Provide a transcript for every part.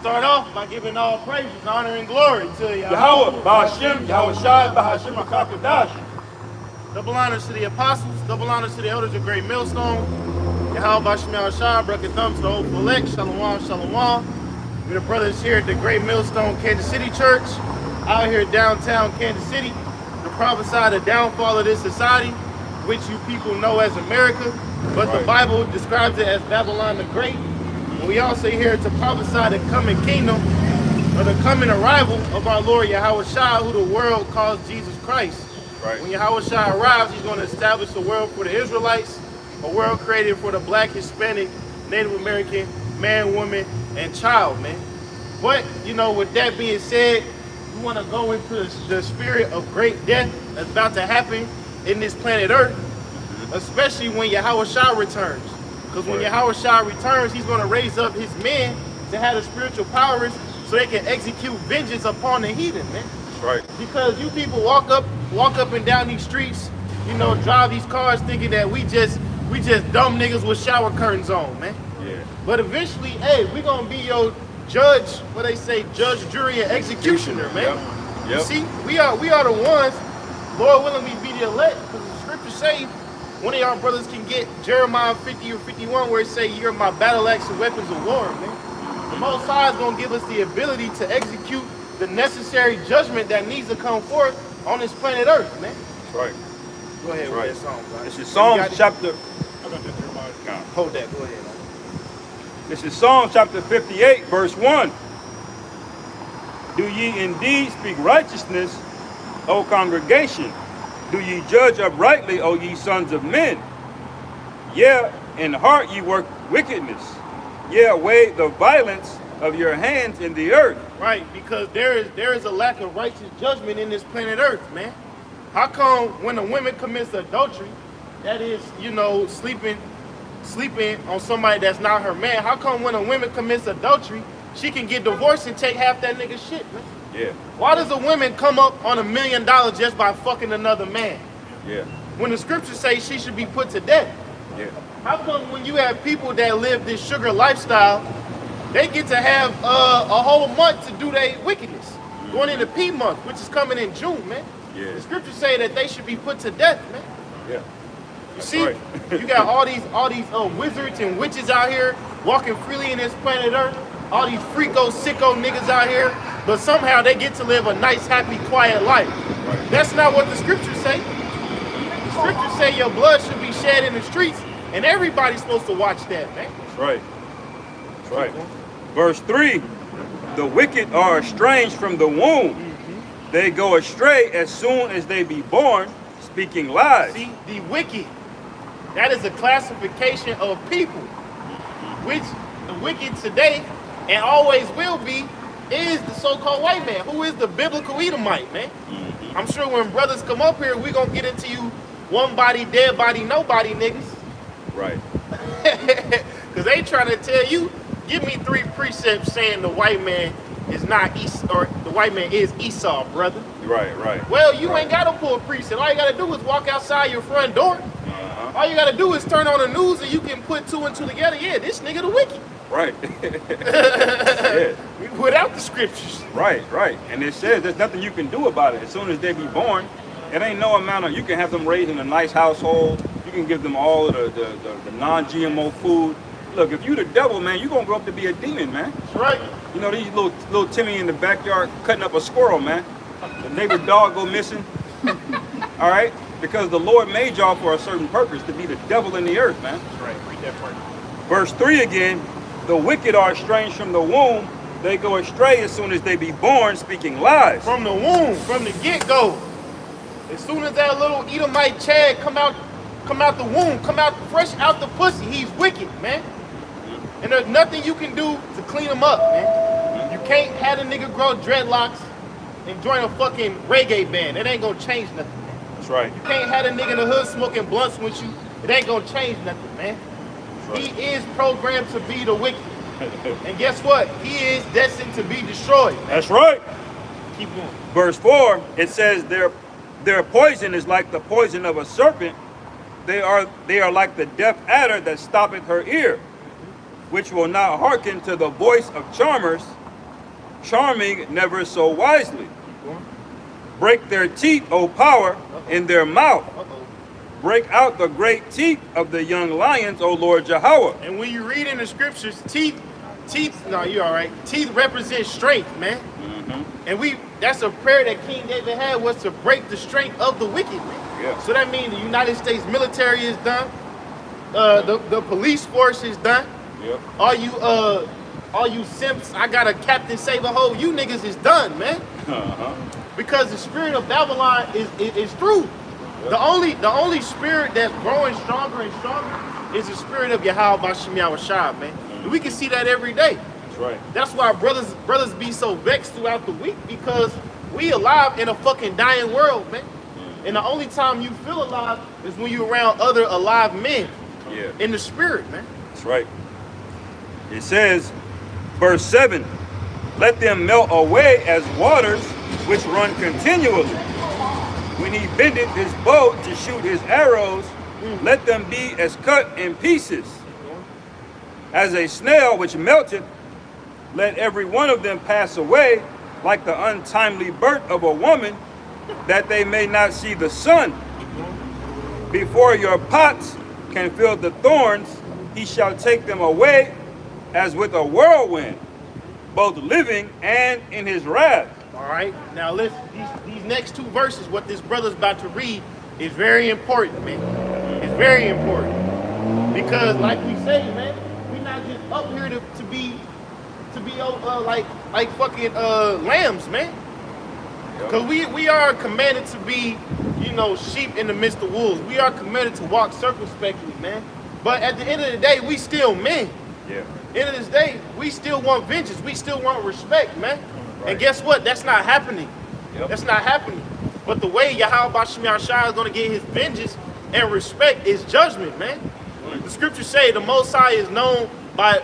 Start off by giving all praises, honor, and glory to Yahweh, Ba'ashem, Yahweh Shai, Ba'ashem HaKadosh. Double honors to the apostles, double honors to the elders of Great Millstone. Yahweh Ba'ashem Yahweh Shai, bracket thumbs to the whole elect, shalom, shalom. We're the brothers here at the Great Millstone Kansas City Church, out here downtown Kansas City, to prophesy the downfall of this society, which you people know as America, but the Bible describes it as Babylon the Great. And we also here to prophesy the coming kingdom, or the coming arrival of our Lord Yahweh Shai, who the world calls Jesus Christ. Right. When Yahweh Shai arrives, he's going to establish a world for the Israelites, a world created for the black, Hispanic, Native American, man, woman, and child, man. But, you know, with that being said, we want to go into the spirit of great death that's about to happen in this planet Earth, especially when Yahweh Shai returns. Because when Yahweh Shai returns, he's going to raise up his men to have the spiritual powers so they can execute vengeance upon the heathen, man. That's right. Because you people walk up and down these streets, you know, drive these cars thinking that we just dumb niggas with shower curtains on, man. Yeah. But eventually, hey, we gonna be your judge, what they say, judge, jury, and executioner, man. Yep. You see, we are the ones, Lord willing, we be the elect, because the scriptures say one of y'all brothers can get Jeremiah 50 or 51 where it say, you're my battle axe and weapons of war, man. The Most High is going to give us the ability to execute the necessary judgment that needs to come forth on this planet Earth, man. That's right. Go ahead That's with that song, bro. This is Psalms chapter... Hold that, go ahead. This is Psalms chapter 58, verse 1. Do ye indeed speak righteousness, O congregation? Do ye judge uprightly, O ye sons of men? Yea, in heart ye work wickedness. Yea, weigh the violence of your hands in the earth. Right, because there is a lack of righteous judgment in this planet Earth, man. How come when a woman commits adultery, that is, you know, sleeping on somebody that's not her man, how come when a woman commits adultery, she can get divorced and take half that nigga's shit, man? Yeah. Why does a woman come up on $1 million just by fucking another man? Yeah. When the scriptures say she should be put to death. Yeah. How come when you have people that live this sugar lifestyle, they get to have a whole month to do their wickedness? Going into P month, which is coming in June, man. Yeah. The scriptures say that they should be put to death, man. Yeah. You see, right. you got all these wizards and witches out here walking freely in this planet Earth. All these freako, sicko niggas out here, but somehow they get to live a nice, happy, quiet life. Right. That's not what the scriptures say. The scriptures say your blood should be shed in the streets, and everybody's supposed to watch that, man. That's right. That's right. Verse 3, the wicked are estranged from the womb. They go astray as soon as they be born, speaking lies. See, the wicked, that is a classification of people, which the wicked today and always will be is the so-called white man, who is the biblical Edomite, man. I'm sure when brothers come up here, we're going to get into you one body, dead body, nobody niggas. Right. Because they trying to tell you, give me 3 precepts saying the white man is not Esau, or the white man is Esau, brother. Right, right. Well, you ain't got to pull a precept. All you got to do is walk outside your front door. All you got to do is turn on the news and you can put 2 and 2 together. Yeah, this nigga the wicked. Right. Yeah. Without the scriptures. Right, right. And it says there's nothing you can do about it. As soon as they be born, it ain't no amount of, you can have them raised in a nice household. You can give them all of the non-GMO food. Look, if you the devil, man, you're going to grow up to be a demon, man. That's right. You know, these little Timmy in the backyard cutting up a squirrel, man. The neighbor dog go missing. All right? Because the Lord made y'all for a certain purpose, to be the devil in the earth, man. That's right. Read that part. Verse 3 again, the wicked are estranged from the womb. They go astray as soon as they be born, speaking lies. From the womb, from the get-go. As soon as that little Edomite Chad come out the womb, come out fresh out the pussy, he's wicked, man. And there's nothing you can do to clean him up, man. You can't have a nigga grow dreadlocks and join a fucking reggae band. It ain't gonna change nothing, man. That's right. You can't have a nigga in the hood smoking blunts with you. It ain't gonna change nothing, man. Right. He is programmed to be the wicked. And guess what? He is destined to be destroyed, man. That's right. Keep going. Verse 4, it says their poison is like the poison of a serpent. They are like the deaf adder that stoppeth her ear, which will not hearken to the voice of charmers. charming never so wisely. Keep going. Break their teeth, O power, in their mouth. Uh-oh. Break out the great teeth of the young lions, O Lord Jehovah. And when you read in the scriptures, teeth, no, you're all right. Teeth represent strength, man. And that's a prayer that King David had, was to break the strength of the wicked, man. Yeah. So that means the United States military is done. The police force is done. Yep. All you simps, I got a Captain Save-A-Hole, you niggas is done, man. Because the spirit of Babylon is through. Yep. The only spirit that's growing stronger and stronger is the spirit of Yahweh Bashem Yahushua, man. And we can see that every day. That's right. That's why brothers be so vexed throughout the week, because we alive in a fucking dying world, man. And the only time you feel alive is when you're around other alive men. Yeah. In the spirit, man. That's right. It says, verse 7, let them melt away as waters which run continually. When he bendeth his bow to shoot his arrows, let them be as cut in pieces. As a snail which melteth, let every one of them pass away like the untimely birth of a woman, that they may not see the sun. Before your pots can feel the thorns, he shall take them away as with a whirlwind, both living and in his wrath. All right. Now listen, these next two verses, what this brother's about to read, is very important, man. It's very important. Because like we say, man, we're not just up here to be like fucking lambs, man. Because we are commanded to be, sheep in the midst of wolves. We are commanded to walk circumspectly, man. But at the end of the day, we still men. Yeah. End of this day, we still want vengeance. We still want respect, man. Right. And guess what? That's not happening. Yep. That's not happening. But the way Yahweh Bashem Yahushua is going to get his vengeance and respect is judgment, man. The scriptures say the Most High is known by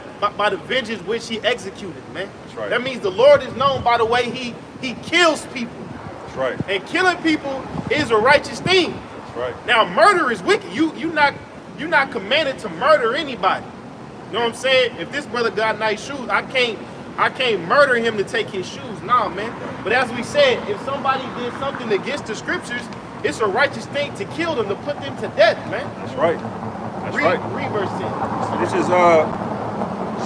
the vengeance which he executed, man. That's right. That means the Lord is known by the way he kills people. That's right. And killing people is a righteous thing. That's right. Now murder is wicked. You're not commanded to murder anybody. You know what I'm saying? If this brother got nice shoes, I can't murder him to take his shoes. Nah, man. But as we said, if somebody did something against the scriptures, it's a righteous thing to kill them, to put them to death, man. That's right. That's right. Read verse 10. This is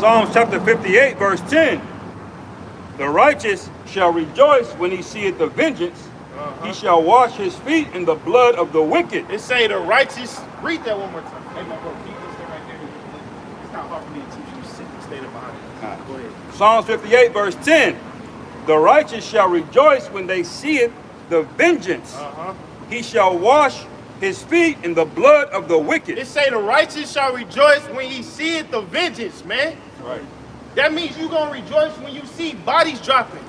Psalms chapter 58, verse 10. The righteous shall rejoice when he seeth the vengeance. He shall wash his feet in the blood of the wicked. It say the righteous. Read that one more time. Hey, my bro, keep this thing right there. It's not hard for me to teach you. Stay there behind it. Go ahead. Psalms 58, verse 10. The righteous shall rejoice when they seeth the vengeance. He shall wash his feet in the blood of the wicked. It say the righteous shall rejoice when he seeth the vengeance, man. Right. That means you're going to rejoice when you see bodies dropping.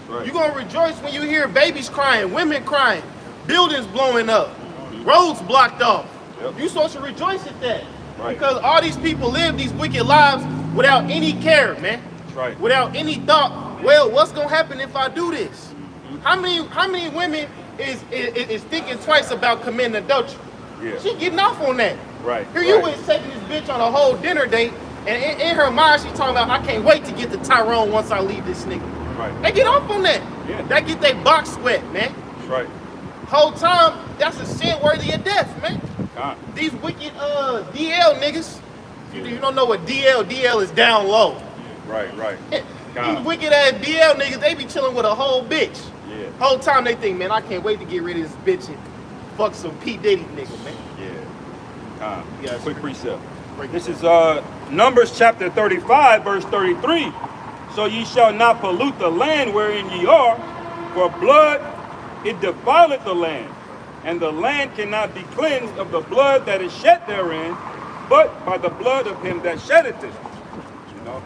Right. You're going to rejoice when you hear babies crying, women crying, buildings blowing up, roads blocked off. Yep. You're supposed to rejoice at that. Right. Because all these people live these wicked lives without any care, man. Right. Without any thought, well, what's going to happen if I do this? How many women is thinking twice about committing adultery? Yeah. She getting off on that. Right. Here you Right. was taking this bitch on a whole dinner date, and in her mind, she talking about, I can't wait to get to Tyrone once I leave this nigga. Right. They get off on that. Yeah. That get their box sweat, man. That's right. Whole time, that's a sin worthy of death, man. God. These wicked DL niggas, you don't know what DL is down low. Right. Right. These God. wicked ass DL niggas, they be chilling with a whole bitch. Yeah. Whole time they think, man, I can't wait to get rid of this bitch and fuck some P. Diddy nigga, man. Yeah. God. Yes. Quick precept. Break This it is Numbers chapter 35, verse 33. So ye shall not pollute the land wherein ye are, for blood it defileth the land, and the land cannot be cleansed of the blood that is shed therein, but by the blood of him that sheddeth it. You know?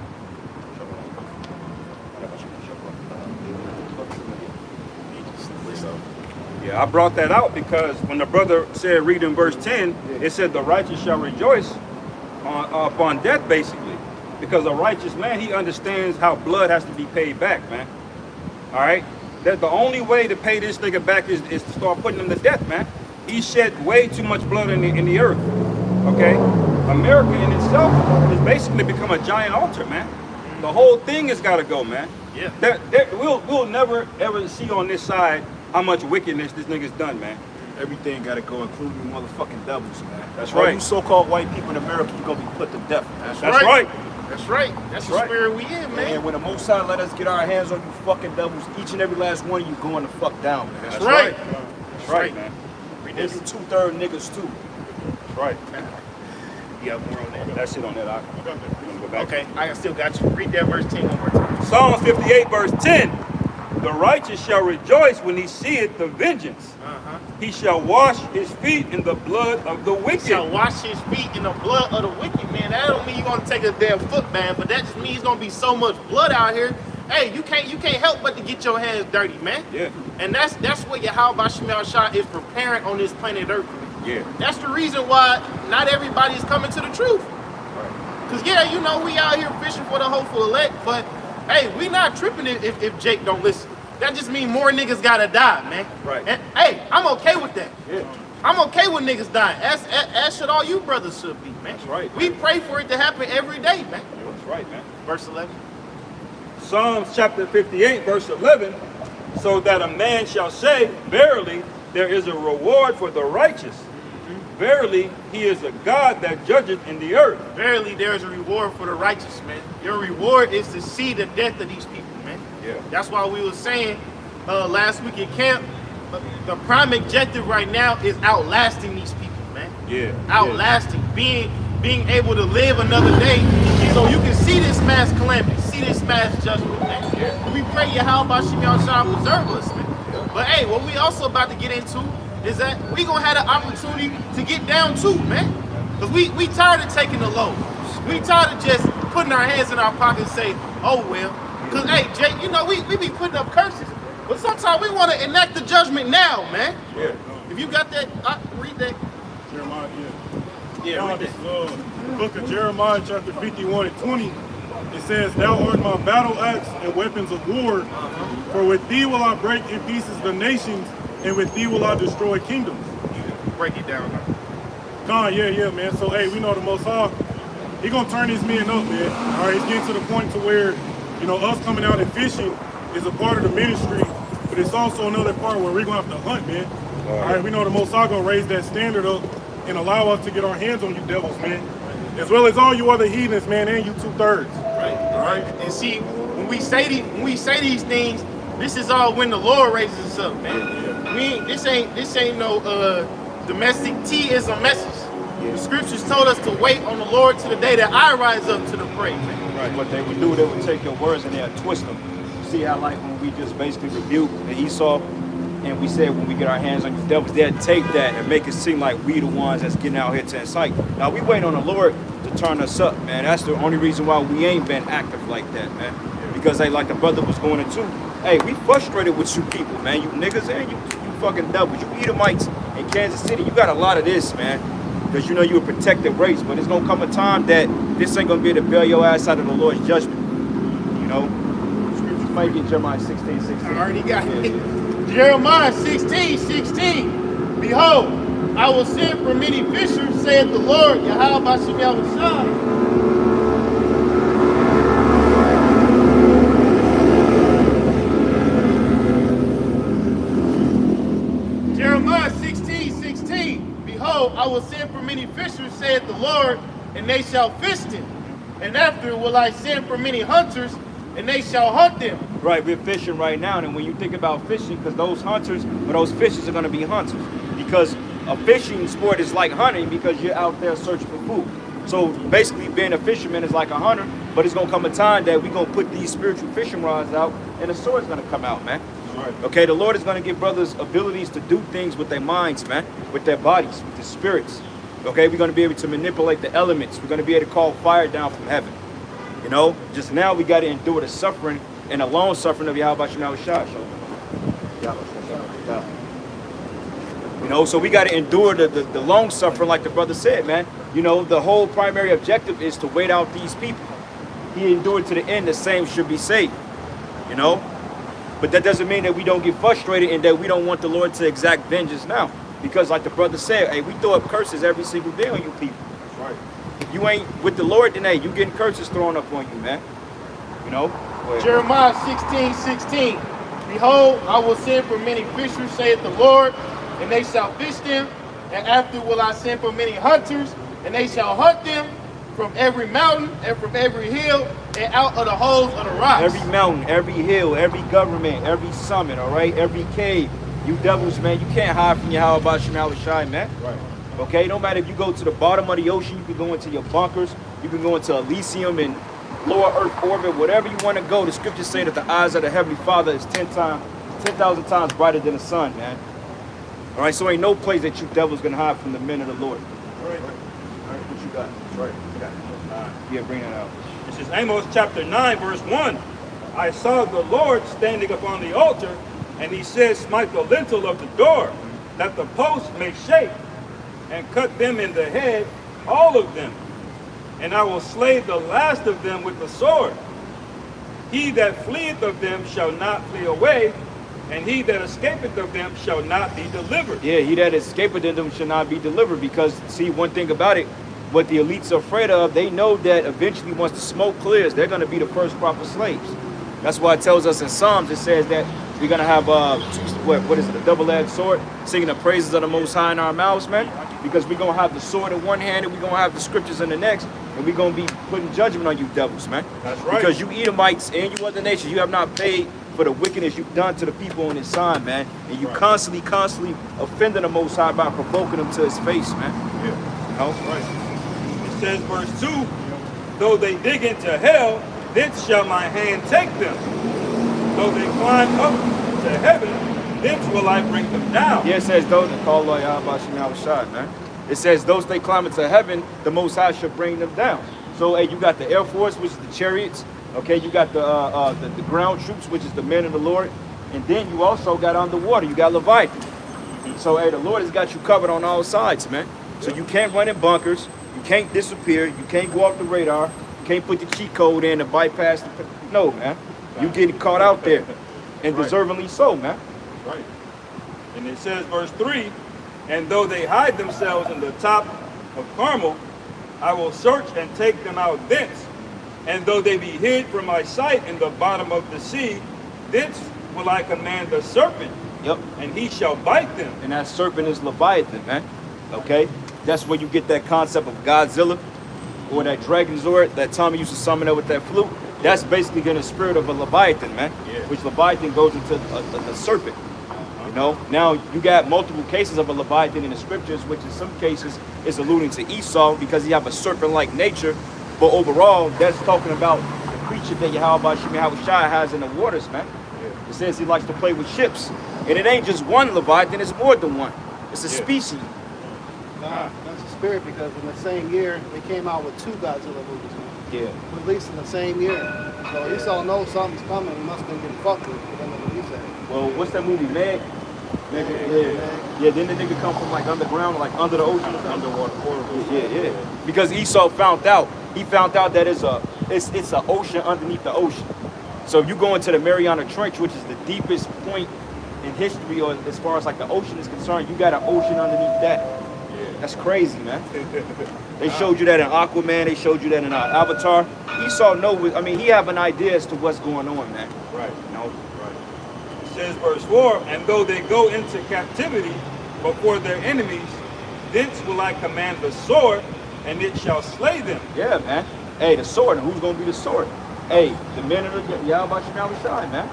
Yeah, I brought that out because when the brother said, read in verse 10, it said the righteous shall rejoice upon death, basically. Because a righteous man, he understands how blood has to be paid back, man. All right? That the only way to pay this nigga back is to start putting him to death, man. He shed way too much blood in the earth, okay? America in itself has basically become a giant altar, man. The whole thing has got to go, man. Yeah. We'll never ever see on this side how much wickedness this nigga's done, man. Everything gotta go, including you motherfucking devils, man. That's All right. you so-called white people in America, you're gonna be put to death, man. That's right. That's right. That's the right. spirit we in, man. And when the Most High let us get our hands on you fucking devils, each and every last one of you going the fuck down, man. That's right. That's right, man. Read And this. you 2/3 niggas too. That's right. Yeah, more on that. That's it on that. We're gonna go back. Okay, I still got you. Read that verse 10 one more time. Psalms 58, verse 10. The righteous shall rejoice when he seeth the vengeance. Uh-huh. He shall wash his feet in the blood of the wicked. Shall wash his feet in the blood of the wicked, man. That don't mean you're gonna take a damn foot, man, but that just means gonna be so much blood out here. Hey, you can't help but to get your hands dirty, man. Yeah. And that's what Yahweh Shemel Shah is preparing on this planet Earth. Yeah. That's the reason why not everybody is coming to the truth. Cause yeah, you know, we out here fishing for the hopeful elect, but hey, we not tripping if Jake don't listen. That just means more niggas gotta die, man. Right. And hey, I'm okay with that. Yeah. I'm okay with niggas dying. As should all you brothers should be, man. That's right, We pray for it to happen every day, man. That's right, man. Verse 11. Psalms chapter 58, verse 11. So that a man shall say, verily, there is a reward for the righteous. Verily, he is a God that judgeth in the earth. Verily, there is a reward for the righteous, man. Your reward is to see the death of these people, man. Yeah. That's why we were saying last week at camp, the prime objective right now is outlasting these people, man. Yeah. Outlasting, being able to live another day, so you can see this mass calamity, see this mass judgment, man. Yeah. We pray Yahweh Shemel Shah preserve us, man. But hey, what we also about to get into is that we gonna have the opportunity to get down too, man. Cause we tired of taking the load. We tired of just putting our hands in our pockets and say, oh well. Cause hey, Jay, you know we be putting up curses, but sometimes we want to enact the judgment now, man. Yeah. If you got that, read that. Jeremiah, Yeah, read This that. is book of Jeremiah, chapter 51 and 20. It says, Thou art my battle axe and weapons of war, for with thee will I break in pieces the nations, and with thee will I destroy kingdoms. Break it down. Yeah, man. So, hey, we know the Most High, he gonna turn these men up, man. All right, he's getting to the point to where, you know, us coming out and fishing is a part of the ministry, but it's also another part where we're gonna have to hunt, man. All right, we know the Most High gonna raise that standard up and allow us to get our hands on you devils, man. As well as all you other heathens, man, and you 2/3. Right. All right. And see, when we say these things, this is all when the Lord raises us up, man. This ain't no domestic tea is a message. The scriptures told us to wait on the Lord to the day that I rise up to the praise, man. Right. What they would do, they would take your words and they'd twist them. See how like when we just basically rebuke the Esau and we said when we get our hands on you devils, they'd take that and make it seem like we the ones that's getting out here to incite. Now we wait on the Lord to turn us up, man. That's the only reason why we ain't been active like that, man. Because hey, like the brother was going into, hey, we frustrated with you people, man. You niggas and you fucking devils. You Edomites in Kansas City, you got a lot of this, man. Because you know you a protected race, but it's gonna come a time that this ain't gonna be able to bail your ass out of the Lord's judgment. You know? Scriptures might get Jeremiah 16:16. I already got it. Yeah. Jeremiah 16:16. Behold, I will send for many fishers, saith the Lord, Yahweh Shemel Shah. Jeremiah 16:16. Behold, I will send for many fishers, saith the Lord, and they shall fish them. And after will I send for many hunters, and they shall hunt them. Right, we're fishing right now, and when you think about fishing, because those hunters or those fishers are going to be hunters, because a fishing sport is like hunting because you're out there searching for food. So basically, being a fisherman is like a hunter, but it's going to come a time that we're going to put these spiritual fishing rods out, and the sword's going to come out, man. Right. Okay, the Lord is going to give brothers abilities to do things with their minds, man, with their bodies, with their spirits. Okay, we're going to be able to manipulate the elements. We're going to be able to call fire down from heaven. You know, just now we got to endure the suffering and the long suffering of Yahweh Shemel Shah. You know, so we got to endure the long suffering like the brother said, man. You know, the whole primary objective is to wait out these people. He endured to the end, the same should be saved. You know, but that doesn't mean that we don't get frustrated and that we don't want the Lord to exact vengeance now. Because like the brother said, hey, we throw up curses every single day on you people. Right. If you ain't with the Lord, then hey, you getting curses thrown up on you, man. You know? Jeremiah 16:16. Behold, I will send for many fishers, saith the Lord, and they shall fish them. And after will I send for many hunters, and they shall hunt them from every mountain and from every hill and out of the holes of the rocks. Every mountain, every hill, every government, every summit, all right? Every cave. You devils, man, you can't hide from Yahweh Shemel Shai, man. Right. Okay, no matter if you go to the bottom of the ocean, you can go into your bunkers, you can go into Elysium and lower earth orbit, whatever you want to go. The scriptures say that the eyes of the Heavenly Father is 10,000 times brighter than the sun, man. All right, so ain't no place that you devils gonna hide from the men of the Lord. All right. What you got? Right. Yeah, bring that out. This is Amos chapter 9, verse 1. I saw the Lord standing upon the altar, and he said, smite the lintel of the door, that the posts may shake, and cut them in the head, all of them. And I will slay the last of them with the sword. He that fleeth of them shall not flee away, and he that escapeth of them shall not be delivered. Yeah, he that escapeth of them shall not be delivered. Because, see, one thing about it, what the elites are afraid of, they know that eventually once the smoke clears, they're going to be the first crop of slaves. That's why it tells us in Psalms, it says that we're going to have, what is it, a double-edged sword, singing the praises of the Most High in our mouths, man. Because we're going to have the sword in one hand and we're going to have the scriptures in the next. And we're going to be putting judgment on you devils, man. That's right. Because you Edomites and you other nations, you have not paid for the wickedness you've done to the people on his side, man. And you constantly offending the Most High by provoking them to his face, man. Yeah. You know? Right. It says, verse 2, though they dig into hell, thence shall my hand take them. Though they climb up to heaven, thence will I bring them down. Yeah, it says those that call Yahweh Shemel Shai, man. It says those they climb into heaven, the Most High shall bring them down. So, hey, you got the Air Force, which is the chariots. Okay, you got the ground troops, which is the men of the Lord. And then you also got underwater, you got Leviathan. So, hey, the Lord has got you covered on all sides, man. So you can't run in bunkers, you can't disappear, you can't go off the radar, you can't put the cheat code in and bypass the... No, man. You getting caught out there. And deservingly so, man. Right. And it says, verse 3, and though they hide themselves in the top of Carmel, I will search and take them out thence. And though they be hid from my sight in the bottom of the sea, thence will I command the serpent, Yep. and he shall bite them. And that serpent is Leviathan, man. Okay? That's where you get that concept of Godzilla or that Dragon Zord that Tommy used to summon up with that flute. That's basically getting the spirit of a Leviathan, man. Yeah. Which Leviathan goes into the serpent. You know? Now, you got multiple cases of a Leviathan in the scriptures, which in some cases is alluding to Esau because he have a serpent-like nature. But overall, that's talking about the creature that Yahweh Shemel Shai has in the waters, man. Yeah. It says he likes to play with ships. And it ain't just one Leviathan, it's more than one. It's a species. Nah, that's a spirit because in the same year they came out with 2 Godzilla movies. Yeah. Released in the same year. So Esau knows something's coming. He must have been getting fucked with. But then what he said. Well, what's that movie, Meg? Yeah, then the nigga come from like underground, like under the ocean. Underwater portals. Yeah. Because Esau found out. He found out that it's an ocean underneath the ocean. So if you go into the Mariana Trench, which is the deepest point in history, or as far as like the ocean is concerned, you got an ocean underneath that. That's crazy, man. They showed you that in Aquaman. They showed you that in Avatar. Esau he have an idea as to what's going on, man. Right. You know? Right. It says, verse 4, and though they go into captivity before their enemies, thence will I command the sword, and it shall slay them. Yeah, man. Hey, the sword. And who's gonna be the sword? Hey, the men of the Yahweh Shemel Shai, man.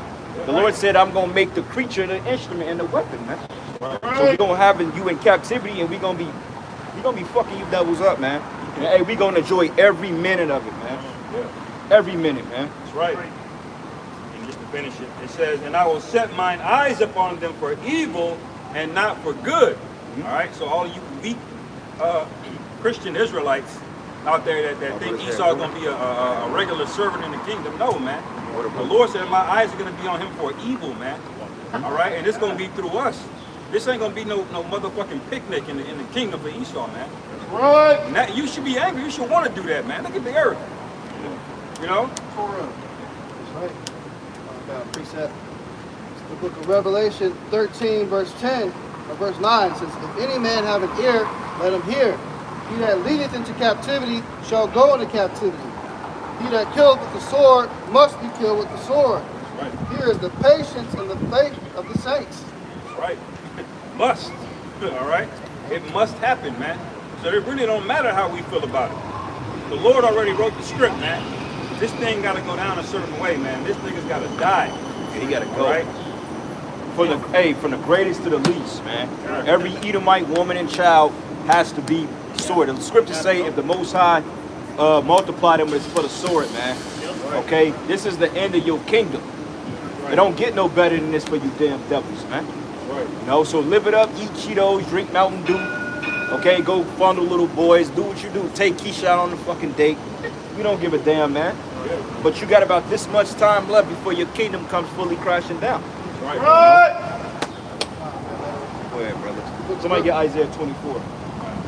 The Lord said, I'm gonna make the creature the instrument and the weapon, man. Right. So we're gonna have you in captivity, and we're gonna be fucking you devils up, man. And, hey, we're gonna enjoy every minute of it, man. Yeah. Every minute, man. That's right. And just to finish it, it says, and I will set mine eyes upon them for evil and not for good. All right, so all you weak Christian Israelites out there that think Esau is going to be a regular servant in the kingdom, no, man. The Lord said, my eyes are going to be on him for evil, man. All right, and it's going to be through us. This ain't going to be no motherfucking picnic in the kingdom for Esau, man. Right. And that, you should be angry. You should want to do that, man. Look at the earth. You know? That's right. About a precept. It's the book of Revelation 13, verse 10, or verse 9 says, if any man have an ear, let him hear. He that leadeth into captivity shall go into captivity. He that killeth with the sword must be killed with the sword. Right. Here is the patience and the faith of the saints. Right. Must. All right? It must happen, man. So it really don't matter how we feel about it. The Lord already wrote the script, man. This thing got to go down a certain way, man. This nigga's got to die. Yeah, he gotta go. Right? From the greatest to the least, man. Every Edomite woman and child has to be sword. The scriptures say if the Most High multiply them, it's for the sword, man. Okay? This is the end of your kingdom. It don't get no better than this for you damn devils, man. Right. You know, so live it up, eat Cheetos, drink Mountain Dew. Okay, go fondle little boys, do what you do. Take Keisha out on the fucking date. We don't give a damn, man. But you got about this much time left before your kingdom comes fully crashing down. Right. Go ahead, brother. Somebody get Isaiah 24.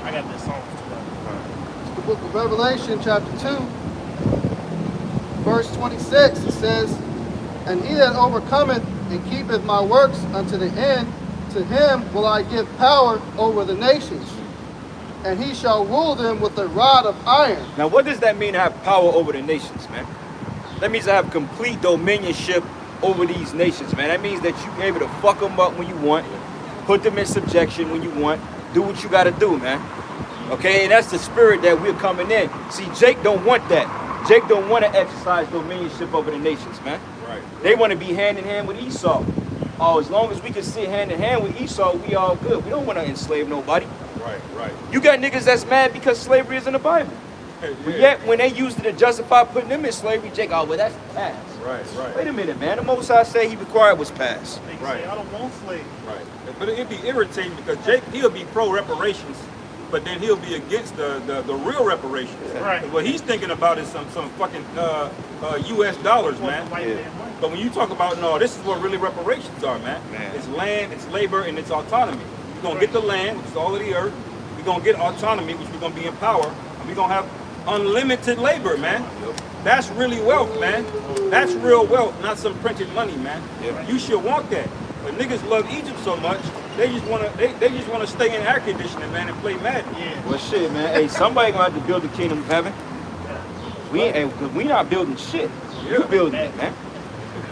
I got this song. It's the book of Revelation, chapter 2, verse 26. It says, And he that overcometh and keepeth my works unto the end, to him will I give power over the nations, and he shall rule them with a rod of iron. Now, what does that mean to have power over the nations, man? That means to have complete dominionship over these nations, man. That means that you're able to fuck them up when you want, put them in subjection when you want, do what you got to do, man. Okay, and that's the spirit that we're coming in. See, Jake don't want that. Jake don't want to exercise dominionship over the nations, man. Right. They want to be hand in hand with Esau. Oh, as long as we can sit hand in hand with Esau, we all good. We don't want to enslave nobody. Right. You got niggas that's mad because slavery is in the Bible. But yet, when they used it to justify putting them in slavery, Jake, oh, well, that's past. Right. Wait a minute, man. The Most High say he required was past. They Right. say, I don't want slaves. Right. But it'd be irritating because Jake, he'll be pro reparations, but then he'll be against the real reparations. Right. What he's thinking about is some fucking U.S. dollars, man. White Yeah. man money. But when you talk about, no, this is what really reparations are, man. It's land, it's labor, and it's autonomy. We're going to get the land, which is all of the earth. We're going to get autonomy, which we're going to be in power. And we're going to have unlimited labor, man. That's really wealth, man. That's real wealth, not some printed money, man. You should want that. But niggas love Egypt so much, they just want to stay in air conditioning, man, and play Madden. Yeah. Well, shit, man. Hey, somebody gonna have to build the kingdom of heaven. Cause we not building shit. You Yeah. building it, man.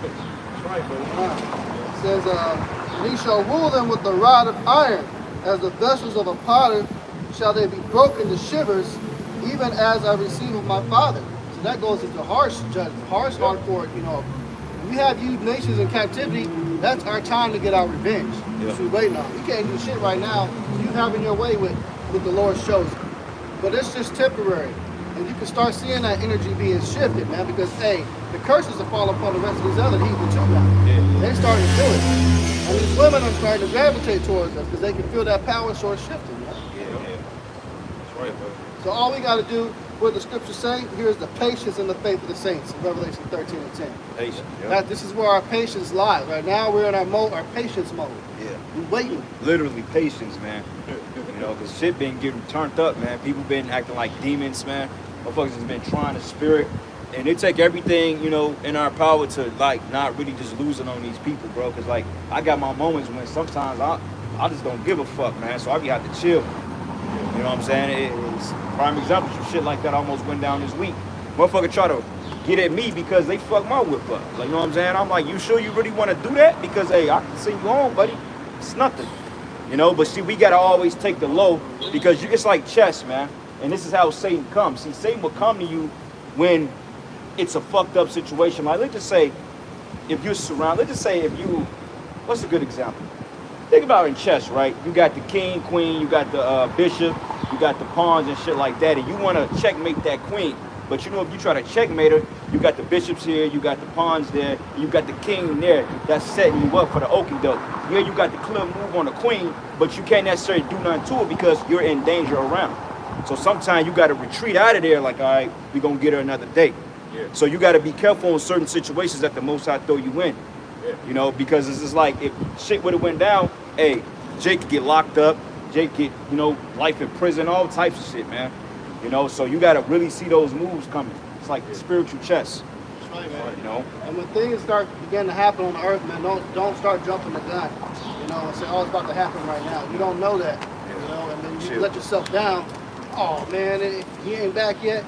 That's right, buddy. It says, And he shall rule them with the rod of iron, as the vessels of a potter shall they be broken to shivers, even as I received of my father. So that goes into harsh judgment, harsh, hardcore, you know. We have you nations in captivity, that's our time to get our revenge. That's what we're waiting on. You can't do shit right now. You having your way with the Lord's chosen. But it's just temporary. And you can start seeing that energy being shifted, man, because, hey, the curses will fall upon the rest of these other Hebrew too now. They starting to feel it. And these women are starting to gravitate towards us because they can feel that power source shifting, man. That's right, bro. So all we got to do, what the scriptures say, here's the patience and the faith of the saints in Revelation 13 and 10. Patience. This is where our patience lies. Right now we're in our patience mode. Yeah. We're waiting. Literally patience, man. You know, cause shit been getting turned up, man. People been acting like demons, man. Motherfuckers has been trying to spirit. And it take everything, you know, in our power to like not really just losing on these people, bro. Cause like I got my moments when sometimes I just don't give a fuck, man. So I be have to chill. You know what I'm saying? It's prime example. Some shit like that almost went down this week. Motherfucker try to get at me because they fucked my whip up. Like, you know what I'm saying? I'm like, you sure you really want to do that? Because hey, I can send you home, buddy. It's nothing. You know, but see, we gotta always take the low because it's like chess, man. And this is how Satan comes. See, Satan will come to you when it's a fucked up situation. Like, let's just say, if you're surrounded, let's just say if you, what's a good example? Think about in chess, right? You got the king, queen, you got the bishop, you got the pawns and shit like that, and you want to checkmate that queen. But you know, if you try to checkmate her, you got the bishops here, you got the pawns there, you got the king there. That's setting you up for the okie doke. Yeah, you got the clear move on the queen, but you can't necessarily do nothing to her because you're in danger around. So sometimes you got to retreat out of there like, all right, we're going to get her another day. Yeah. So you got to be careful in certain situations that the Most High throw you in. Yeah. You know, because it's just like if shit would have went down, hey, Jake could get locked up, Jake get, you know, life in prison, all types of shit, man. You know, so you got to really see those moves coming. It's like spiritual chess, That's right, man. you know. And when things begin to happen on the earth, man, don't start jumping the gun. You know, and say, oh, it's about to happen right now. You don't know that. You know, and then you Chill. let yourself down. Oh man, he ain't back yet.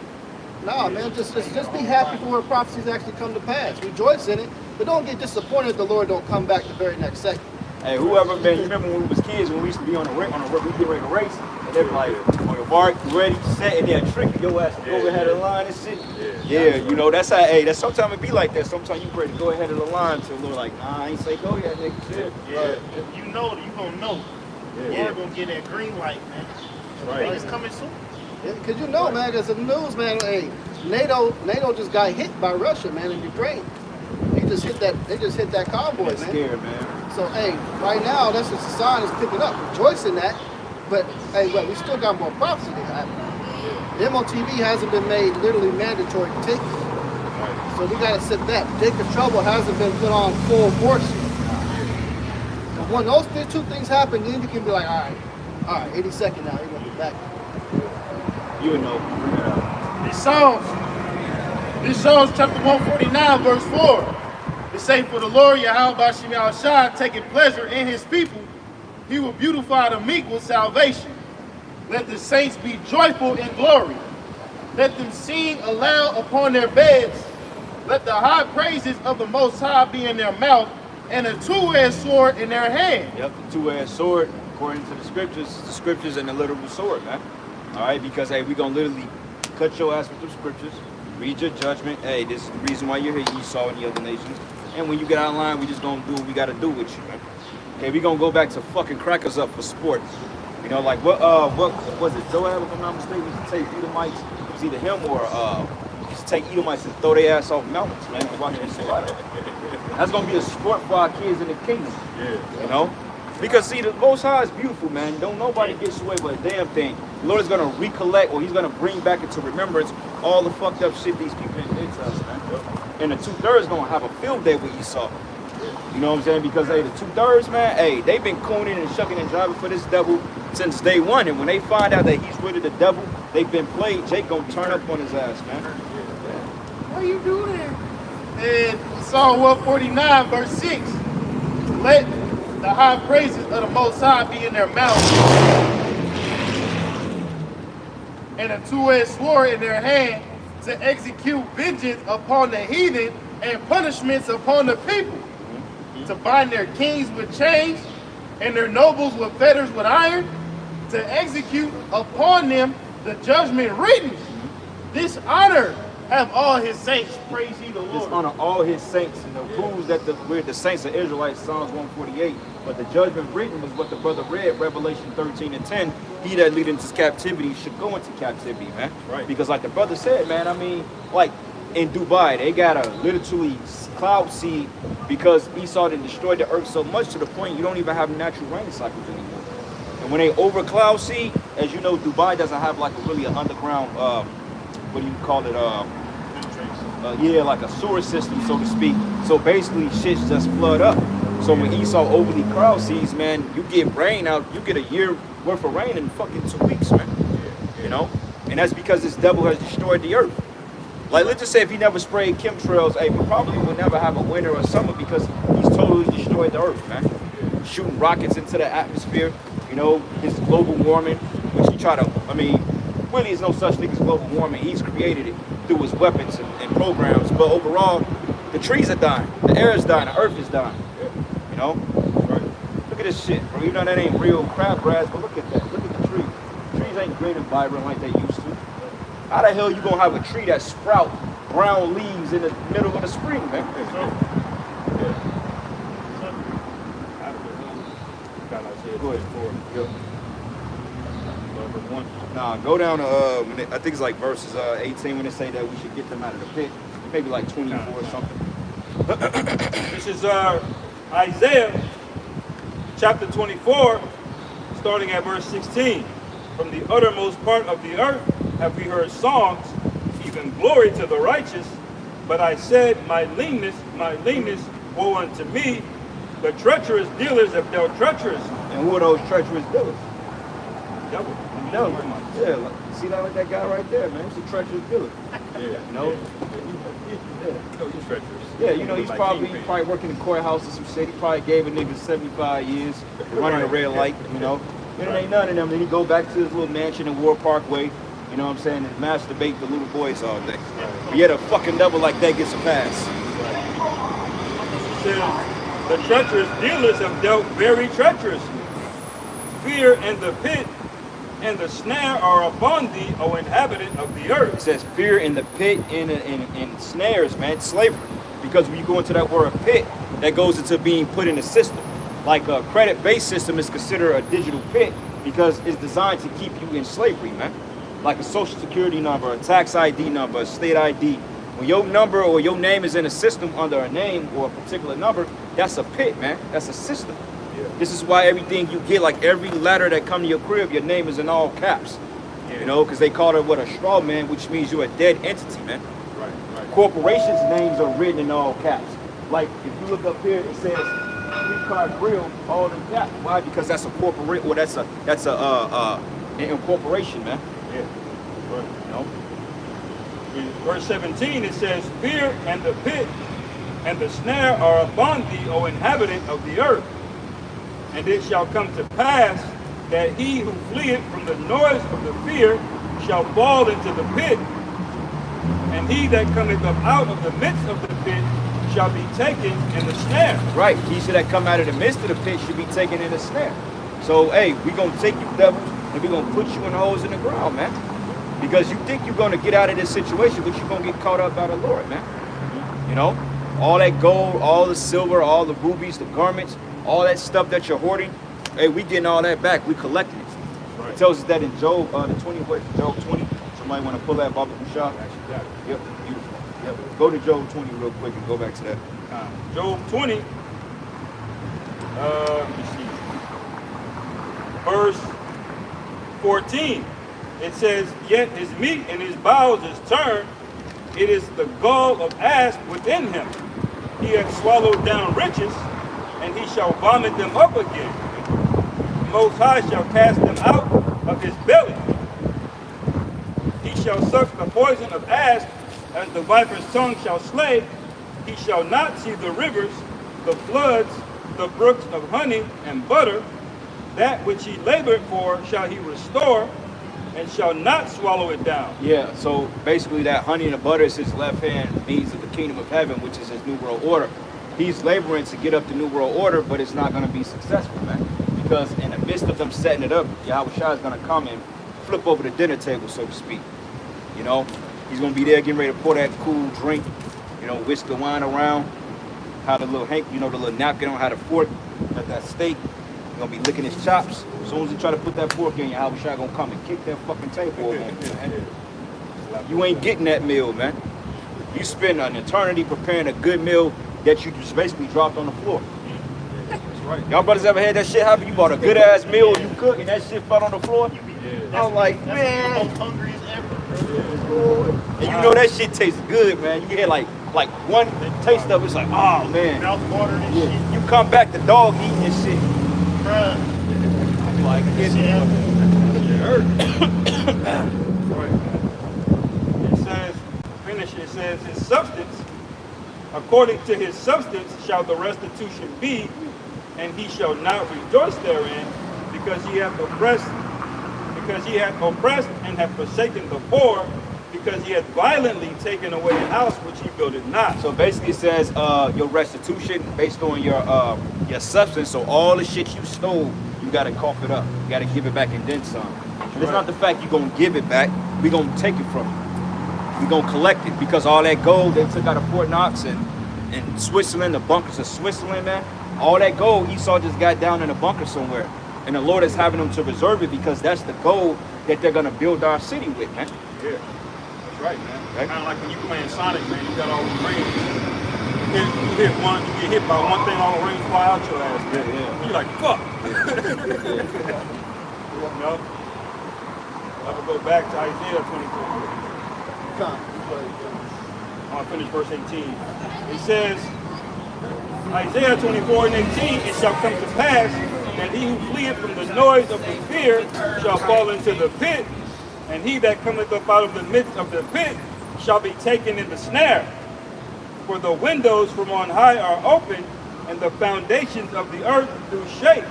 No, man, just be happy for when prophecies actually come to pass. Rejoice in it, but don't get disappointed if the Lord don't come back the very next second. Hey, whoever, man, you remember when we was kids, when we used to be on the we get ready to race, and they be like, on your mark, ready, set, and they'll trick your ass to go ahead of the line and shit. Yeah, you know, that's how, hey, that's sometimes it be like that. Sometimes you ready to go ahead of the line till the Lord like, nah, I ain't say go yet, nigga, shit. Yeah, if you know, you gonna know. You're gonna get that green light, man. Right. It's coming soon. Because you know, man, there's a news, man. Hey, NATO just got hit by Russia, man, in Ukraine. They just hit that convoy, That's man. scared, man. So, hey, right now, that's just a sign it's picking up. Rejoice in that. But, hey, we still got more prophecy to happen. The MOTV hasn't been made literally mandatory to take it. So we got to sit back. Jacob Trouble hasn't been put on full force yet. And when those two things happen, then you can be like, all right, 82nd now, you're going to be back. You would know. Bring it out. This Psalms chapter 149, verse 4. It say, for the Lord Yahweh Bashim Yahushua taking pleasure in his people, he will beautify the meek with salvation. Let the saints be joyful in glory. Let them sing aloud upon their beds. Let the high praises of the Most High be in their mouth, and a two-edged sword in their hand. Yep, the two-edged sword, according to the scriptures and the literal sword, man. All right, because, hey, we're going to literally cut your ass with the scriptures, read your judgment. Hey, this is the reason why you're here, Esau and the other nations. And when you get out of line, we just going to do what we got to do with you, man. Okay, we're going to go back to fucking crackers up for sport. You know, like, what was it, Joab, if I'm not mistaken, used to take Edomites, it was either him or, used to take Edomites and throw their ass off mountains, man, and watch them slaughter. That's going to be a sport for our kids in the kingdom. Yeah. You know? Because, see, the Most High is beautiful, man. Don't nobody get away with a damn thing. The Lord is going to recollect, or he's going to bring back into remembrance all the fucked up shit these people did to us, man. And the 2/3 is going to have a field day with Esau. You know what I'm saying? Because, hey, the 2/3, man, hey, they've been cooning and shucking and driving for this devil since day one. And when they find out that he's rid of the devil, they've been played. Jake going to turn up on his ass, man. Why you doing that? And Psalm 149, verse 6. Let the high praises of the Most High be in their mouth, and a two-edged sword in their hand, to execute vengeance upon the heathen and punishments upon the people, to bind their kings with chains and their nobles with fetters with iron, to execute upon them the judgment written. This honor have all his saints, praise ye the Lord. This honor all his saints, and it proves that we're the saints of Israelites, Psalms 148. But the judgment written was what the brother read, Revelation 13 and 10. He that lead into captivity should go into captivity, man. Right. Because like the brother said, man, I mean, like in Dubai, they got a literally cloud seed because Esau done destroyed the earth so much to the point you don't even have natural rain cycles anymore. And when they over cloud seed, as you know, Dubai doesn't have like an underground, what do you call it? Yeah, like a sewer system, so to speak. So basically, shit just flood up. So when Esau overly crowd sees, man, you get rain out, you get a year worth of rain in fucking 2 weeks, man. You know? And that's because this devil has destroyed the earth. Like, let's just say if he never sprayed chemtrails, hey, we probably would never have a winter or summer because he's totally destroyed the earth, man. Shooting rockets into the atmosphere, you know, his global warming, which he try to, I mean, really is no such thing as global warming. He's created it through his weapons and programs. But overall, the trees are dying, the air is dying, the earth is dying. You know? Right. Look at this shit, bro. You know that ain't real crabgrass, but look at that. Look at the trees. Trees ain't green and vibrant like they used to. How the hell you gonna have a tree that sprout brown leaves in the middle of the spring, man? Go ahead. Nah, go down to I think it's like verses 18 when they say that we should get them out of the pit. Maybe like 24 or something. This is Isaiah chapter 24, starting at verse 16. From the uttermost part of the earth have we heard songs, even glory to the righteous. But I said, my leanness, woe unto me. The treacherous dealers have dealt treacherous. And who are those treacherous dealers? Devil. Yeah, like, see that like that guy right there, man? He's a treacherous dealer. Yeah. You know? He's treacherous. Yeah, you know, he's probably working in courthouse or some shit. He probably gave a nigga 75 years for running a red light, you know? And it ain't none of them. Then he go back to his little mansion in War Parkway, You know what I'm saying? And masturbate the little boys all day. But yet a fucking devil like that gets a pass. It says, the treacherous dealers have dealt very treacherously. Fear and the pit and the snare are upon thee, O inhabitant of the earth. It says fear in the pit and snares, man. It's slavery. Because when you go into that word pit, that goes into being put in a system. Like a credit-based system is considered a digital pit because it's designed to keep you in slavery, man. Like a social security number, a tax ID number, a state ID. When your number or your name is in a system under a name or a particular number, that's a pit, man. That's a system. Yeah. This is why everything you get, like every letter that come to your crib, your name is in all caps. Yeah. You know, because they call it what, a straw man, which means you're a dead entity, man. Right, right. Corporations' names are written in all caps. Like if you look up here, it says Three-Car Grill, all in caps. Why? Because that's a corporate, or that's an incorporation, man. Yeah. Right. You know. In verse 17 it says, fear and the pit and the snare are upon thee, O inhabitant of the earth. And it shall come to pass that he who fleeth from the noise of the fear shall fall into the pit, and he that cometh up out of the midst of the pit shall be taken in the snare. Right. He that come out of the midst of the pit should be taken in the snare. So, hey, we gonna take you devils and we gonna put you in holes in the ground, man. Because you think you're gonna get out of this situation, but you're gonna get caught up by the Lord, man. You know, all that gold, all the silver, all the rubies, the garments, all that stuff that you're hoarding, hey, we getting all that back. We collecting it. Right. It tells us that in Job, the 20, what, Job 20. Somebody want to pull that Baba Kushah? Yep, beautiful. Yep. Go to Job 20 real quick and go back to that. Job 20, let me see, verse 14. It says, yet his meat and his bowels is turned. It is the gall of asp within him. He hath swallowed down riches, and he shall vomit them up again. The Most High shall cast them out of his belly. He shall suck the poison of asp, as the viper's tongue shall slay. He shall not see the rivers, the floods, the brooks of honey and butter. That which he labored for shall he restore, and shall not swallow it down. Yeah, so basically that honey and the butter is his left hand means of the kingdom of heaven, which is his new world order. He's laboring to get up the new world order, but it's not going to be successful, man. Because in the midst of them setting it up, Yahweh Shai is going to come and flip over the dinner table, so to speak. You know, he's going to be there getting ready to pour that cool drink, you know, whisk the wine around, have the little hank, you know, the little napkin on, have the fork, got that steak. He's going to be licking his chops. As soon as he try to put that fork in, Yahweh Shai going to come and kick that fucking table over, man. You ain't getting that meal, man. You spend an eternity preparing a good meal that you just basically dropped on the floor. That's right. Y'all brothers ever had that shit happen? You bought a good ass meal, you cook, and that shit fell on the floor? I'm like, man. Hungry as ever. And you know that shit tastes good, man. You get like one taste of it's like, oh man. Mouth watering and shit. You come back, the dog eating this shit. Bruh. I'm like, Shit. It says, finish, it says, his substance, according to his substance shall the restitution be, and he shall not rejoice therein, because he hath oppressed and hath forsaken the poor, because he hath violently taken away the house which he builded not. So basically it says your restitution based on your substance. So all the shit you stole, you gotta cough it up. You gotta give it back and then some. And it's not the fact you're gonna give it back, we're gonna take it from you. We're gonna collect it because all that gold they took out of Fort Knox and Switzerland, the bunkers of Switzerland, man. All that gold Esau just got down in a bunker somewhere. And the Lord is having them to reserve it because that's the gold that they're gonna build our city with, man. Yeah, that's right, man. Right? Kind of like when you playing Sonic, man, you got all the rings. You hit one, you get hit by one thing, all the rings fly out your ass. Man. Yeah. You're like, fuck. You know? I'm gonna go back to Isaiah 24. I'm gonna finish verse 18. It says, Isaiah 24 and 18, it shall come to pass that he who fleeth from the noise of the fear shall fall into the pit, and he that cometh up out of the midst of the pit shall be taken in the snare. For the windows from on high are open, and the foundations of the earth do shake.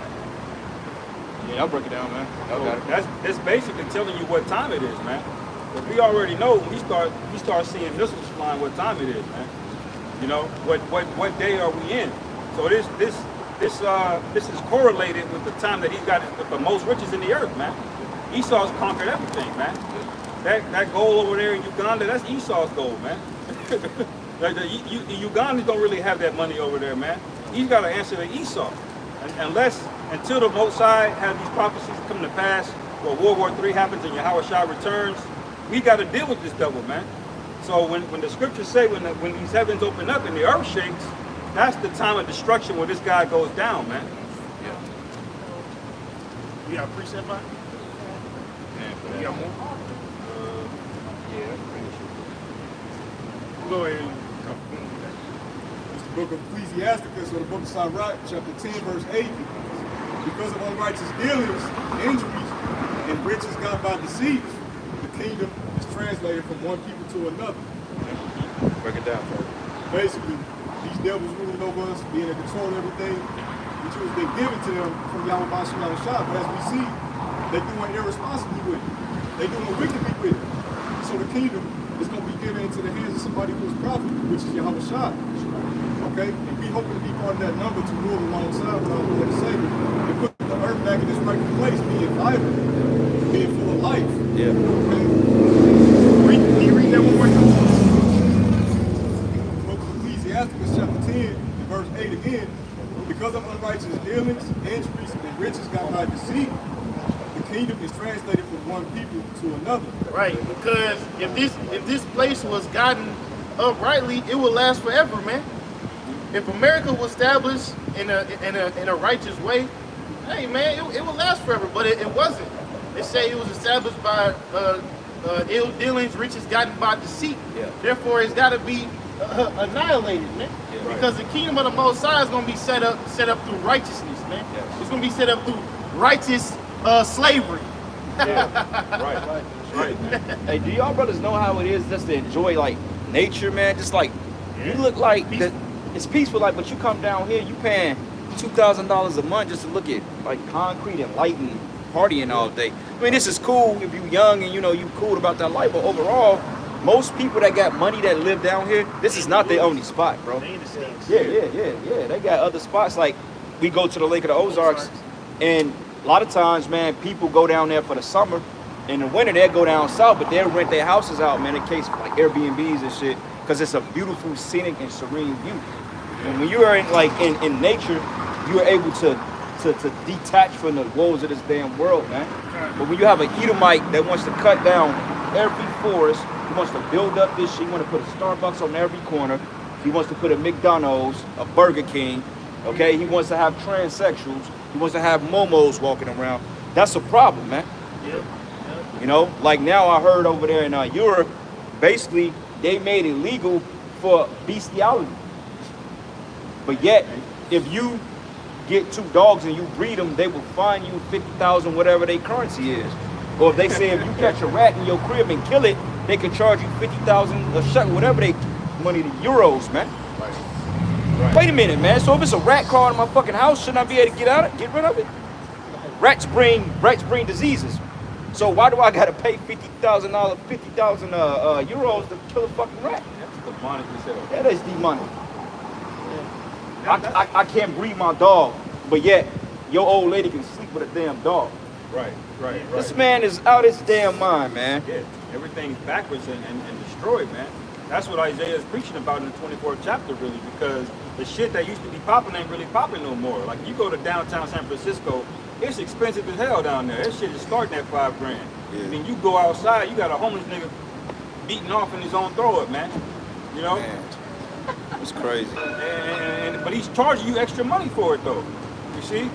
Yeah, I'll break it down, man. Y'all got it. That's basically telling you what time it is, man. But we already know when we start seeing missiles flying what time it is, man. You know, what day are we in? So this is correlated with the time that he's got the most riches in the earth, man. Esau's conquered everything, man. That gold over there in Uganda, that's Esau's gold, man. The Ugandans don't really have that money over there, man. He's got to answer to Esau. Until the Most High have these prophecies come to pass, or World War III happens and Yahweh Shah returns, we got to deal with this devil, man. So when the scriptures say when these heavens open up and the earth shakes, that's the time of destruction where this guy goes down, man. Yeah. You got a precept by? You got more? Go ahead. It's the book of Ecclesiasticus, or the book of Sirach, chapter 10, verse 8. Because of unrighteous dealings, injuries, and riches got by deceit, the kingdom is translated from one people to another. Break it down, bro. Basically, these devils ruling over us, being in control of everything, which has been given to them from Yahweh Shah. But as we see, they're doing irresponsibly with it. They're doing wickedly with it. So the kingdom is going to be given into the hands of somebody who is prophet, which is Yahweh Shah. Okay? And we hoping to be part of that number to rule alongside with our Lord and Savior and put the earth back in its rightful place, being vibrant, being full of life. Yeah. Okay? Can you read that one more time? Book of Ecclesiasticus, chapter 10, and verse 8 again. Because of unrighteous dealings, injuries, and riches got by deceit, the kingdom is translated from one people to another. Right, because if this place was gotten uprightly, it would last forever, man. If America was established in a righteous way, hey man, it would last forever. But it wasn't. They say it was established by ill dealings, riches gotten by deceit. Yeah. Therefore, it's got to be annihilated, man. Yeah, right. Because the kingdom of the Most High is going to be set up through righteousness, man. Yes. It's going to be set up through righteous slavery. Right, man. Hey, do y'all brothers know how it is just to enjoy like nature, man? Just like you look like it's peaceful, like, but you come down here, you paying $2,000 a month just to look at like concrete and light and partying all day. I mean, this is cool if you young and you know you cool about that life, but overall, most people that got money that live down here, this is not their only spot, bro. Yeah. They got other spots. Like we go to the Lake of the Ozarks, and a lot of times, man, people go down there for the summer. In the winter, they'll go down south, but they'll rent their houses out, man, in case like Airbnbs and shit, because it's a beautiful, scenic, and serene view. And when you are in nature, you are able to detach from the woes of this damn world, man. But when you have an Edomite that wants to cut down every forest, he wants to build up this shit, he wants to put a Starbucks on every corner, he wants to put a McDonald's, a Burger King, okay? He wants to have transsexuals, he wants to have momos walking around. That's a problem, man. Yep. You know, like now I heard over there in Europe, basically they made it legal for bestiality. But yet, if you get 2 dogs and you breed them, they will fine you 50,000, whatever their currency is. Or if they say if you catch a rat in your crib and kill it, they can charge you 50,000 a shot, whatever they money, the euros, man. Right. Wait a minute, man. So if it's a rat crawling in my fucking house, shouldn't I be able to get rid of it? Rats bring diseases. So why do I gotta pay $50,000 euros to kill a fucking rat? That's demonic yourself. That is demonic. I can't breed my dog, but yet your old lady can sleep with a damn dog. Right. This man is out his damn mind, man. Yeah, everything's backwards and destroyed, man. That's what Isaiah is preaching about in the 24th chapter, really, because the shit that used to be popping ain't really popping no more. Like, you go to downtown San Francisco, it's expensive as hell down there. That shit is starting at $5 grand. Yeah. I mean, you go outside, you got a homeless nigga beating off in his own throw up, man. You know? Man, it's crazy. But he's charging you extra money for it, though. You see?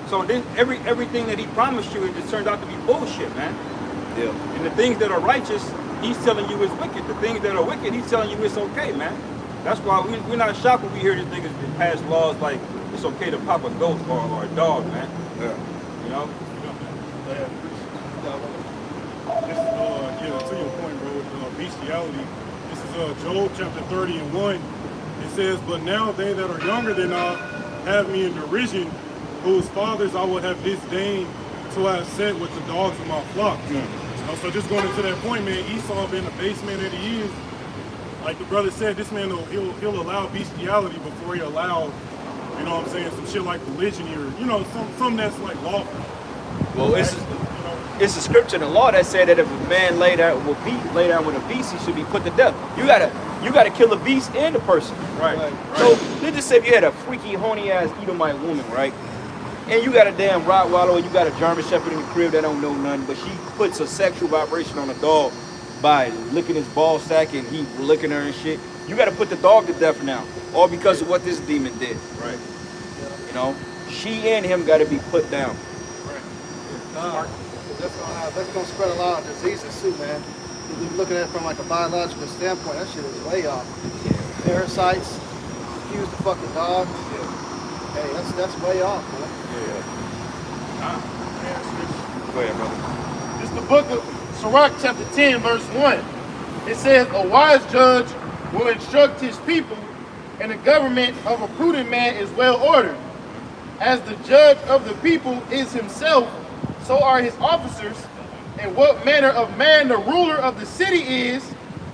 So then everything that he promised you, it just turned out to be bullshit, man. Yeah. And the things that are righteous, he's telling you is wicked. The things that are wicked, he's telling you it's okay, man. That's why we're not shocked when we hear these niggas pass laws like it's okay to pop a goat or a dog, man. Yeah. You know? This is, to your point, bro, with bestiality. This is Job chapter 30 and 1. It says, but now they that are younger than I have me in derision, whose fathers I would have disdained to have set with the dogs of my flock. To So just going into that point, man, Esau being the basement that he is, like the brother said, this man he'll allow bestiality before he allow, you know what I'm saying, some shit like religion or some that's like lawful. Well, it's a scripture in the law that said that if a man lay down with a beast, he should be put to death. You gotta kill a beast and a person. Right. So let's just say if you had a freaky, horny ass Edomite woman, right? And you got a damn Rottweiler or you got a German Shepherd in the crib that don't know nothing, but she puts a sexual vibration on a dog by licking his ball sack and he licking her and shit. You got to put the dog to death now, all because of what this demon did. Right. You know, she and him got to be put down. That's gonna spread a lot of diseases too, man. If you're looking at it from like a biological standpoint, that shit is way off. Parasites, fuse the fucking dog. Hey, that's way off, man. Go ahead, brother. It's the book of Sirach chapter 10, verse 1. It says, a wise judge will instruct his people, and the government of a prudent man is well ordered. As the judge of the people is himself, so are his officers, and what manner of man the ruler of the city is,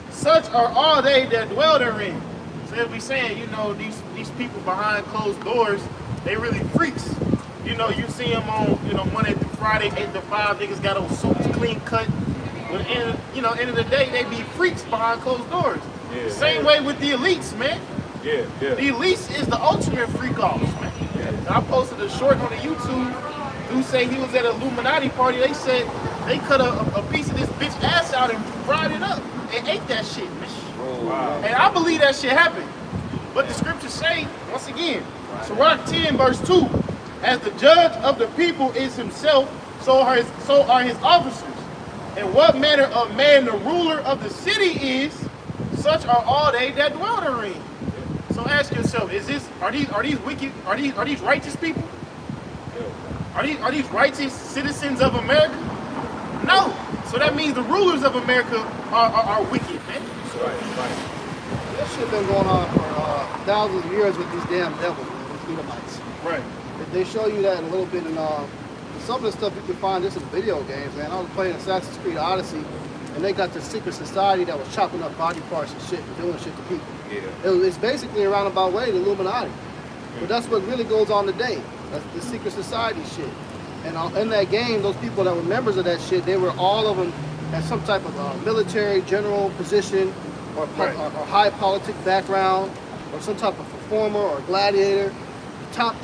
such are all they that dwell therein. So as we saying, these people behind closed doors, they really freaks. You see them on, Monday through Friday, 8 to 5, niggas got those suits clean cut. But end of the day, they be freaks behind closed doors. Yeah, Same way with the elites, man. Yeah. The elites is the ultimate freak offs, man. And I posted a short on the YouTube. Dude say he was at an Illuminati party. They said they cut a piece of this bitch ass out and fried it up and ate that shit, man. Wow. And I believe that shit happened. But the scriptures say, once again, Sirach 10 verse 2, as the judge of the people is himself, so are his officers. And what manner of man the ruler of the city is, such are all they that dwell therein. So ask yourself, are these wicked, are these righteous people? Are these righteous citizens of America? No. So that means the rulers of America are wicked, man. Right. That shit been going on for thousands of years with these damn devils, man, with Edomites. Right. They show you that a little bit in some of the stuff you can find just in video games, man. I was playing Assassin's Creed Odyssey, and they got this secret society that was chopping up body parts and shit and doing shit to people. Yeah. It's basically a roundabout way, the Illuminati. But that's what really goes on today. That's the secret society shit. And in that game, those people that were members of that shit, they were all of them at some type of military general position or high politic background or some type of performer or gladiator. Top,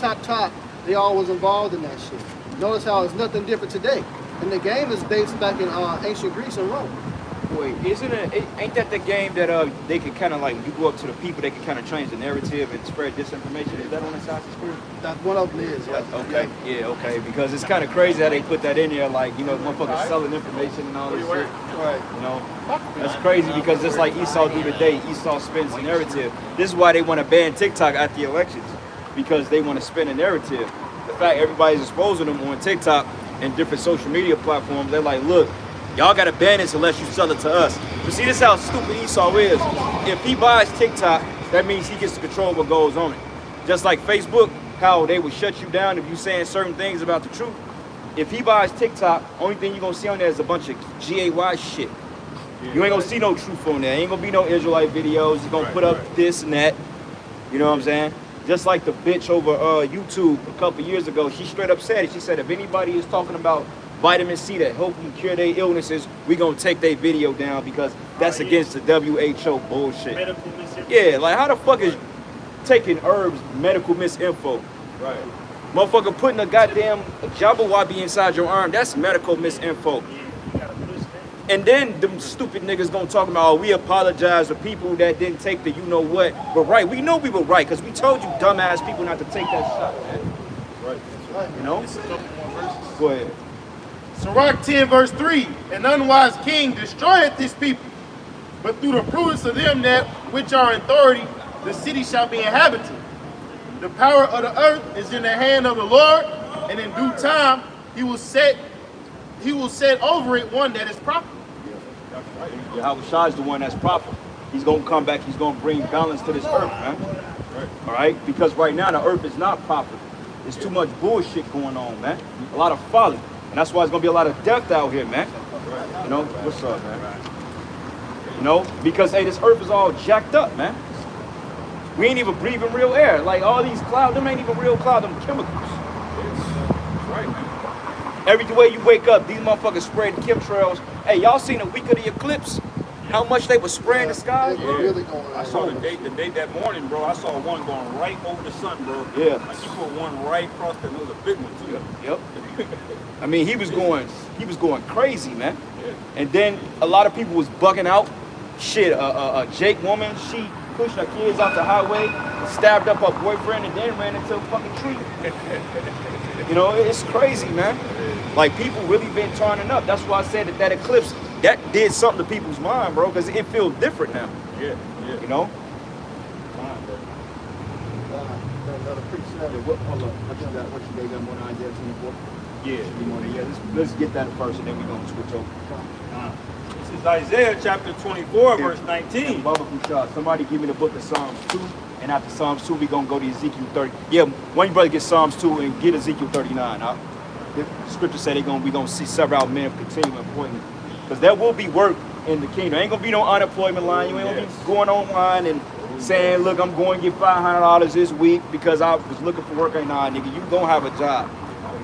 they all was involved in that shit. Notice how it's nothing different today. And the game is based back in ancient Greece and Rome. Wait, ain't that the game that they can kind of like, you go up to the people, they can kind of change the narrative and spread disinformation? Is that on Assassin's Creed? That one of them is, yeah. Okay, yeah, okay, because it's kind of crazy how they put that in there, like, motherfuckers selling information and all this shit. Right. That's crazy because just like Esau do today, Esau spins the narrative. This is why they want to ban TikTok at the elections, because they want to spin a narrative. The fact everybody's exposing them on TikTok and different social media platforms, they're like, look, y'all gotta ban this unless you sell it to us. But see, this is how stupid Esau is. If he buys TikTok, that means he gets to control what goes on it. Just like Facebook, how they would shut you down if you saying certain things about the truth. If he buys TikTok, only thing you're gonna see on there is a bunch of GAY shit. You ain't gonna see no truth on there. Ain't gonna be no Israelite videos. You're gonna put up this and that. You know what I'm saying? Just like the bitch over YouTube a couple years ago, she straight up said it. She said if anybody is talking about vitamin C that help you cure their illnesses, we gonna take their video down because that's against the WHO bullshit. Medical misinformation. Yeah, like how the fuck is taking herbs medical misinfo? Right. Motherfucker putting a goddamn Jabberwocky inside your arm, that's medical misinfo. And then them stupid niggas gonna talk about, oh, we apologize to people that didn't take the you-know-what. But right, we know we were right, because we told you dumbass people not to take that shot, man. Right. You know? Just a couple more verses. Go ahead. Sirach 10 verse 3, an unwise king destroyeth his people, but through the prudence of them that which are in authority, the city shall be inhabited. The power of the earth is in the hand of the Lord, and in due time he will set over it one that is proper. Yahweh Shah is the one that's proper. He's gonna come back, he's gonna bring balance to this earth, man. All right? Because right now the earth is not proper. There's too much bullshit going on, man. A lot of folly. And that's why there's gonna be a lot of death out here, man. You know, what's up, man? You know, because hey, this earth is all jacked up, man. We ain't even breathing real air. Like all these clouds, them ain't even real clouds, them chemicals. Right, man. Every way you wake up, these motherfuckers spraying chemtrails. Hey, y'all seen the week of the eclipse? How much they was spraying the sky? It's really going on. I saw the date that morning, bro. I saw one going right over the sun, bro. Yeah. Like you put one right across that. It was a big one too. Yep. I mean, he was going crazy, man. Yeah. And then a lot of people was bugging out. Shit, a Jake woman, she pushed her kids off the highway, stabbed up her boyfriend, and then ran into a fucking tree. You know, it's crazy, man. Like people really been turning up. That's why I said that eclipse, that did something to people's mind, bro, because it feels different now. Yeah, yeah. You know? Another preset. Hold up. What you got? What you got? One idea, 24? Yeah. Let's get that first, and then we're gonna switch over. This is Isaiah chapter 24, verse 19. Bubba Kushah, somebody give me the book of Psalms 2, and after Psalms 2, we gonna go to Ezekiel 30. Yeah, one brother get Psalms 2 and get Ezekiel 39. The scripture said we gonna see several men of continual employment, because there will be work in the kingdom. Ain't gonna be no unemployment line. You ain't gonna be going online and saying, look, I'm going to get $500 this week because I was looking for work. Right now, nigga, you gonna have a job.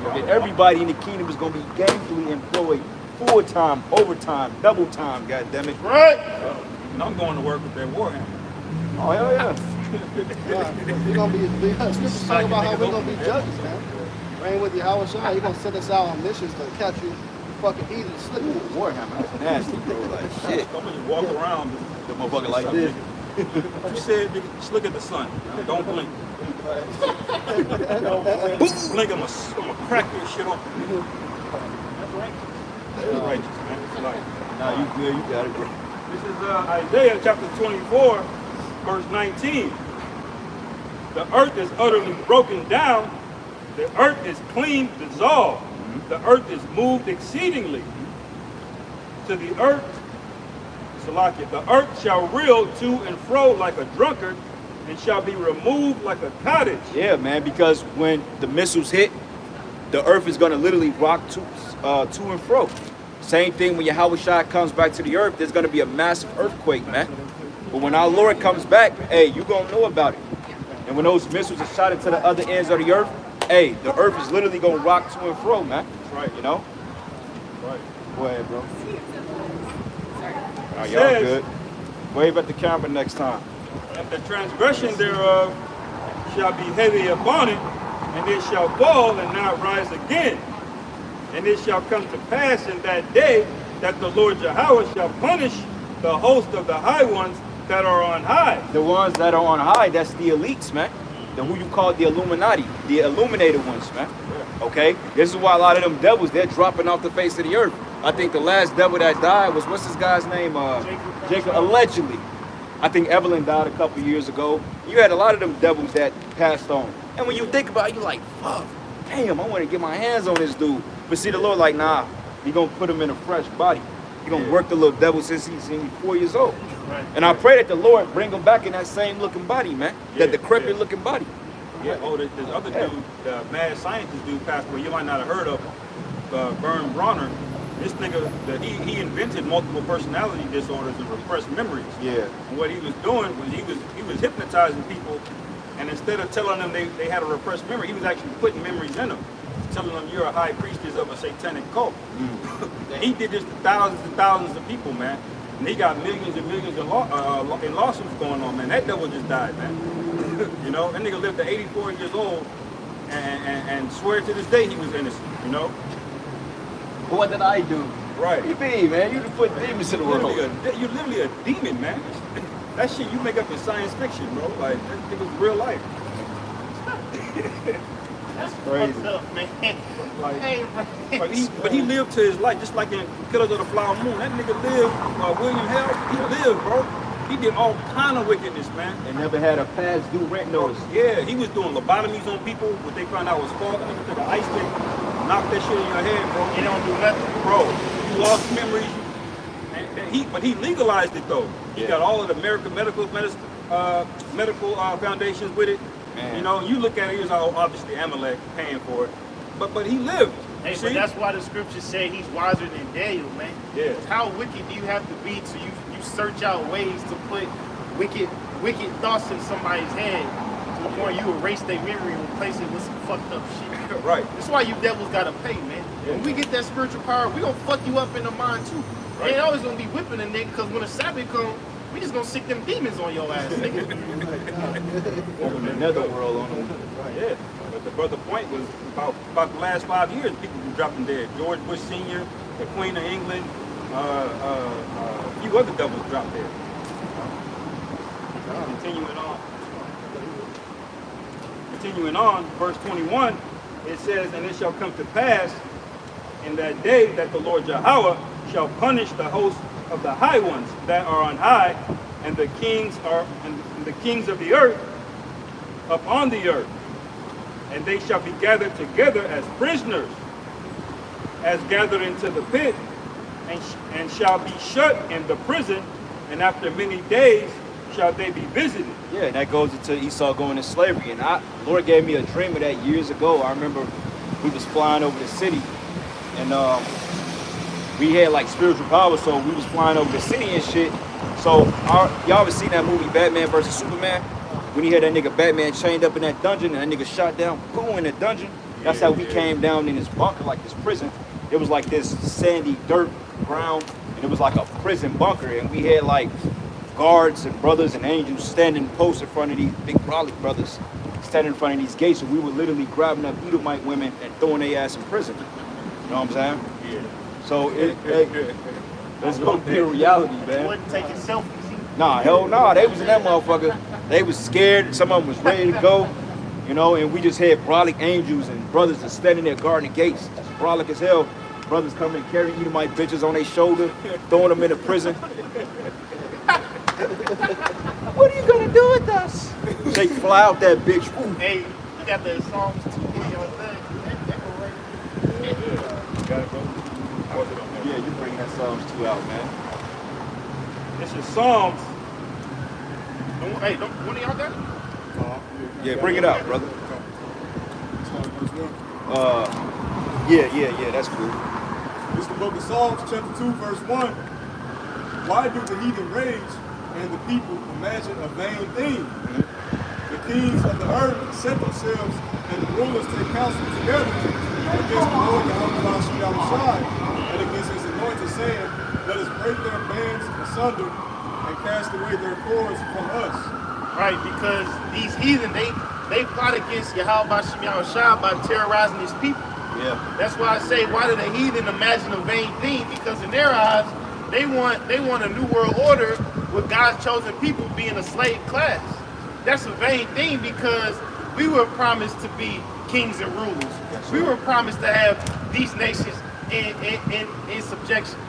Okay? Everybody in the kingdom is gonna be gainfully employed, full time, overtime, double time. God damn it! Right. And I'm going to work with that warhammer. Oh hell yeah! We're gonna be scriptures talking about how we're gonna be judges, man. Reign with Yahweh Shai. He's gonna send us out on missions to catch you fucking heathen slipping. Warhammer, that's nasty, bro. Like shit. I'm gonna walk around The motherfucker like this. You said, nigga, just look at the sun. Don't blink. Blink, I'm gonna crack your shit off. That's righteous, man. It's life. Nah, you good, you got it, bro. This is Isaiah chapter 24, verse 19. The earth is utterly broken down. The earth is clean dissolved. The earth is moved exceedingly. To the earth, Salakia, the earth shall reel to and fro like a drunkard, and shall be removed like a cottage. Yeah, man, because when the missiles hit, the earth is gonna literally rock to and fro. Same thing when Yahweh Shai comes back to the earth, there's gonna be a massive earthquake, man. But when our Lord comes back, hey, you gonna know about it. And when those missiles are shot into the other ends of the earth, hey, the earth is literally gonna rock to and fro, man. That's right. You know? Right. Go ahead, bro. All right, It y'all says, good. Wave at the camera next time. And the transgression thereof shall be heavy upon it, and it shall fall and not rise again. And it shall come to pass in that day that the Lord Yahweh shall punish the host of the high ones that are on high. The ones that are on high, that's the elites, man. The who you call the Illuminati, the illuminated ones, man. Okay? This is why a lot of them devils, they're dropping off the face of the earth. I think the last devil that died was, what's this guy's name? Jacob, allegedly. I think Evelyn died a couple years ago. You had a lot of them devils that passed on. And when you think about it, you're like, fuck, damn, I want to get my hands on this dude. But see, the Lord like, nah, you're going to put him in a fresh body. You're going to work the little devil since he's 4 years old. Right. And I pray that the Lord bring him back in that same looking body, man. Yeah, That decrepit looking body. Yeah. Oh, this other dude, the mad scientist dude passed away. You might not have heard of Vern Bronner. This nigga, he invented multiple personality disorders and repressed memories. Yeah. And what he was doing was he was hypnotizing people, and instead of telling them they had a repressed memory, he was actually putting memories in them, telling them you're a high priestess of a satanic cult. And he did this to thousands and thousands of people, man. And he got millions and millions in lawsuits going on, man. That devil just died, man. You know, that nigga lived to 84 years old and swear to this day he was innocent, you know? What did I do? Right. You mean, man? You just put demons in the world. You're literally a demon, man. That shit you make up in science fiction, bro. Like, that was real life. That's crazy. fucked up, man. Like, Hey, but he lived to his life, just like in Killers of the Flower Moon. That nigga lived, William Hell, he lived, bro. He did all kind of wickedness, man. And never had a past due rent notice. Yeah, he was doing lobotomies on people, what they found out was false. Nigga took an ice pick, knocked that shit in your head, bro. you don't do nothing. Bro, you lost memories. But he legalized it though. He got all of the American medical foundations with it. Man. You know, you look at it, he was obviously Amalek paying for it. But he lived. Hey, See? but that's why the scriptures say he's wiser than Daniel, man. Yeah. How wicked do you have to be to you search out ways to put wicked thoughts in somebody's head to the point you erase their memory and replace it with some fucked up shit. Right. That's why you devils gotta pay, man. Yeah. When we get that spiritual power, we gonna fuck you up in the mind too. Right. Ain't always gonna be whipping a nigga, cause when the Sabbath come, we just gonna sick them demons on your ass, nigga. Open the netherworld on them. Yeah. But the point was about the last 5 years, people were dropping dead. George Bush Sr., the Queen of England, a few other devils dropped dead. Continuing on, verse 21, it says, "And it shall come to pass in that day that the Lord Yahweh shall punish the host of the high ones that are on high, and the kings of the earth upon the earth. And they shall be gathered together as prisoners, as gathered into the pit, and shall be shut in the prison, and after many days shall they be visited." Yeah, and that goes into Esau going to slavery. And the Lord gave me a dream of that years ago. I remember we was flying over the city, and we had like spiritual power, so we was flying over the city and shit. So y'all ever seen that movie Batman versus Superman? When he had that nigga Batman chained up in that dungeon and that nigga shot down, boom, in the dungeon. That's how we came down in this bunker, like this prison. It was like this sandy dirt ground, and it was like a prison bunker. And we had like guards and brothers and angels standing posts in front of these big brolic brothers, standing in front of these gates. And we were literally grabbing up Edomite women and throwing their ass in prison. You know what I'm saying? Yeah. So it's gonna be a reality, man. Wasn't taking selfies. Nah, hell nah, they was in that motherfucker. They was scared, some of them was ready to go, you know, and we just had brolic angels and brothers just standing there guarding the gates, just brolic as hell. Brothers coming and carrying Edomite bitches on their shoulder, throwing them into prison. What are you gonna do with us? They fly out that bitch. Ooh. Hey, you got the Psalms 2 in your thing. Got it, bro? Yeah, you bring that Psalms 2 out, man. This is Psalms. Hey, one of y'all got it? Yeah, bring it out, brother. Start verse 1. Yeah, that's cool. This is the book of Psalms, chapter 2, verse 1. Why do the heathen rage and the people imagine a vain thing? The kings of the earth set themselves and the rulers take counsel together against the Lord Yahweh and against his anointed, saying, "Let us break their bands asunder and cast away their cords from us." Right, because these heathen, they plot against Yahweh Bashem Yahushua by terrorizing his people. Yeah. That's why I say, why do the heathen imagine a vain thing? Because in their eyes, they want a new world order with God's chosen people being a slave class. That's a vain thing because we were promised to be kings and rulers. We were promised to have these nations in subjection.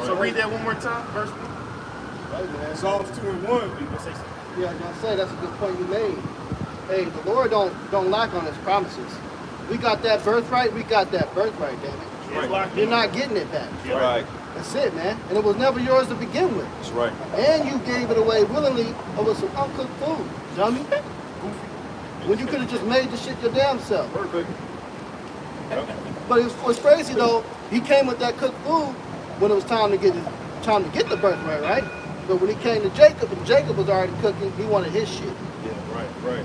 So read that one more time, verse 1. Right, man. Psalms 2 and 1. You gonna say something? Yeah, I was gonna say that's a good point you made. Hey, the Lord don't lack on his promises. We got that birthright, we got that birthright, damn it. It's locked in. You're not getting it back. Right. That's it, man. And it was never yours to begin with. That's right. And you gave it away willingly over some uncooked food, dummy. When you could have just made the shit your damn self. Perfect. But what's crazy though, he came with that cooked food when it was time to get the birthright, right? But when he came to Jacob and Jacob was already cooking, he wanted his shit. Yeah, right.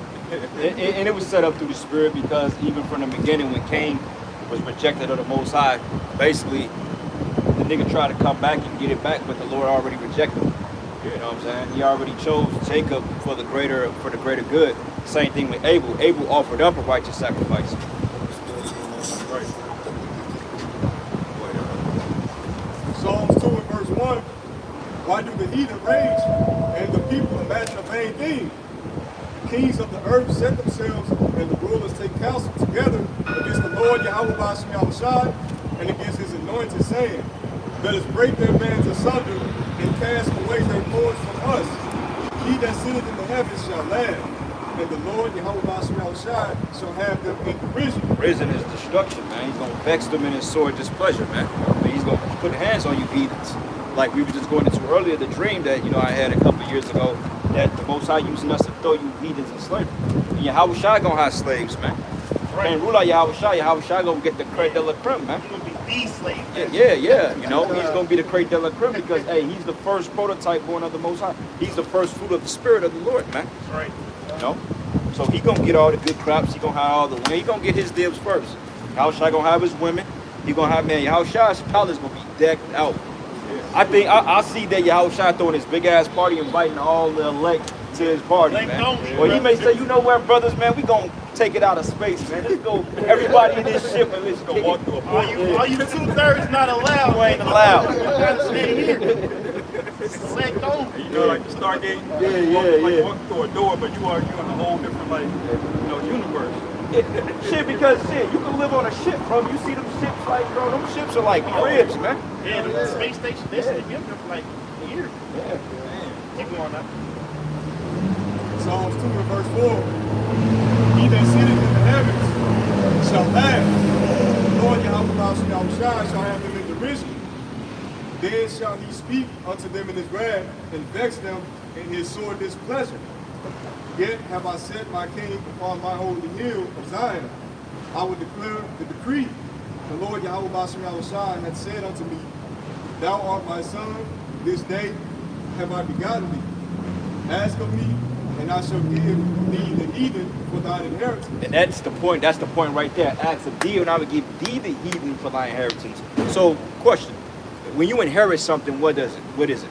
And it was set up through the Spirit because even from the beginning when Cain was rejected of the Most High, basically the nigga tried to come back and get it back, but the Lord already rejected him. You know what I'm saying? He already chose Jacob for the greater good. Same thing with Abel. Abel offered up a righteous sacrifice. Right. Psalms 2 and verse 1. Why do the heathen rage and the people imagine a vain thing? The kings of the earth set themselves and the rulers take counsel together against the Lord Yahweh Bashem Yahushua and against his anointed, saying, "Let us break their bands asunder and cast away their cords from us. He that sitteth in the heavens shall laugh, and the Lord Yahweh Bashem Yahushua shall have them in derision." Prison is destruction, man. He's gonna vex them in his sword displeasure, man. He's gonna put hands on you heathens. Like we were just going into earlier, the dream that I had a couple years ago, that the Most High using us to throw you heathens in slavery. And Yahweh Shai gonna have slaves, man. and rule out Yahushua gonna get the crate de la creme, man. He's gonna be the slave. Yeah. You know, he's gonna be the crate de la creme because hey, he's the first prototype born of the Most High. He's the first fruit of the Spirit of the Lord, man. That's right. You know, so he gonna get all the good crops. He gonna have all the women. He gonna get his dibs first. Yahushua gonna have his women. He gonna have Yahushua's palace gonna be decked out. I think I see that Yahushua throwing his big ass party, inviting all the elect to his party, Elect man. only, Well, he bro. may say, you know what, brothers, man, we gonna take it out of space, man. Let's go, everybody in this ship, and let's go walk through a All you 2/3 not allowed. You ain't allowed. You gotta stay here. Select only. You know, like the Stargate. Yeah. Walk through a door, but you are in a whole different, like, universe. Shit, because shit, you can live on a ship, bro. You see them ships, like, bro, them ships are like cribs, man. Yeah, the space station, they said they've been there for like a year. Yeah. Keep going up. Psalms 2 and verse 4. He that sitteth in the heavens shall laugh. The Lord Yahushua shall have them in derision. Then shall he speak unto them in his wrath, and vex them in his sore displeasure. Yet have I set my king upon my holy hill of Zion. I will declare the decree. The Lord Yahushua hath said unto me, Thou art my son, this day have I begotten thee. Ask of me, and I shall give thee the heathen for thine inheritance. And that's the point right there. Ask of thee, and I will give thee the heathen for thy inheritance. So, question. When you inherit something, what is it?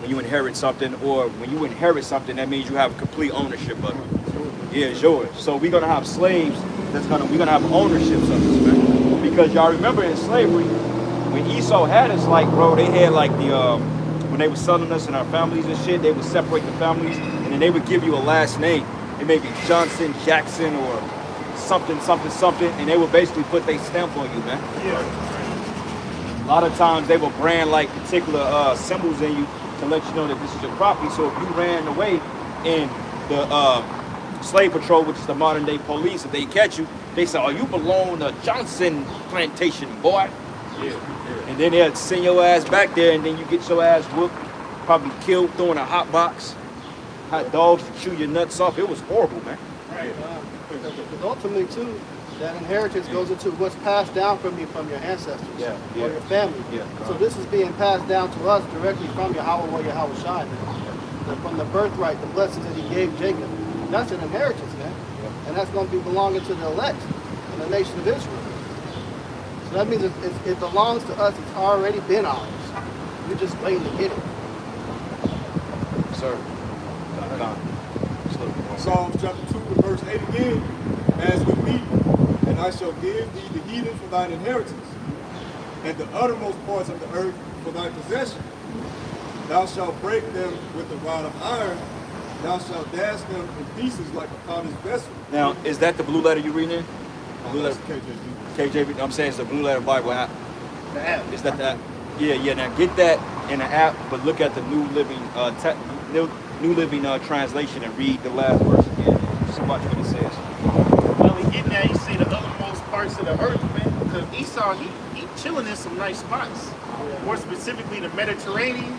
When you inherit something, or when you inherit something, that means you have complete ownership of it. Yeah, it's yours. So we're gonna have slaves. We're gonna have ownerships of this, man. Because y'all remember in slavery, when Esau had us, like, bro, they had like the when they were selling us and our families and shit, they would separate the families, and then they would give you a last name. It may be Johnson, Jackson, or something, and they would basically put their stamp on you, man. Yeah. A lot of times they will brand like particular symbols in you to let you know that this is your property. So if you ran away and the slave patrol, which is the modern day police, if they catch you, they say, oh, you belong to Johnson plantation, boy. Yeah. And then they'll send your ass back there, and then you get your ass whooped, probably killed, thrown in a hot box, hot dogs to chew your nuts off. It was horrible, man. Because ultimately, too, that inheritance goes into what's passed down from you from your ancestors Yeah. or your family. Yeah. So this is being passed down to us directly from Yahweh or Yahushua, from the birthright, the blessings that he gave Jacob. That's an inheritance, man. And that's going to be belonging to the elect and the nation of Israel. So that means it belongs to us. It's already been ours. We're just waiting to get it. Sir. Psalms chapter 2 and verse 8 again. As with me, and I shall give thee the heathen for thine inheritance, and the uttermost parts of the earth for thy possession. Thou shalt break them with the rod of iron. Thou shalt dash them in pieces like a potter's vessel. Now, is that the blue letter you reading in? Blue That's letter. KJV. KJV, I'm saying it's the Blue Letter Bible app. The app. Is that the app? Yeah. Now get that in the app, but look at the New Living New Living translation and read the last verse again. So watch what it says. Well, he getting that, he say the uttermost parts of the earth, man. Because Esau, he chilling in some nice spots. More specifically, the Mediterranean,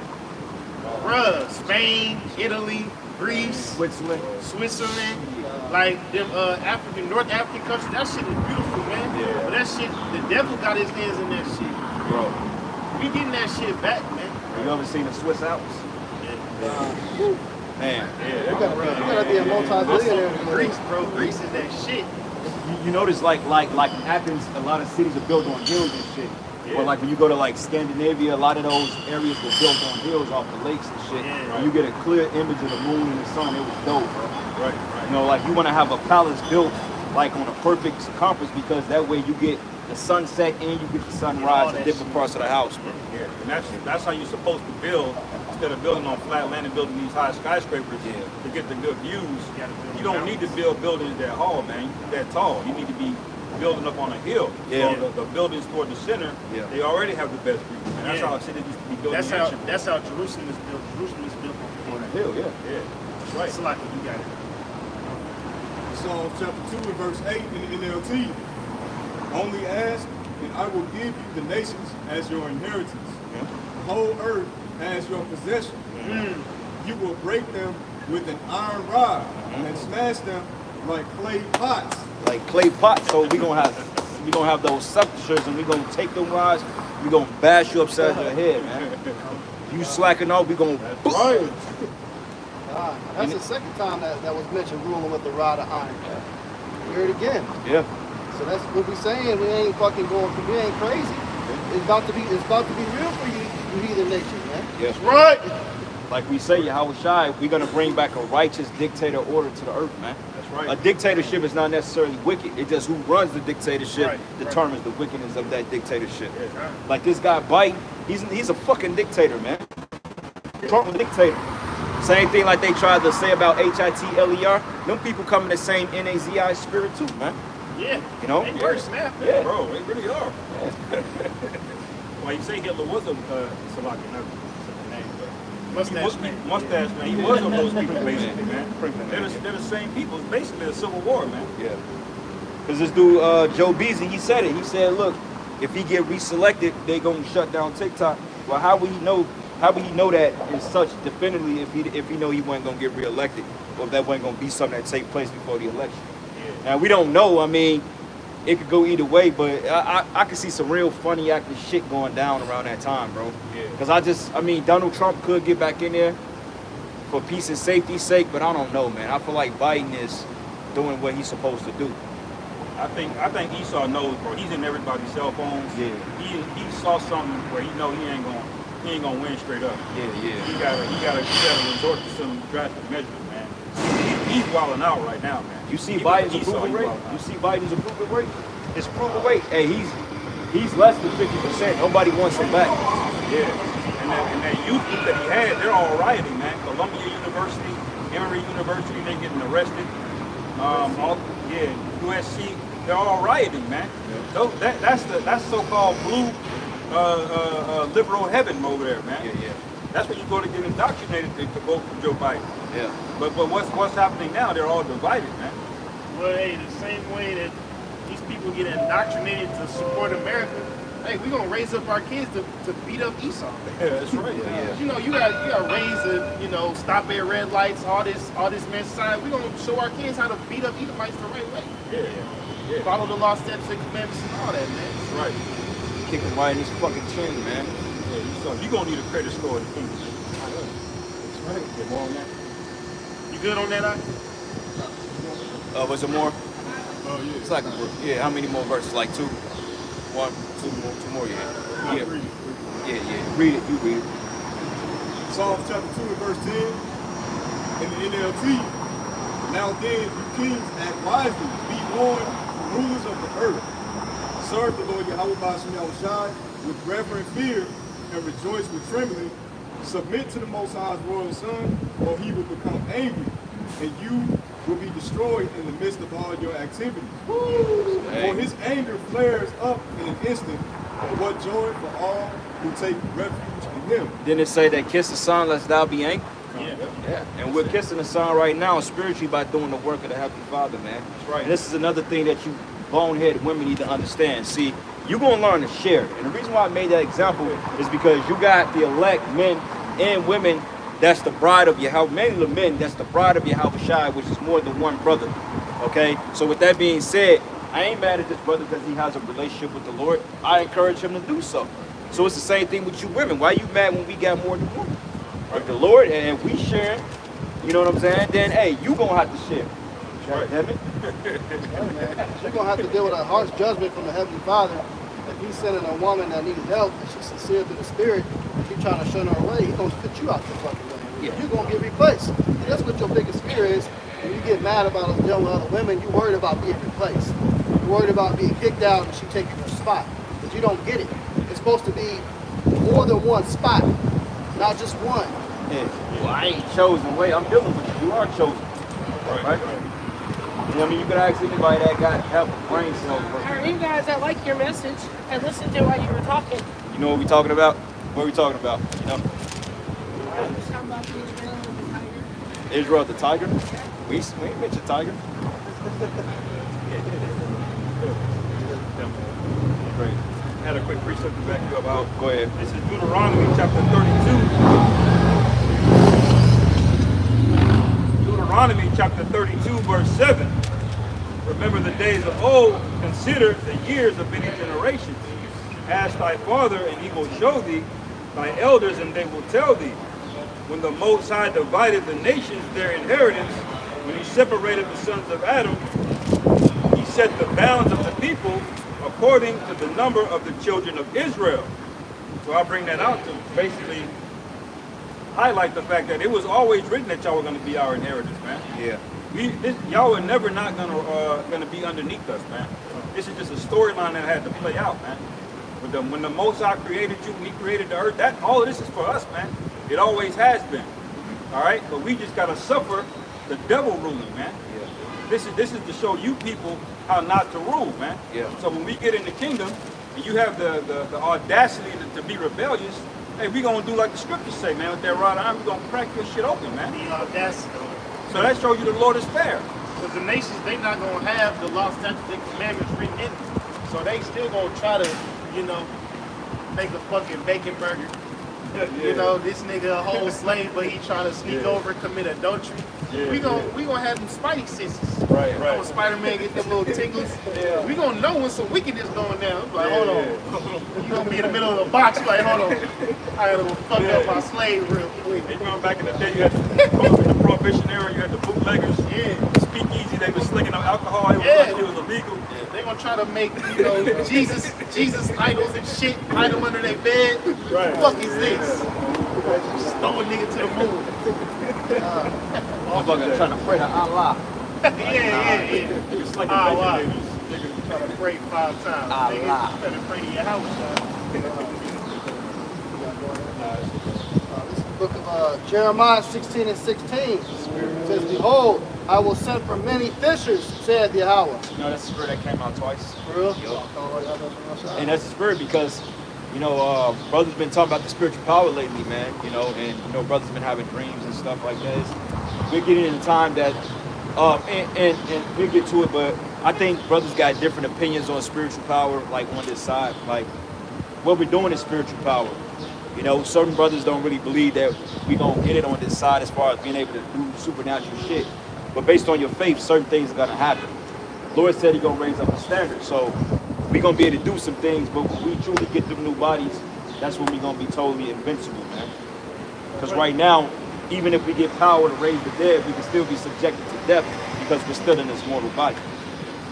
Spain, Italy, Greece, Switzerland, like them North African countries. That shit is beautiful, man. Yeah. But that shit, the devil got his hands in that shit. Bro, We getting that shit back, man. you ever seen the Swiss Alps? Man, You gotta be a multi-billionaire. to do Greece, this. bro. Greece is that shit. you notice like Athens, a lot of cities are built on hills and shit. Yeah. Or like when you go to like Scandinavia, a lot of those areas were built on hills off the lakes and shit. Yeah. And you get a clear image of the moon and the sun. It was dope, bro. Right. You know, like you want to have a palace built like on a perfect circumference because that way you get the sunset and you get the sunrise in different parts of the house, bro. Yeah, and that's how you're supposed to build instead of building on flat land and building these high skyscrapers to get the good views. You don't need to build buildings that that tall. You need to be building up on a hill. Yeah. So the buildings toward the center, they already have the best views. And that's how cities used to be built. That's how Jerusalem is built. Jerusalem is built On a hill, yeah. Yeah, that's right. It's like you got it. Psalms chapter 2 and verse 8 in the NLT. Only ask, and I will give you the nations as your inheritance. The whole earth as your possession. You will break them with an iron rod and smash them like clay pots. like clay pots. So we gonna have those sepulchres, and we gonna take them rods. We gonna bash you upside your head, man. You slacking off, we gonna. That's the second time that was mentioned, ruling with the rod of iron. You heard it again. Yeah. So that's what we saying. We ain't fucking going. We ain't crazy. It's about to be real for you, you heathen nation, man. Yes. Right. Like we say, Yahweh Shai, we're gonna bring back a righteous dictator order to the earth, man. That's right. A dictatorship is not necessarily wicked. It's just who runs the dictatorship Right, determines the wickedness of that dictatorship. Yeah. Like this guy Biden, he's a fucking dictator, man. Trump was a dictator. Same thing like they tried to say about HITLER. Them people come in the same NAZI spirit too, man. Yeah. You know? They worse now. Yeah. Bro, they really are. Well, you say Hitler was a Salaki, not the name, but Mustache man. Mustache man. He was of those people, basically, man. They're the same people. It's basically a civil war, man. Yeah. Because this dude, Joe Beasley, he said it. He said, look, if he get reselected, they gonna shut down TikTok. Well, how would he know? How would he know that in such definitively if he know he wasn't gonna get reelected, or if that wasn't gonna be something that take place before the election? Yeah. Now we don't know. I mean, it could go either way, but I could see some real funny acting shit going down around that time, bro. Yeah. Because I mean, Donald Trump could get back in there for peace and safety's sake, but I don't know, man. I feel like Biden is doing what he's supposed to do. I think Esau knows, bro. He's in everybody's cell phones. Yeah. He saw something where he know he ain't gonna win straight up. Yeah. He gotta resort to some drastic measures, man. He's wilding out right now, man. You see Even Biden's Esau, approval he rate? wilding out. You see Biden's approval rate? His approval rate, hey, he's less than 50%. Nobody wants him back. Yeah, and that youth group that he had, they're all rioting, man. Columbia University, Emory University, they getting arrested. USC, they're all rioting, man. That's so-called blue liberal heaven over there, man. Yeah. That's where you go to get indoctrinated to vote for Joe Biden. Yeah. But what's happening now? They're all divided, man. Well, hey, the same way that these people get indoctrinated to support America, hey, we're gonna raise up our kids to beat up Esau. Yeah, that's right. Yeah. You know, you got raised to, stop at red lights, all this man side. We're gonna show our kids how to beat up Edomites the right way. Yeah. Follow the law, statutes, and commandments, and all that, man. That's right. Kick him right in his fucking chin, man. Yeah, you're gonna need a credit score in the kingdom. That's right. Get more on that. You good on that, Was there more? Oh, yeah. It's like, how many more verses? Like two? One, two more, yeah. Not Yeah. three. Yeah. Read it, you read it. Psalms chapter 2 and verse 10 in the NLT. Now then, you kings, act wisely, be warned, rulers of the earth. Serve the Lord Yahweh Ba'ashem Yahushai with reverent fear and rejoice with trembling. Submit to the Most High's royal Son, or he will become angry, and you will be destroyed in the midst of all your activities. For his anger flares up in an instant. What joy for all who take refuge in him. Didn't it say that kiss the Son lest thou be angry? Yeah. And we're kissing the Son right now spiritually by doing the work of the Heavenly Father, man. That's right. And this is another thing that you bonehead women need to understand. See, you're going to learn to share. And the reason why I made that example is because you got the elect men and women that's the bride of Yahweh, mainly the men, that's the bride of Yahweh Shai, which is more than one brother. Okay? So with that being said, I ain't mad at this brother because he has a relationship with the Lord. I encourage him to do so. So it's the same thing with you women. Why you mad when we got more than one? If the Lord and we sharing, you know what I'm saying, then hey, you gonna have to share. God damn it. You're going to have to deal with a harsh judgment from the Heavenly Father. If he's sending a woman that needs help and she's sincere to the Spirit, and she's trying to shun her away, he's going to spit you out the fucking way. Yeah. You're going to get replaced. And that's what your biggest fear is. When you get mad about us dealing with other women, you're worried about being replaced. You're worried about being kicked out and she taking your spot. But you don't get it. It's supposed to be more than one spot, not just one. Yeah. Well, I ain't chosen. Wait, I'm dealing with you. You are chosen. Right? You know what I mean? You could ask anybody that got half a brain cells working. Are you guys that like your message and listen to while you were talking? You know what we talking about? What are we talking about? You know? How about the Israel and the tiger? Israel the tiger? We ain't mentioned tiger. Great. I had a quick precept to back you up out. Go ahead. This is Deuteronomy chapter 32. Deuteronomy chapter 32, verse 7. Remember the days of old, consider the years of many generations. Ask thy father, and he will show thee, thy elders, and they will tell thee. When the Most High divided the nations their inheritance, when he separated the sons of Adam, he set the bounds of the people according to the number of the children of Israel. So I bring that out to basically highlight the fact that it was always written that y'all were going to be our inheritance, man. Yeah. Y'all were never not gonna be underneath us, man. This is just a storyline that had to play out, man. When the Most High created you, when he created the earth, that all of this is for us, man. It always has been. All right, but we just gotta suffer the devil ruling, man. Yeah. This is to show you people how not to rule, man. Yeah. So when we get in the kingdom and you have the audacity to be rebellious, hey, we gonna do like the scriptures say, man. With that rod of iron, we gonna crack your shit open, man. The audacity. So that shows you the Lord is fair. Because the nations, they not going to have the law, statutes, and commandments written in them. So they still going to try to, make a fucking bacon burger. You know, this nigga a whole slave, but he trying to sneak over and commit adultery. We gonna have them spidey senses. Right. You know, when Spider-Man get them little tingles, we gonna know when some wickedness going down. It's like, hold on. You gonna be in the middle of the box, like, hold on. I gotta fuck up my slave real quick. You remember back in the day, you had the Prohibition era, you had the bootleggers. Yeah. Speakeasy, they was slinging up alcohol. It was like it was illegal. They gonna try to make, Jesus idols and shit, hide them under their bed. Right. Fuck is this? Just throw a nigga to the moon. Motherfucker trying to pray to Allah. Yeah. It's like Ah, the wow. bacon niggas. Trying to pray 5 times. Allah. Nigga, trying to pray to your house, This is the book of Jeremiah 16 and 16. It says, Behold, I will send for many fishers, saith Yahweh. You know, that's the spirit that came out twice. For real? And that's the spirit because, brothers been talking about the spiritual power lately, man. And brothers been having dreams and stuff like that. We're getting in a time that, and we'll get to it, but I think brothers got different opinions on spiritual power, like on this side. Like, what we're doing is spiritual power. Certain brothers don't really believe that we gonna get it on this side as far as being able to do supernatural shit. But based on your faith, certain things are gonna happen. Lord said He gonna raise up a standard, so we gonna be able to do some things. But when we truly get them new bodies, that's when we gonna be totally invincible, man. Because right now, even if we get power to raise the dead, we can still be subjected to death because we're still in this mortal body.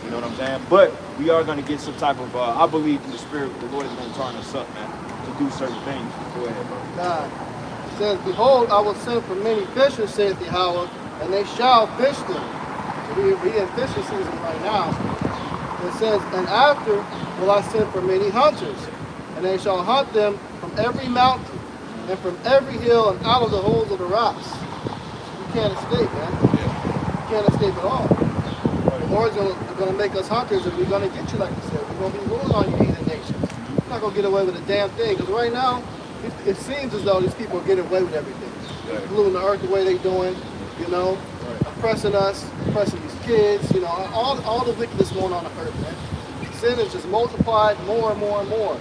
You know what I'm saying? But we are gonna get some type of, I believe through the Spirit, the Lord is gonna turn us up, man, to do certain things. Go ahead, bro. God. It says, Behold, I will send for many fishers, saith Yahweh, and they shall fish them. So we in fishing season right now. It says, And after will I send for many hunters, and they shall hunt them from every mountain, and from every hill, and out of the holes of the rocks. You can't escape, man. You can't escape at all. The Lord's going to make us hunters, and we're going to get you, like you said. We're going to be ruling on you heathen nations. You're not going to get away with a damn thing, because right now, it seems as though these people are getting away with everything. Polluting the earth the way they're doing, oppressing us, oppressing these kids, all the wickedness going on earth, man. Sin is just multiplied more and more and more.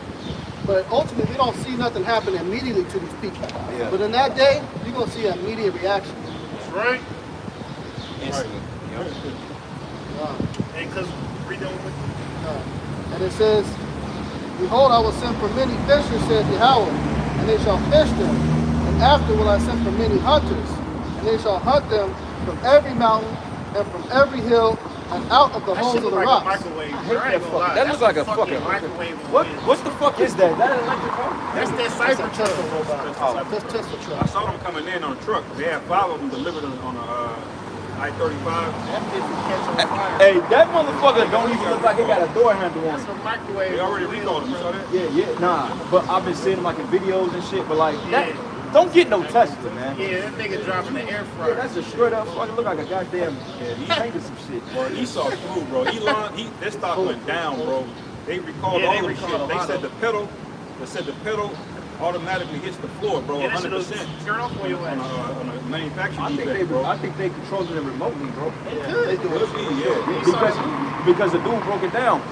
But ultimately, we don't see nothing happen immediately to these people. Yeah. But in that day, you're going to see an immediate reaction. That's right. Instantly. And because we don't. And it says, Behold, I will send for many fishers, saith Yahweh, and they shall fish them. And after will I send for many hunters, and they shall hunt them from every mountain and from every hill and out of the That holes shit of the look like a rocks. microwave. I hate I ain't that gonna lie. that looks like a That's fucking microwave. What's the fuck is that? That an electric car? That's that That's a Cybertruck. Tesla robot. That's Tesla I truck. saw them coming in on a truck. They had 5 of them delivered on a I-35. That bitch will catch on fire. Hey, that motherfucker don't even look like he got a door handle on That's it. a microwave. They already recalled them. You saw that? Yeah, nah. But I've been seeing them like in videos and shit. But like that, Yeah. don't get no Tesla, man. Yeah, that nigga dropping the air Yeah, fryer. that's a straight up fucking look like a goddamn. He painted some shit. Bro, Esau flew, bro. Elon, their stock went down, bro. They recalled Yeah, all they the recalled shit. a They lot said of the pedal automatically hits the floor, bro. Yeah, that shit 100%. will turn off on your On ass. a manufacturing I think defect, bro. I think they controlling it remotely, bro. They do it. Could be, yeah. Because the dude broke it down.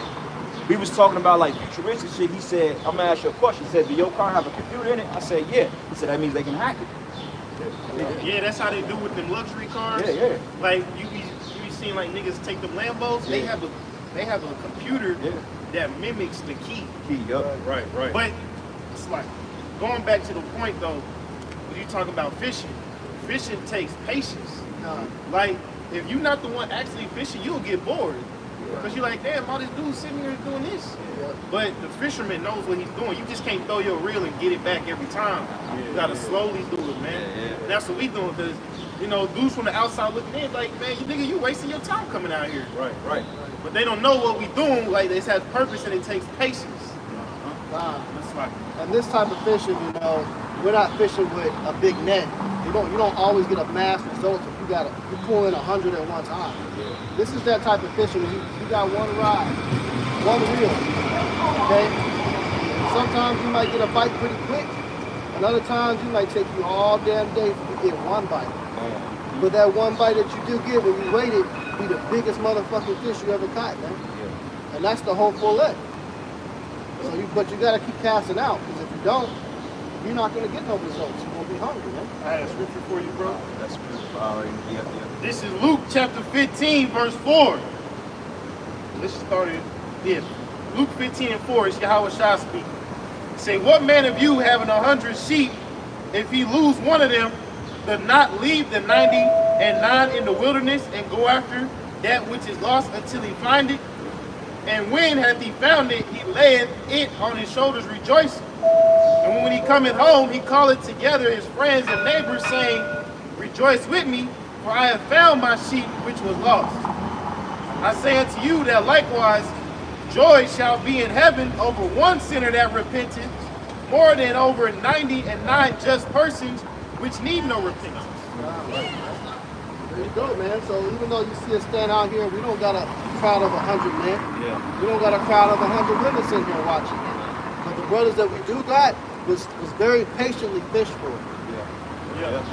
We was talking about like futuristic shit. He said, I'm gonna ask you a question. He said, do your car have a computer in it? I said, yeah. He said, that means they can hack it. Yeah, that's how they do with them luxury cars. Yeah. Like you be seen like niggas take them Lambos. They have a computer that mimics the key. Right. But it's like going back to the point though, when you talk about fishing, fishing takes patience. Like if you're not the one actually fishing, you'll get bored. Because you're like, damn, all this dude sitting here doing this. But the fisherman knows what he's doing. You just can't throw your reel and get it back every time. You gotta slowly do it, man. And that's what we doing, because you know, dudes from the outside looking in, like, man, you nigga, you wasting your time coming out here. Right. But they don't know what we doing. Like, this has purpose and it takes patience. That's like, And this type of fishing, you know, we're not fishing with a big net. You don't always get a mass result if you pull in 100 at one time. This is that type of fishing where you got one rod, one reel. Okay? Sometimes you might get a bite pretty quick, and other times you might take you all damn day to get one bite. But that one bite that you do get when you wait it, be the biggest motherfucking fish you ever caught, man. And that's the whole fillet. So but you gotta keep casting out, because if you don't, you're not gonna get no results. You're gonna be hungry, man. I had a scripture for you, bro. That's beautiful. Already. Yep. This is Luke chapter 15, verse 4. Let's start it. Yeah. Luke 15 and 4 is Yahweh Shah speaking. Say, what man of you having 100 sheep, if he lose one of them, does not leave the 99 in the wilderness and go after that which is lost until he find it? And when hath he found it, he layeth it on his shoulders rejoicing. And when he cometh home, he calleth together his friends and neighbors, saying, rejoice with me, for I have found my sheep which was lost. I say unto you that likewise joy shall be in heaven over one sinner that repenteth, more than over 99 just persons which need no repentance. There you go, man. So even though you see us stand out here, we don't got a crowd of 100 men. We don't got a crowd of 100 women sitting here watching. But the brothers that we do got was very patiently fished for.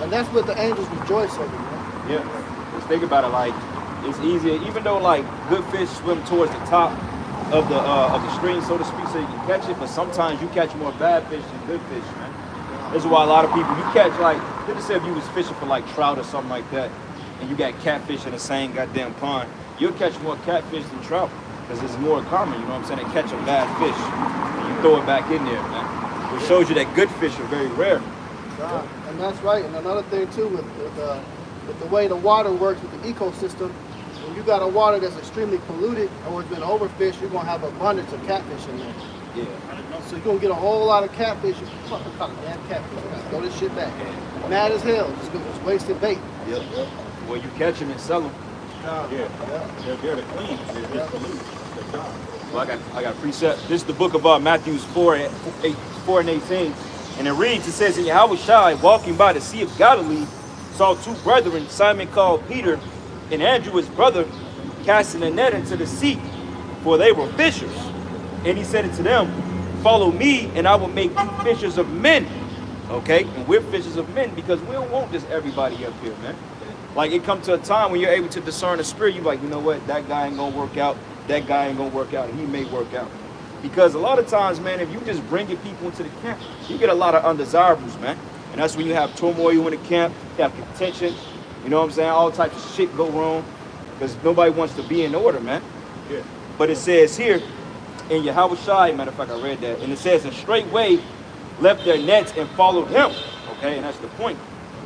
And that's what the angels rejoice over, man. Just think about it, like it's easier, even though like good fish swim towards the top of the stream, so to speak, so you can catch it. But sometimes you catch more bad fish than good fish, man. This is why a lot of people, you catch like, let's say if you was fishing for like trout or something like that, and you got catfish in the same goddamn pond, you'll catch more catfish than trout, because it's more common, you know what I'm saying, to catch a bad fish, and you throw it back in there, man. Which shows you that good fish are very rare. And that's right. And another thing too, with the way the water works with the ecosystem, when you got a water that's extremely polluted or it's been overfished, you're gonna have abundance of catfish in there. So you're gonna get a whole lot of catfish. You fucking caught a damn catfish. You gotta throw this shit back. Mad as hell. Just wasted bait. Well, you catch them and sell them. They're clean. They're polluted. Well, I got a precept. This is the book of Matthew 4 and 18. And it reads, it says, and Yahweh Shai, walking by the Sea of Galilee, saw two brethren, Simon called Peter, and Andrew his brother, casting a net into the sea, for they were fishers. And he said unto them, follow me, and I will make you fishers of men. Okay? And we're fishers of men because we don't want just everybody up here, man. Like, it comes to a time when you're able to discern the spirit, you're like, you know what, that guy ain't gonna work out, that guy ain't gonna work out, and he may work out. Because a lot of times, man, if you just bringing people into the camp, you get a lot of undesirables, man. And that's when you have turmoil in the camp, you have contention, you know what I'm saying? All types of shit go wrong because nobody wants to be in order, man. But it says here, in Yahweh Shai, matter of fact, I read that, and it says, and straightway left their nets and followed him. Okay, and that's the point.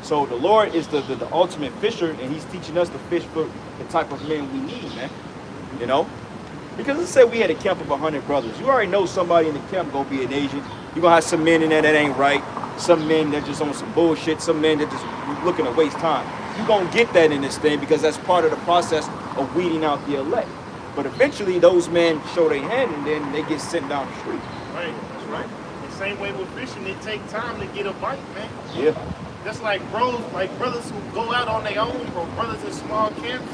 So the Lord is the ultimate fisher, and he's teaching us to fish for the type of men we need, man. You know? Because let's say we had a camp of 100 brothers. You already know somebody in the camp gonna be an agent. You're gonna have some men in there that ain't right. Some men that just on some bullshit. Some men that just looking to waste time. You're gonna get that in this thing because that's part of the process of weeding out the elect. But eventually those men show their hand and then they get sent down the street. Right, that's right. The same way with fishing, it takes time to get a bite, man. Yeah. Just like bros, like brothers who go out on their own, or brothers in small camps.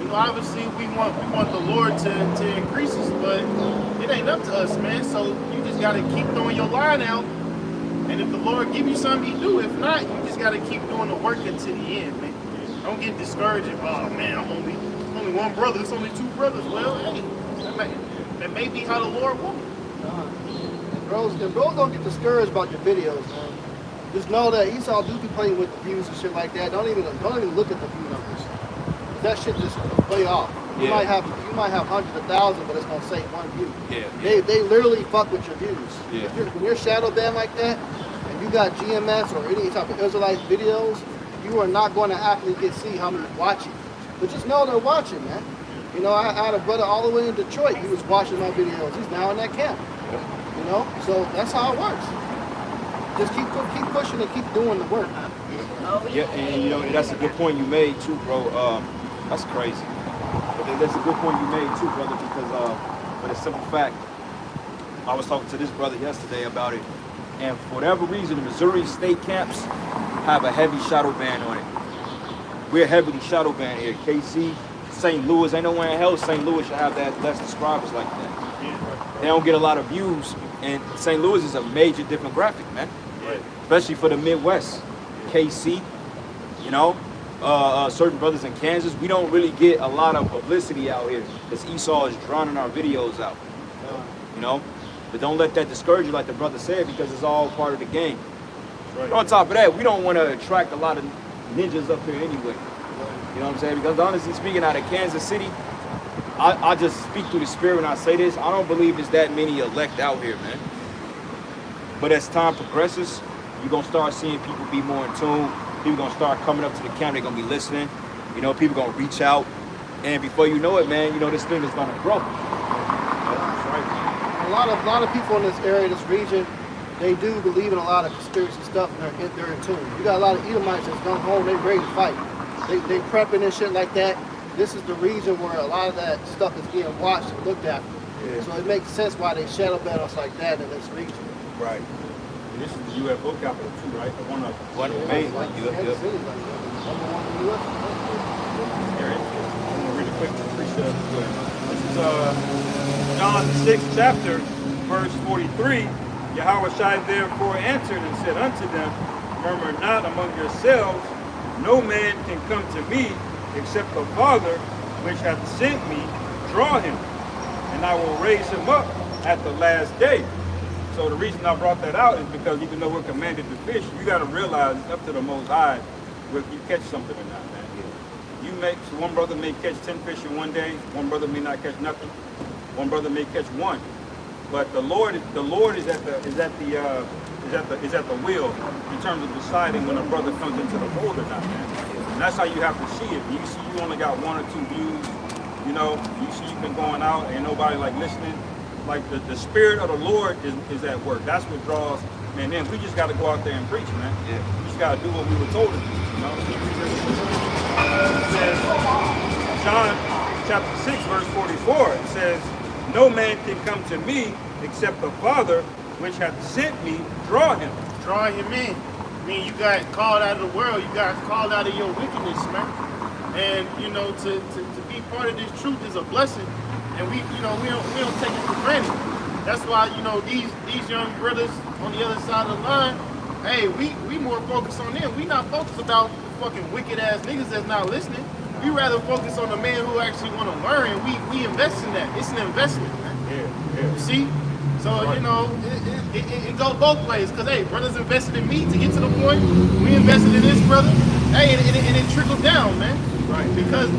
You know, obviously we want the Lord to increase us, but it ain't up to us, man. So you just gotta keep throwing your line out, and if the Lord give you something, He do. If not, you just gotta keep doing the work until the end, man. Don't get discouraged. Oh man, I'm only one brother. It's only two brothers. Well, hey, that may be how the Lord wants. And bros don't get discouraged about your videos, man. Just know that Esau do be playing with the views and shit like that. Don't even look at the view numbers. that shit just way off. You Yeah. might have hundreds of thousands, but it's gonna say one view. Yeah. They literally fuck with your views. Yeah. When you're shadow banned like that, and you got GMS or any type of Israelite videos, you are not going to actually see how many watching. But just know they're watching, man. You know, I had a brother all the way in Detroit. He was watching my videos. He's now in that camp. You know, so that's how it works. Just keep pushing and keep doing the work. Yeah, and you know that's a good point you made too, bro. That's crazy. But that's a good point you made too, brother, because for the simple fact, I was talking to this brother yesterday about it, and for whatever reason, the Missouri state camps have a heavy shadow ban on it. We're heavily shadow banned here. KC, St. Louis, ain't nowhere in hell St. Louis should have that less subscribers like that. They don't get a lot of views, and St. Louis is a major demographic, man. Especially for the Midwest. KC, you know, certain brothers in Kansas, we don't really get a lot of publicity out here because Esau is drowning our videos out, you know. But don't let that discourage you, like the brother said, because it's all part of the game. Right. On top of that, we don't want to attract a lot of ninjas up here anyway. You know what I'm saying? Because honestly speaking, out of Kansas City, I just speak through the spirit when I say this. I don't believe there's that many elect out here, man. But as time progresses, you're going to start seeing people be more in tune. People going to start coming up to the camp. They're going to be listening. You know, people going to reach out. And before you know it, man, you know, this thing is going to grow. A lot of people in this area, this region, they do believe in a lot of conspiracy stuff, and they're in tune. You got a lot of Edomites that's gone home, they ready to fight. They prepping and shit like that. This is the region where a lot of that stuff is being watched and looked after. Yeah. So it makes sense why they shadow ban us like that in this region. Right. And this is the UFO capital too, right? The one of Kansas City's like that. Number one in the US. Here, I'm gonna read a quick precept as well. This is John the 6th chapter, verse 43. Yahweh Shai therefore answered and said unto them, murmur not among yourselves, no man can come to me except the Father which hath sent me draw him, and I will raise him up at the last day. So the reason I brought that out is because even though we're commanded to fish, you got to realize it's up to the Most High whether you catch something or not, man. So one brother may catch 10 fish in one day, one brother may not catch nothing, one brother may catch one. But the Lord is at the wheel in terms of deciding when a brother comes into the fold or not, man. And that's how you have to see it. You see you only got 1 or 2 views, you know, you see you've been going out and nobody like listening. Like the spirit of the Lord is at work. That's what draws, man. Then we just got to go out there and preach, man. Yeah. We just got to do what we were told to do, you know. It says, John chapter 6, verse 44, it says, no man can come to me except the Father which hath sent me draw him. Draw him in. I mean, you got called out of the world. You got called out of your wickedness, man. And, you know, to be part of this truth is a blessing. And we don't take it for granted. That's why, you know, these young brothers on the other side of the line, hey, we more focused on them. We not focused about the fucking wicked ass niggas that's not listening. We rather focus on the man who actually want to learn, and we invest in that. It's an investment, man. Yeah. You see? So, right. You know, it goes both ways. Because, hey, brothers invested in me to get to the point. We invested in this brother. Hey, and it trickled down, man. Right. Because,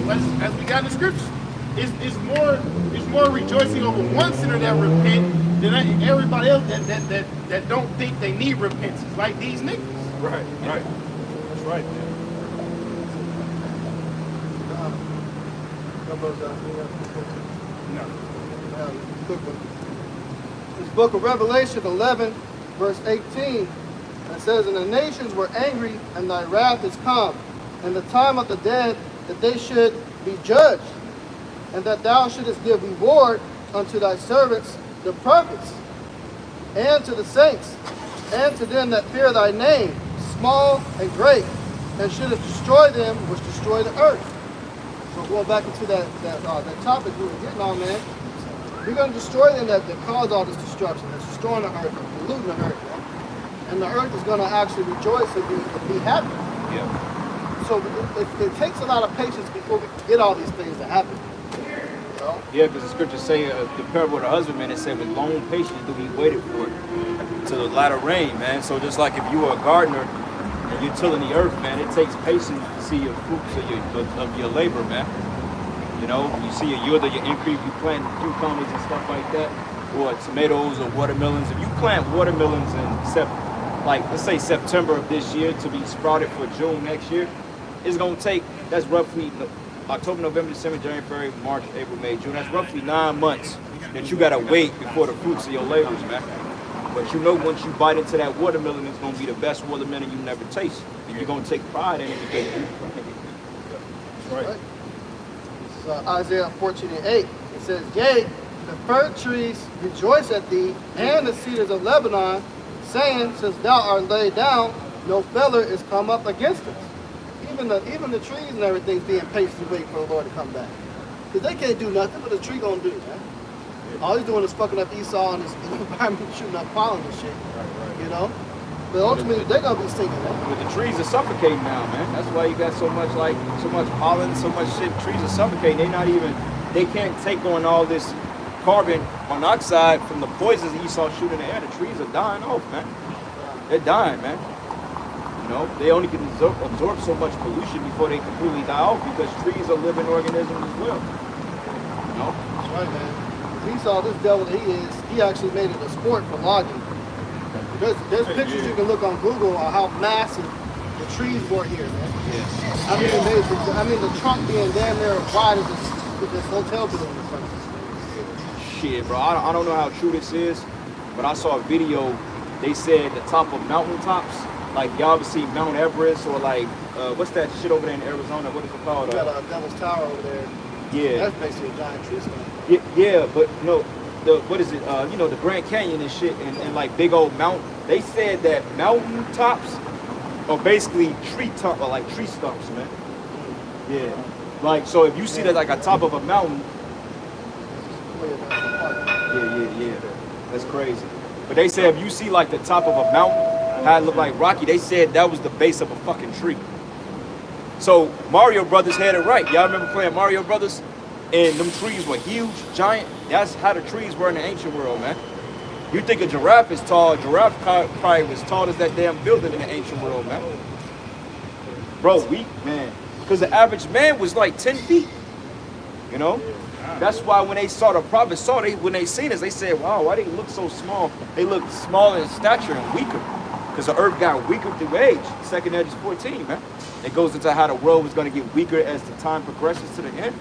as we got in the scriptures, it's more rejoicing over one sinner that repent than everybody else that don't think they need repentance, like these niggas. Right. That's right, man. No. This book of Revelation 11, verse 18, it says, and the nations were angry, and thy wrath is come, and the time of the dead that they should be judged, and that thou shouldest give reward unto thy servants, the prophets, and to the saints, and to them that fear thy name, small and great, and shouldest destroy them which destroy the earth. So going back into that topic we were getting on, man, we're going to destroy them that cause all this destruction, that's destroying the earth, polluting the earth, man. And the earth is going to actually rejoice and be happy. Yeah. So it takes a lot of patience before we get all these things to happen. Yeah, because the scriptures say the parable of the husbandman, it said with long patience do he waited for it to the latter rain, man. So just like if you were a gardener and you're tilling the earth, man, it takes patience to see your fruits of your labor, man. You know, you see your yield of your increase, you plant cucumbers and stuff like that, or tomatoes or watermelons. If you plant watermelons in let's say September of this year to be sprouted for June next year, it's gonna take, that's roughly October, November, December, January, February, March, April, May, June. That's roughly 9 months that you gotta wait before the fruits of your labors, man. But you know, once you bite into that watermelon, it's gonna be the best watermelon you never taste, and you're gonna take pride in it because you. That's right. This is Isaiah 14:8. It says, "Yea, the fir trees rejoice at thee, and the cedars of Lebanon, saying, since thou art laid down, no feller is come up against us." Even the trees and everything's being patiently waiting for the Lord to come back. Because they can't do nothing, but the tree gonna do, man. All he's doing is fucking up Esau and his environment, shooting up pollen and shit. You know? But ultimately, they're gonna be singing that. But the trees are suffocating now, man. That's why you got so much pollen, so much shit. Trees are suffocating. They can't take on all this carbon monoxide from the poisons Esau shooting in the air. The trees are dying off, man. They're dying, man. You know, they only can absorb so much pollution before they completely die off, because trees are living organisms as well. You know? That's right, man. Esau, this devil that he is, he actually made it a sport for logging. There's pictures you can look on Google on how massive the trees were here, man. Yeah. I mean, the trunk being damn near wide as this hotel building in front of us. Shit, bro. I don't know how true this is, but I saw a video. They said the top of mountaintops, like y'all ever see Mount Everest, or like what's that shit over there in Arizona? What is it called? You got a Devil's Tower over there. Yeah. That's basically a giant tree stand. Yeah, but no, what is it? You know, the Grand Canyon and shit, and like big old mountain. They said that mountain tops are basically tree stumps, man. Yeah. Like, so if you see that like a top of a mountain, yeah. That's crazy. But they said if you see like the top of a mountain, how it look like rocky, they said that was the base of a fucking tree. So Mario Brothers had it right. Y'all remember playing Mario Brothers? And them trees were huge, giant. That's how the trees were in the ancient world, man. You think a giraffe is tall, a giraffe probably was tall as that damn building in the ancient world, man. Bro, man. Because the average man was like 10 feet. You know? That's why when they saw the prophets, when they seen us, they said, wow, why they look so small? They look smaller in stature and weaker. Because the earth got weaker through age. Second Edge is 14, man. It goes into how the world was going to get weaker as the time progresses to the end.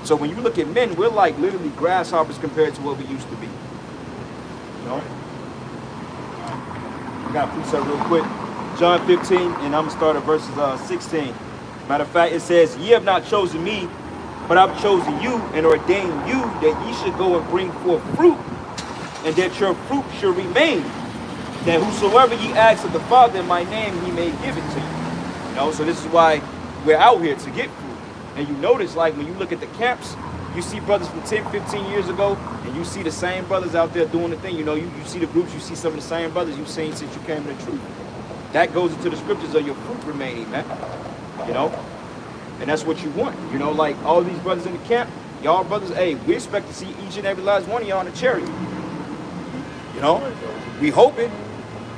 So when you look at men, we're like literally grasshoppers compared to what we used to be. You know? I got to precept real quick. John 15, and I'm going to start at verses 16. Matter of fact, it says, "Ye have not chosen me, but I've chosen you and ordained you that ye should go and bring forth fruit, and that your fruit should remain. That whosoever ye ask of the Father in my name, he may give it to you." You know, so this is why we're out here, to get fruit. And you notice, like, when you look at the camps, you see brothers from 10, 15 years ago, and you see the same brothers out there doing the thing. You know, you see the groups, you see some of the same brothers you've seen since you came to the truth. That goes into the scriptures of your fruit remaining, man. You know? And that's what you want. You know, like all these brothers in the camp, y'all brothers, hey, we expect to see each and every last one of y'all in the chariot. You know? We hope it.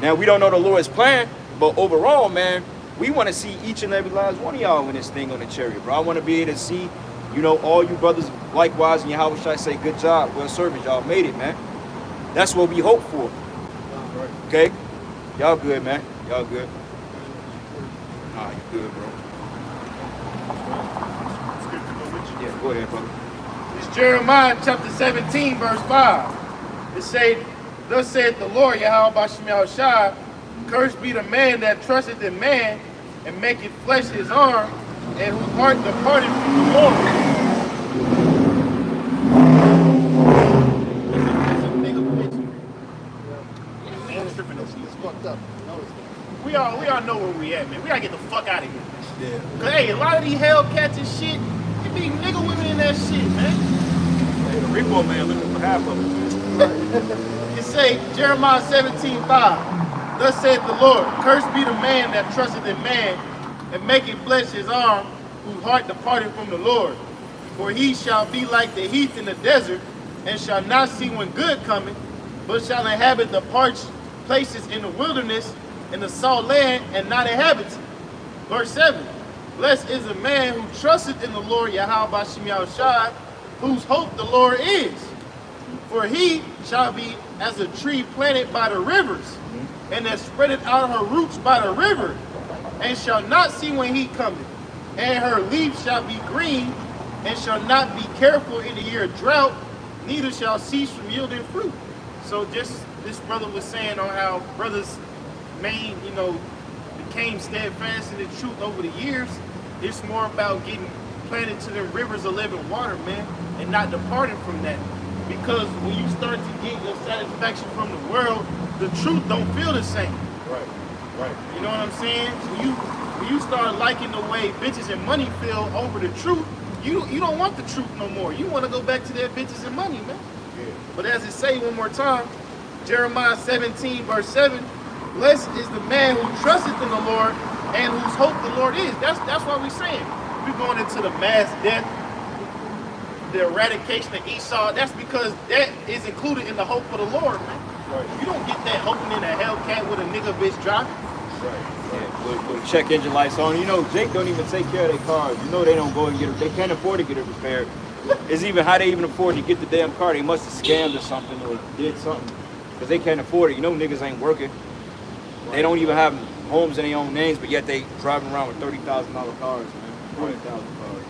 Now, we don't know the Lord's plan, but overall, man, we want to see each and every last one of y'all in this thing on the chariot, bro. I want to be able to see, you know, all you brothers likewise, and Yahweh Shai say, good job, well served, y'all made it, man. That's what we hope for. Okay? Y'all good, man. Y'all good. Nah, you good, bro. Yeah, go ahead, brother. It's Jeremiah chapter 17, verse 5. It say, "Thus saith the Lord, Yahweh Bashem Yahushua, cursed be the man that trusteth in man, and maketh flesh his arm, and whose heart departed from the Lord." It's fucked up. We all know where we at, man. We gotta get the fuck out of here. Yeah. Cause hey, a lot of these Hellcats and shit, it be nigga women in that shit, man. Hey, the repo man looking for half of it. It say Jeremiah 17:5. Thus saith the Lord, cursed be the man that trusteth in man, and maketh flesh his arm, whose heart departed from the Lord. For he shall be like the heath in the desert, and shall not see when good cometh, but shall inhabit the parched places in the wilderness, in the salt land and not inhabited. Verse 7. Blessed is a man who trusteth in the Lord Yahweh Bashem Yahushai, whose hope the Lord is. For he shall be as a tree planted by the rivers, and that spreadeth out her roots by the river, and shall not see when he cometh. And her leaf shall be green, and shall not be careful in the year of drought, neither shall cease from yielding fruit. So just this brother was saying on how brothers became steadfast in the truth over the years. It's more about getting planted to the rivers of living water, man, and not departing from that. Because when you start to get your satisfaction from the world, the truth don't feel the same. Right. You know what I'm saying? When you start liking the way bitches and money feel over the truth, you don't want the truth no more. You want to go back to that bitches and money, man. Yeah. But as it say one more time, Jeremiah 17 verse 7, blessed is the man who trusteth in the Lord and whose hope the Lord is. That's what we're saying. We're going into the mass death, the eradication of Esau. That's because that is included in the hope of the Lord, man. Right. You don't get that hoping in a Hellcat with a nigga bitch driving. Yeah, with check engine lights on. You know, Jake don't even take care of their cars. You know they don't go and get it. They can't afford to get it repaired. It's even how they even afford to get the damn car. They must have scammed or something or did something. Because they can't afford it. You know niggas ain't working. They don't even have homes in their own names, but yet they driving around with $30,000 cars, man. $40,000 cars.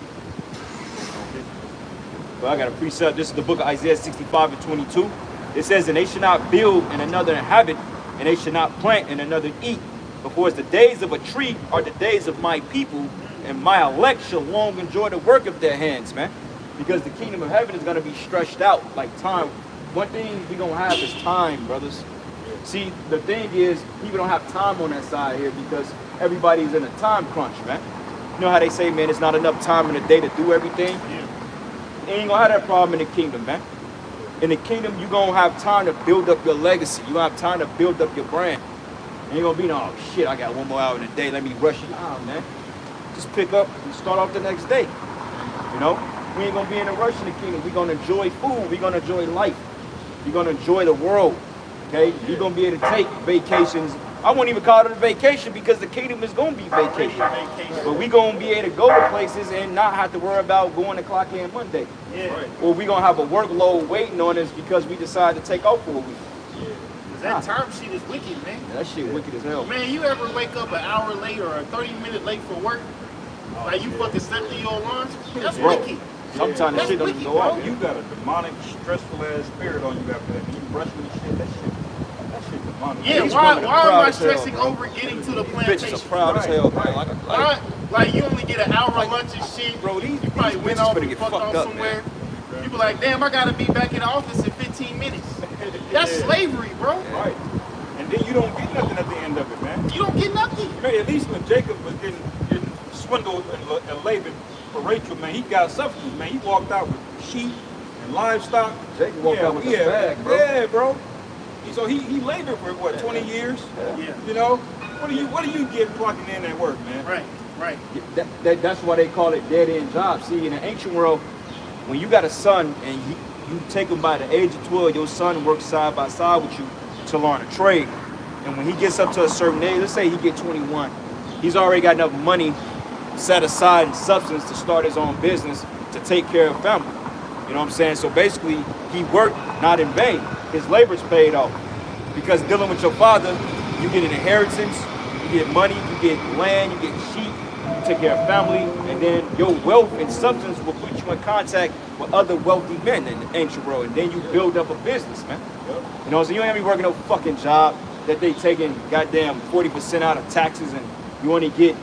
But I got a precept. This is the book of Isaiah 65 and 22. It says, and they should not build and another inhabit, and they should not plant and another eat. Before the days of a tree are the days of my people, and my elect shall long enjoy the work of their hands, man. Because the kingdom of heaven is going to be stretched out like time. One thing we going to have is time, brothers. See, the thing is, people don't have time on that side here because everybody's in a time crunch, man. You know how they say, man, it's not enough time in the day to do everything? You ain't going to have that problem in the kingdom, man. In the kingdom, you're going to have time to build up your legacy. You're going to have time to build up your brand. Ain't going to be no, oh, shit, I got one more hour in the day. Let me rush it out, man. Just pick up and start off the next day. You know? We ain't going to be in a rush in the kingdom. We're going to enjoy food. We're going to enjoy life. We're going to enjoy the world. Okay? You're going to be able to take vacations. I won't even call it a vacation because the kingdom is going to be vacation. But we're going to be able to go to places and not have to worry about going to clock in Monday. Yeah. Or we're going to have a workload waiting on us because we decided to take off for a week. That time sheet is wicked, man. That shit wicked as hell. Man, you ever wake up an hour late or a 30-minute late for work? Like you fucking slept through your alarms? That's Bro, wicked. sometimes that shit don't even go off. You got a demonic, stressful ass spirit on you after that. You brushing the shit, that shit demonic. Yeah, These why women are am proud I as hell, stressing bro. over getting to the Bitches plantation? are proud as hell, man. Like you only get an hour lunch and shit. Bro, these you probably went bitches off finna and get fucked fucked off up, somewhere. man. You be like, damn, I gotta be back in the office in 15 minutes. That's slavery, bro. Right. And then you don't get nothing at the end of it, man. You don't get nothing. Man, at least when Jacob was getting swindled and Laban for Rachel, man, he got substance, man. He walked out with sheep and livestock. Jacob walked out with a bag, bro. Yeah, bro. So he labored for what, 20 years? Yeah. You know? What do you get clocking in at work, man? Right. That's why they call it dead-end jobs. See, in the ancient world, when you got a son and you take him by the age of 12, your son works side by side with you to learn a trade. And when he gets up to a certain age, let's say he get 21, he's already got enough money set aside in substance to start his own business to take care of family. You know what I'm saying? So basically, he worked not in vain. His labor's paid off. Because dealing with your father, you get an inheritance, you get money, you get land, you get sheep, you take care of family, and then your wealth and substance will put you in contact with other wealthy men in the ancient world, and then you build up a business, man. You know, so you ain't be working no fucking job that they taking goddamn 40% out of taxes, and you only get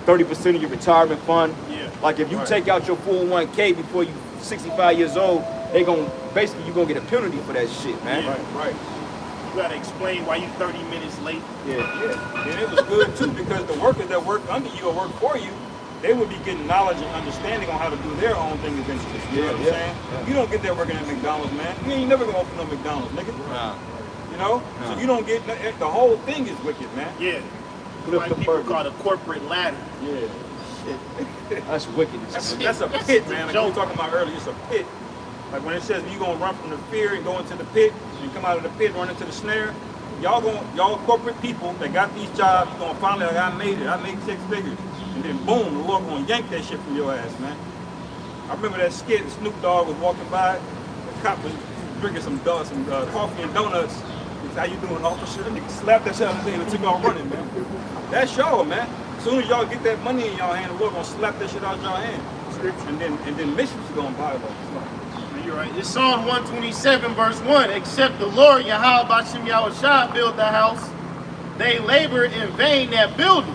30% of your retirement fund. Yeah. Like if you take out your 401k before you 65 years old, they gon' basically you gonna get a penalty for that shit, man. Right. You gotta explain why you 30 minutes late. Yeah. And it was good too because the workers that work under you or work for you, they would be getting knowledge and understanding on how to do their own thing eventually. You know what I'm saying? Yeah. You don't get that working at McDonald's, man. You ain't never gonna open no McDonald's, nigga. Nah. You know? No. So you don't get, the whole thing is wicked, man. Yeah. Flip Like the people burger. call it a corporate ladder. Yeah. That's wickedness. That's a pit, man. Like we were talking about earlier, it's a pit. Like when it says you're gonna run from the fear and go into the pit and come out of the pit, run into the snare, y'all corporate people that got these jobs, you gonna finally like, I made it. I made 6 figures, and then boom, the Lord gonna yank that shit from your ass, man. I remember that skit. Snoop Dogg was walking by, the cop was drinking some coffee and donuts. He said, "How you doing, officer?" And nigga slapped that shit out of his hand and took off running, man. That's y'all, man. As soon as y'all get that money in y'all hand, the Lord gonna slap that shit out of y'all hand. And then missions gonna violate. You're right. It's Psalm 127, verse 1. Except the Lord, Yahweh Bashim Yahushua, build the house, they labored in vain that build it.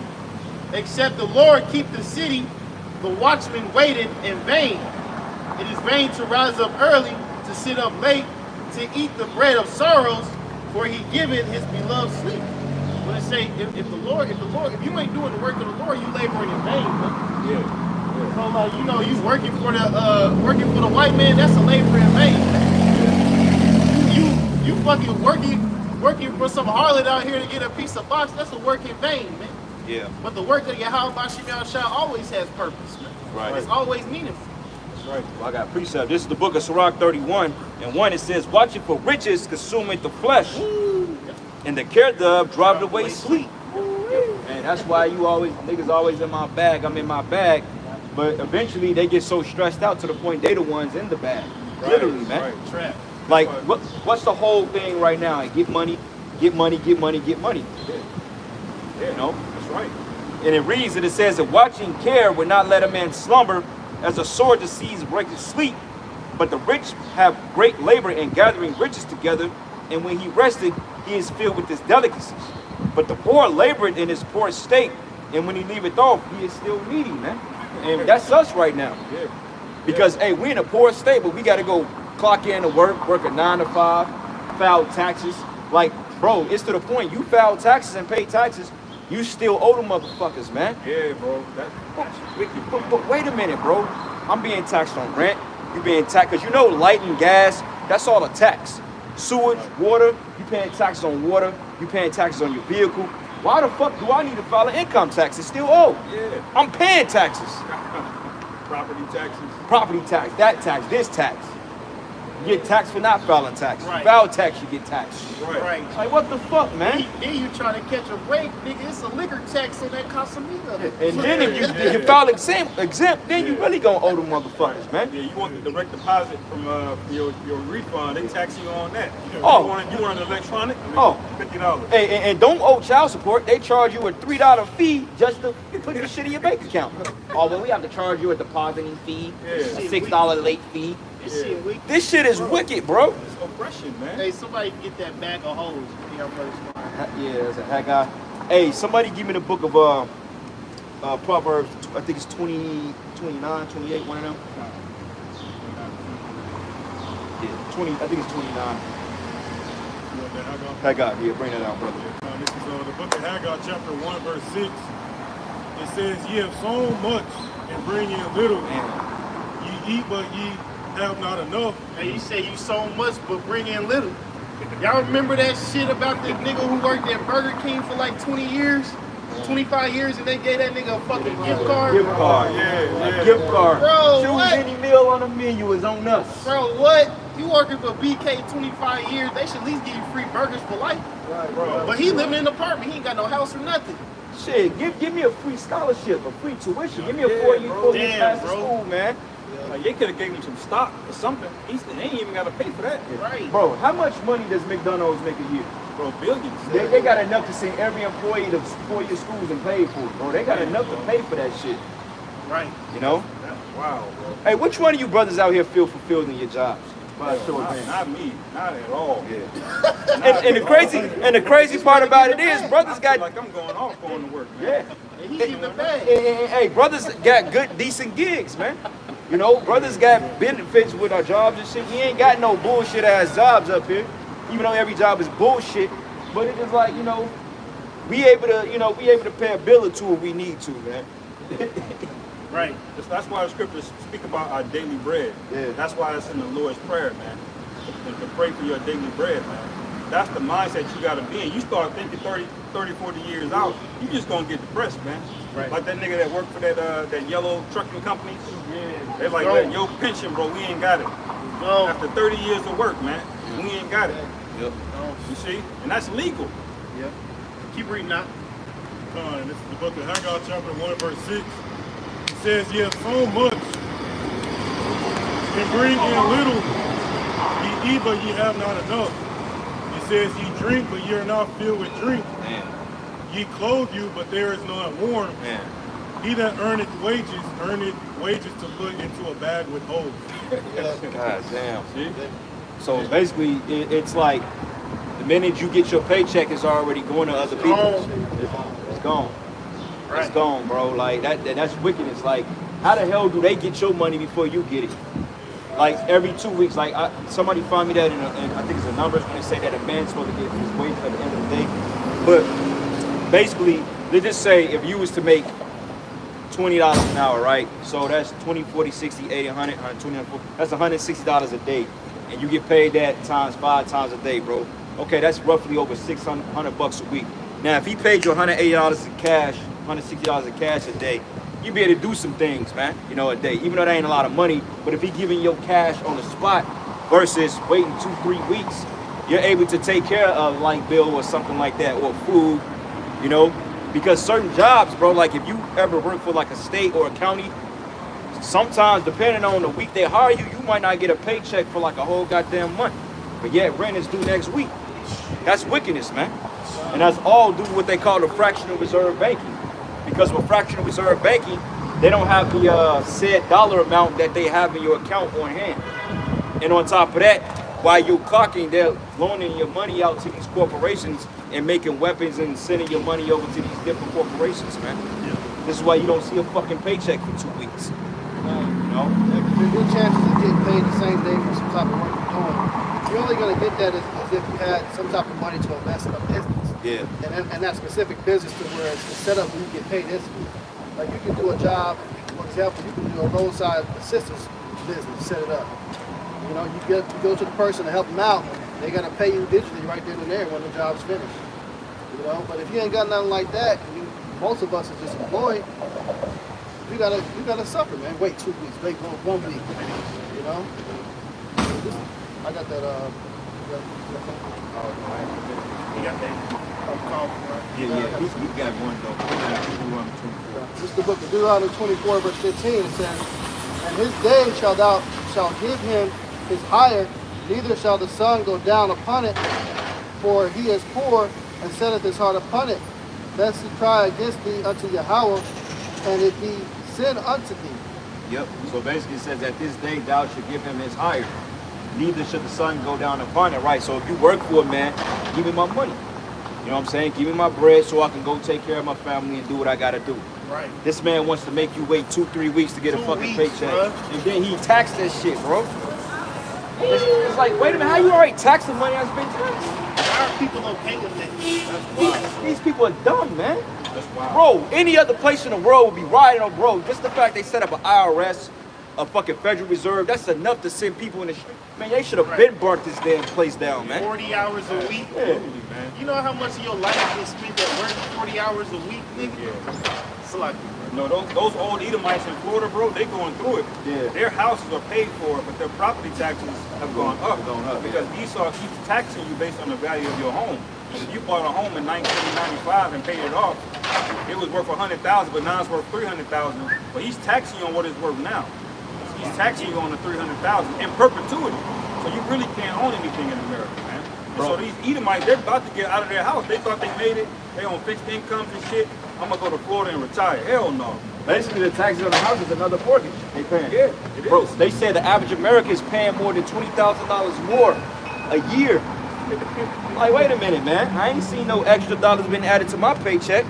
Except the Lord keep the city, the watchman waited in vain. It is vain to rise up early, to sit up late, to eat the bread of sorrows, for he giveth his beloved sleep. When it say, if you ain't doing the work of the Lord, you laboring in vain, bro. Yeah. So like, you know, you working for the white man, that's a labor in vain. You fucking working for some harlot out here to get a piece of box, that's a work in vain, man. Yeah. But the work of Yahweh Bashim Yahushua always has purpose, man. Right. It's always meaningful. That's right. Well, I got a precept. This is the book of Sirach 31, and 1 it says, "Watching for riches consumeth the flesh, and the care thereof driveth away sleep." And that's why niggas always in my bag. I'm in my bag, but eventually they get so stressed out to the point they the ones in the bag. Literally, man. Right. Trap. Like, what's the whole thing right now? Like, get money, get money, get money, get money. Yeah. You know? That's right. And it reads, and it says that watching care would not let a man slumber, as a sword to seize breaketh sleep. But the rich have great labor in gathering riches together, and when he rested, he is filled with his delicacies. But the poor labored in his poor state, and when he leaveth off, he is still needy, man. And that's us right now. Yeah. Because, hey, we in a poor state, but we got to go clock in to work a 9 to 5, file taxes. Like, bro, it's to the point, you file taxes and pay taxes, you still owe them motherfuckers, man. Yeah, bro. That's wicked. But wait a minute, bro. I'm being taxed on rent. You being taxed, because you know light and gas, that's all a tax. Sewage, water, you paying taxes on water, you paying taxes on your vehicle. Why the fuck do I need to file an income tax? It's still owed. Yeah. I'm paying taxes. Property taxes. Property tax, that tax, this tax. You get taxed for not filing taxes. Right. You file tax, you get taxed. Right. Like, what the fuck, man? Then you trying to catch a break, nigga. It's a liquor tax on that Casamigos. And then if you file exempt, then you really gonna owe them motherfuckers, man. Yeah, you want the direct deposit from your refund, they tax you on that. Oh. You want an electronic? Oh. $50. Hey, and don't owe child support. They charge you a $3 fee just to put the shit in your bank account. Oh, well, we have to charge you a depositing fee, Yeah. a $6 late fee. This shit weak. This shit is wicked, bro. It's oppression, man. Hey, somebody get that bag of hoes. Yeah, that's a Haggai. Hey, somebody give me the book of Proverbs. I think it's 20, 29, 28, one of them. Yeah, 20. I think it's 29. Haggai, yeah, bring that out, brother. This is the book of Haggai, chapter 1, verse 6. It says, "Ye have sown much and bring in little. Man. Ye eat, but ye have not enough." Hey, you say you so much, but bring in little. Y'all remember that shit about the nigga who worked at Burger King for like 20 years? 25 years, and they gave that nigga a fucking gift card? Gift card. Yeah. Gift card. Bro, Choose what? any meal on the menu is on us. Bro, what? You working for BK 25 years, they should at least give you free burgers for life. Right, bro. But he living in an apartment, he ain't got no house or nothing. Shit, give me a free scholarship, a free tuition. Give me a 4-year Damn, pass to bro. school, man. Like, they could have gave him some stock or something. They ain't even got to pay for that. Right. Bro, how much money does McDonald's make a year? Bro, billions. They got enough to send every employee to 4-year schools and pay for it, bro. They got enough to pay for that shit, Right. you know? Wow, bro. Hey, which one of you brothers out here feel fulfilled in your jobs? Not me. Not at all. Yeah. And the crazy part about it is, brothers got like I'm going off going to work, man. yeah. And he's in the bag. Hey, brothers got good, decent gigs, man. You know, brothers got benefits with our jobs and shit. We ain't got no bullshit ass jobs up here, even though every job is bullshit. But it is like, you know, we able to pay a bill or two if we need to, man. Right. That's why the scriptures speak about our daily bread. Yeah. That's why it's in the Lord's Prayer, man. To pray for your daily bread, man. That's the mindset you got to be in. You start thinking 30, 40 years out, you just going to get depressed, man. Right. Like that nigga that worked for that yellow trucking company. Yeah. They're like, Bro. your pension, bro, we ain't got it. No. After 30 years of work, man, we ain't got it. Yep. You see? And that's legal. Yeah. Keep reading now. And this is the book of Haggai, chapter 1, verse 6. It says, "Ye have sown much, and bring in little. Ye eat, but ye have not enough. It says, Ye drink, but ye are not filled with drink. Man, Ye clothe you, but there is none warm. man. He that earneth wages to put into a bag with holes." God damn. See? So basically, it's like the minute you get your paycheck, it's already going to other people. It's gone. It's gone, bro. Like that's wickedness. Like, how the hell do they get your money before you get it? Like every 2 weeks, like somebody find me that in I think it's the numbers when they say that a man's supposed to get his wages at the end of the day. But basically, they just say if you was to make $20 an hour, right? So that's 20, 40, 60, 80, 100, 120, 140. That's $160 a day. And you get paid that times 5 times a day, bro. Okay, that's roughly over $600 a week. Now, if he paid you $180 in cash, $160 in cash a day, you be able to do some things, man, you know, a day. Even though that ain't a lot of money, but if he giving you cash on the spot versus waiting 2-3 weeks, you're able to take care of a light bill or something like that, or food, you know? Because certain jobs, bro, like if you ever work for like a state or a county, sometimes depending on the week they hire you, you might not get a paycheck for like a whole goddamn month. But yet rent is due next week. That's wickedness, man. And that's all due to what they call the fractional reserve banking. Because with fractional reserve banking, they don't have the said dollar amount that they have in your account on hand. And on top of that, while you're clocking, they're loaning your money out to these corporations and making weapons and sending your money over to these different corporations, man. This is why you don't see a fucking paycheck for 2 weeks. You know? There's good chances of getting paid the same day for some type of work you're doing. You're only going to get that as if you had some type of money to invest in a business. Yeah. And that specific business to where it's set up where you get paid instantly. Like you can do a job, for example, you can do a roadside assistance business, set it up. You know, you go to the person to help them out, they got to pay you digitally right then and there when the job's finished. You know, but if you ain't got nothing like that, most of us are just employed, you gotta suffer, man. Wait 2 weeks, wait 1 week, you know? I got that, You got that call for it. Yeah, we got one though. This is the book of Deuteronomy 24, verse 15. It says, "And his day thou shalt give him his hire, neither shall the sun go down upon it, for he is poor, and setteth his heart upon it, lest he cry against thee unto Yahweh, and it be sin unto thee." Yep. So basically it says that this day thou should give him his hire. Neither should the sun go down upon it, right? So if you work for a man, give me my money. You know what I'm saying? Give me my bread so I can go take care of my family and do what I gotta do. Right. This man wants to make you wait 2-3 weeks to get a 2 fucking weeks, paycheck. bruh. And then he taxed that shit, bro. It's like, wait a minute, how you already taxed the money that's been taxed? Why are people okay with that? These people are dumb, man. That's wild. Bro, any other place in the world would be rioting on, bro. Just the fact they set up an IRS, a fucking Federal Reserve, that's enough to send people in the street. Man, they should have been burnt this damn place down, man. 40 hours a week. Yeah. You know how much of your life is spent at work 40 hours a week, nigga? It's like, No, those old Edomites in Florida, bro, they going through it. Yeah. Their houses are paid for, but their property taxes have gone up. Gone up, Because Esau keeps taxing you based on the value of your home. If you bought a home in 1995 and paid it off, it was worth $100,000, but now it's worth $300,000. But he's taxing you on what it's worth now. He's taxing you on the $300,000 in perpetuity. So you really can't own anything in America, man. And so these Edomites, they're about to get out of their house. They thought they made it. They on fixed incomes and shit. I'm gonna go to Florida and retire. Hell no. Basically, the taxes on the house is another mortgage they paying. Yeah, it Bro, is. they said the average American is paying more than $20,000 more a year. Like, wait a minute, man. I ain't seen no extra dollars been added to my paycheck.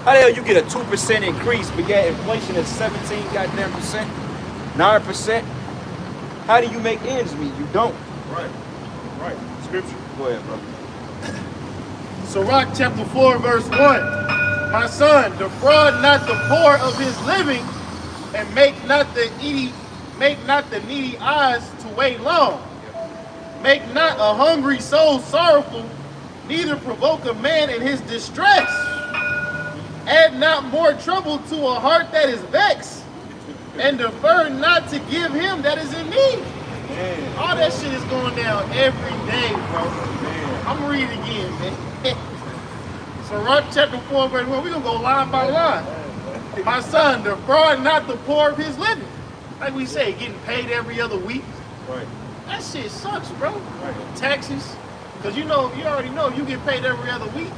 How the hell you get a 2% increase, but yet inflation is 17 goddamn percent, 9%? How do you make ends meet? You don't. Right. Right. Scripture. Go ahead, bro. Sirach chapter 4, verse 1. My son, defraud not the poor of his living, and make not the needy eyes to wait long. Make not a hungry soul sorrowful, neither provoke a man in his distress. Add not more trouble to a heart that is vexed, and defer not to give him that is in need. Man. All that shit is going down every day, bro. Man. I'm gonna read it again, man. Sirach chapter 4, verse 1. We're gonna go line by line. My son, defraud not the poor of his living. Like we say, getting paid every other week. Right. That shit sucks, bro. Right. Taxes. Cause you already know you get paid every other week.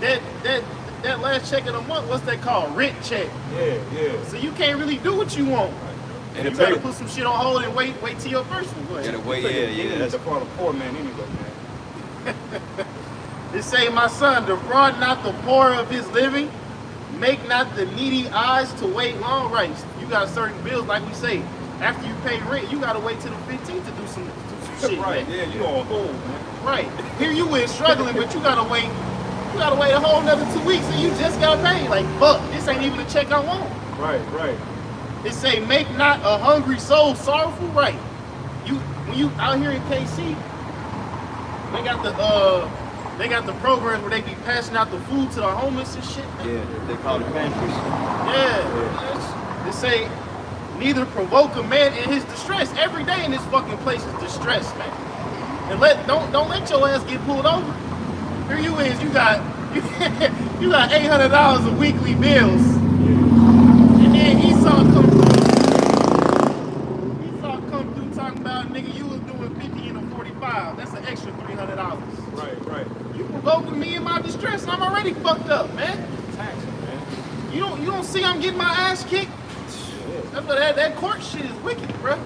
That last check of the month, what's that called? Rent check. Yeah. So you can't really do what you want. And You it gotta better put some shit on hold and wait till your first one. Go ahead. get away. Yeah. That's That's a part of poor man anyway, man. It say, my son, defraud not the poor of his living, make not the needy eyes to wait long. Right, you got certain bills, like we say, after you pay rent, you gotta wait till the 15th to do some shit. Right. Man. Yeah, you on hold, man. Right. Here you is struggling, but you gotta wait a whole another 2 weeks and you just got paid. Like, fuck, this ain't even the check I want. Right. It say, make not a hungry soul sorrowful. Right. When you out here in KC, they got the programs where they be passing out the food to the homeless and shit. Man. yeah. They call it pantries. Yeah. They say, neither provoke a man in his distress. Every day in this fucking place is distress, man. And don't let your ass get pulled over. Here you is, you got $800 of weekly bills. And then Esau come through talking about, nigga, you was doing 50 and a 45. That's an extra $300. Right. You provoking me in my distress, and I'm already fucked up, man. Taxes, man. You don't see I'm getting my ass kicked? That's what that court shit is wicked, bro.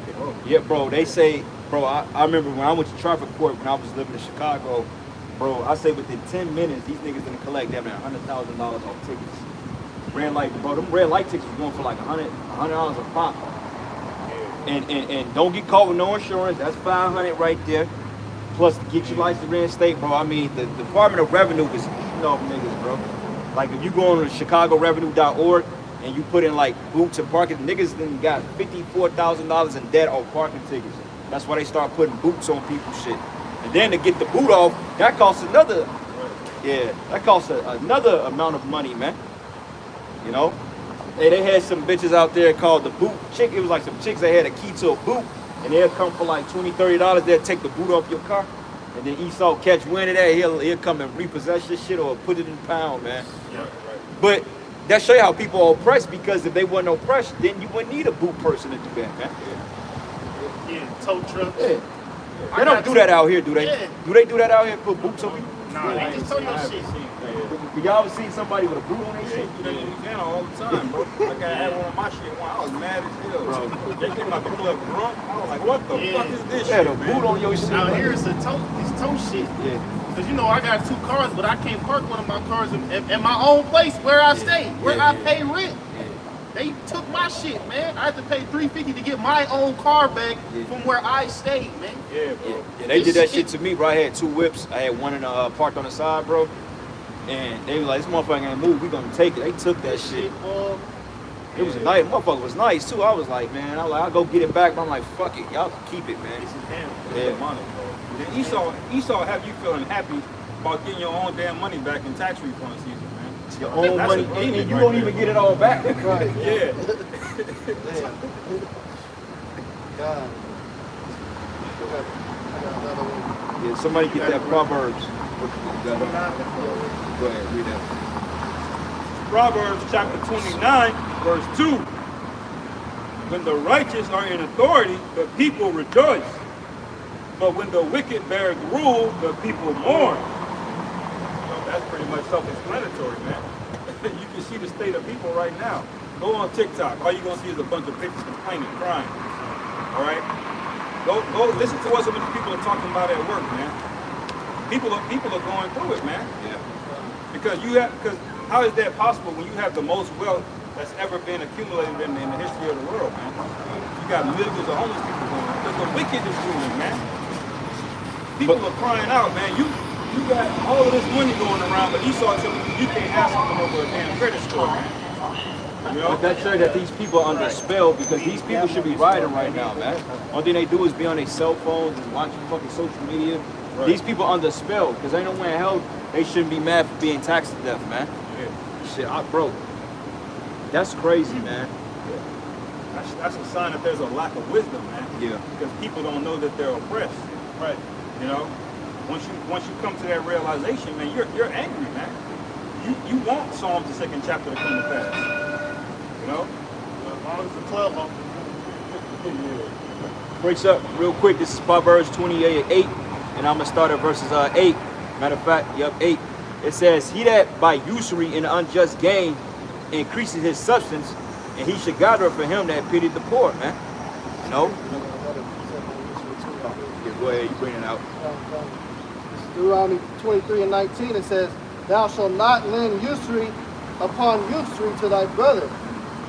Yeah, bro. They say, bro. I remember when I went to traffic court when I was living in Chicago, bro. I say within 10 minutes, these niggas didn't collect damn near $100,000 off tickets. Red light, bro. Them red light tickets was going for like $100 a pop. And don't get caught with no insurance. That's $500 right there. Plus to get your license reinstate, bro. I mean, the Department of Revenue is eating off niggas, bro. Like if you go on to ChicagoRevenue.org and you put in like boots and parking, niggas then got $54,000 in debt on parking tickets. That's why they start putting boots on people's shit. And then to get the boot off, that costs another, another amount of money, man. You know? Hey, they had some bitches out there called the boot chick. It was like some chicks that had a key to a boot, and they'll come for like $20, $30. They'll take the boot off your car, and then Esau catch wind of that. He'll come and repossess your shit or put it in pound, man. Yeah, right. But that show you how people are oppressed, because if they wasn't oppressed, then you wouldn't need a boot person to do that, man. Yeah, tow trucks. Yeah. They don't do that out here, do they? Yeah. Do they do that out here? Put boots on people? Nah, they just tow your shit. Y'all ever seen somebody with a boot on their shit? You know, you can all the time, bro. Like I had one of my shit one. I was mad as hell. Bro. They came out the club drunk. I was like, what the Yeah. fuck is this Yeah, shit, the man? boot on your shit. Out man. here it's tow shit. Yeah. Cause you know I got 2 cars, but I can't park one of my cars in my own place where I stay, where I pay rent. They took my shit, man. I had to pay $350 to get my own car back from where I stayed, man. Yeah, bro. Yeah, they did that shit to me, bro. I had 2 whips. I had one in parked on the side, bro. And they were like, this motherfucker ain't move. We gonna take it. They took that shit. It was a nice. Motherfucker was nice too. I was like, man, I'll go get it back. But I'm like, fuck it, y'all can keep it, man. Yeah, money, bro. Then Esau have you feeling happy about getting your own damn money back in tax refund season, man. Your own That's money, a great and you right don't there. even get it all back. Right. Yeah. God. I got another one. Yeah, somebody get that Proverbs. Go ahead, read that. Proverbs chapter 29, verse 2. When the righteous are in authority, the people rejoice. But when the wicked bear rule, the people mourn. So that's pretty much self-explanatory, man. You can see the state of people right now. Go on TikTok. All you're going to see is a bunch of pictures complaining, crying. All right? Go listen to what some of the people are talking about at work, man. People are going through it, man. Yeah. Because how is that possible when you have the most wealth that's ever been accumulated in the history of the world, man? You got millions of homeless people going on. Because the wicked is ruling, man. People are crying out, man. You got all of this money going around, but Esau telling you can't have something over a damn credit score, man. You know? But that shows that these people are under spell, because these people should be riding right now, man. Only thing they do is be on their cell phones and watching fucking social media. Right. These people under spell, because ain't no way in hell they shouldn't be mad for being taxed to death, man. Yeah. Shit, bro. That's crazy, man. That's a sign that there's a lack of wisdom, man. Yeah. Because people don't know that they're oppressed. Right. You know? once you come to that realization, man, you're angry, man. You want Psalms the 2nd chapter to come to pass. You know? As long as it's a 12 of them. Breaks up real quick. This is Proverbs 28:8, and I'm gonna start at verses 8. Matter of fact, 8. It says, "He that by usury and unjust gain increases his substance, and he should gather for him that pitied the poor." Man, you know. Yeah, go ahead. You bring it out. This is Deuteronomy 23:19. It says, "Thou shalt not lend usury upon usury to thy brother,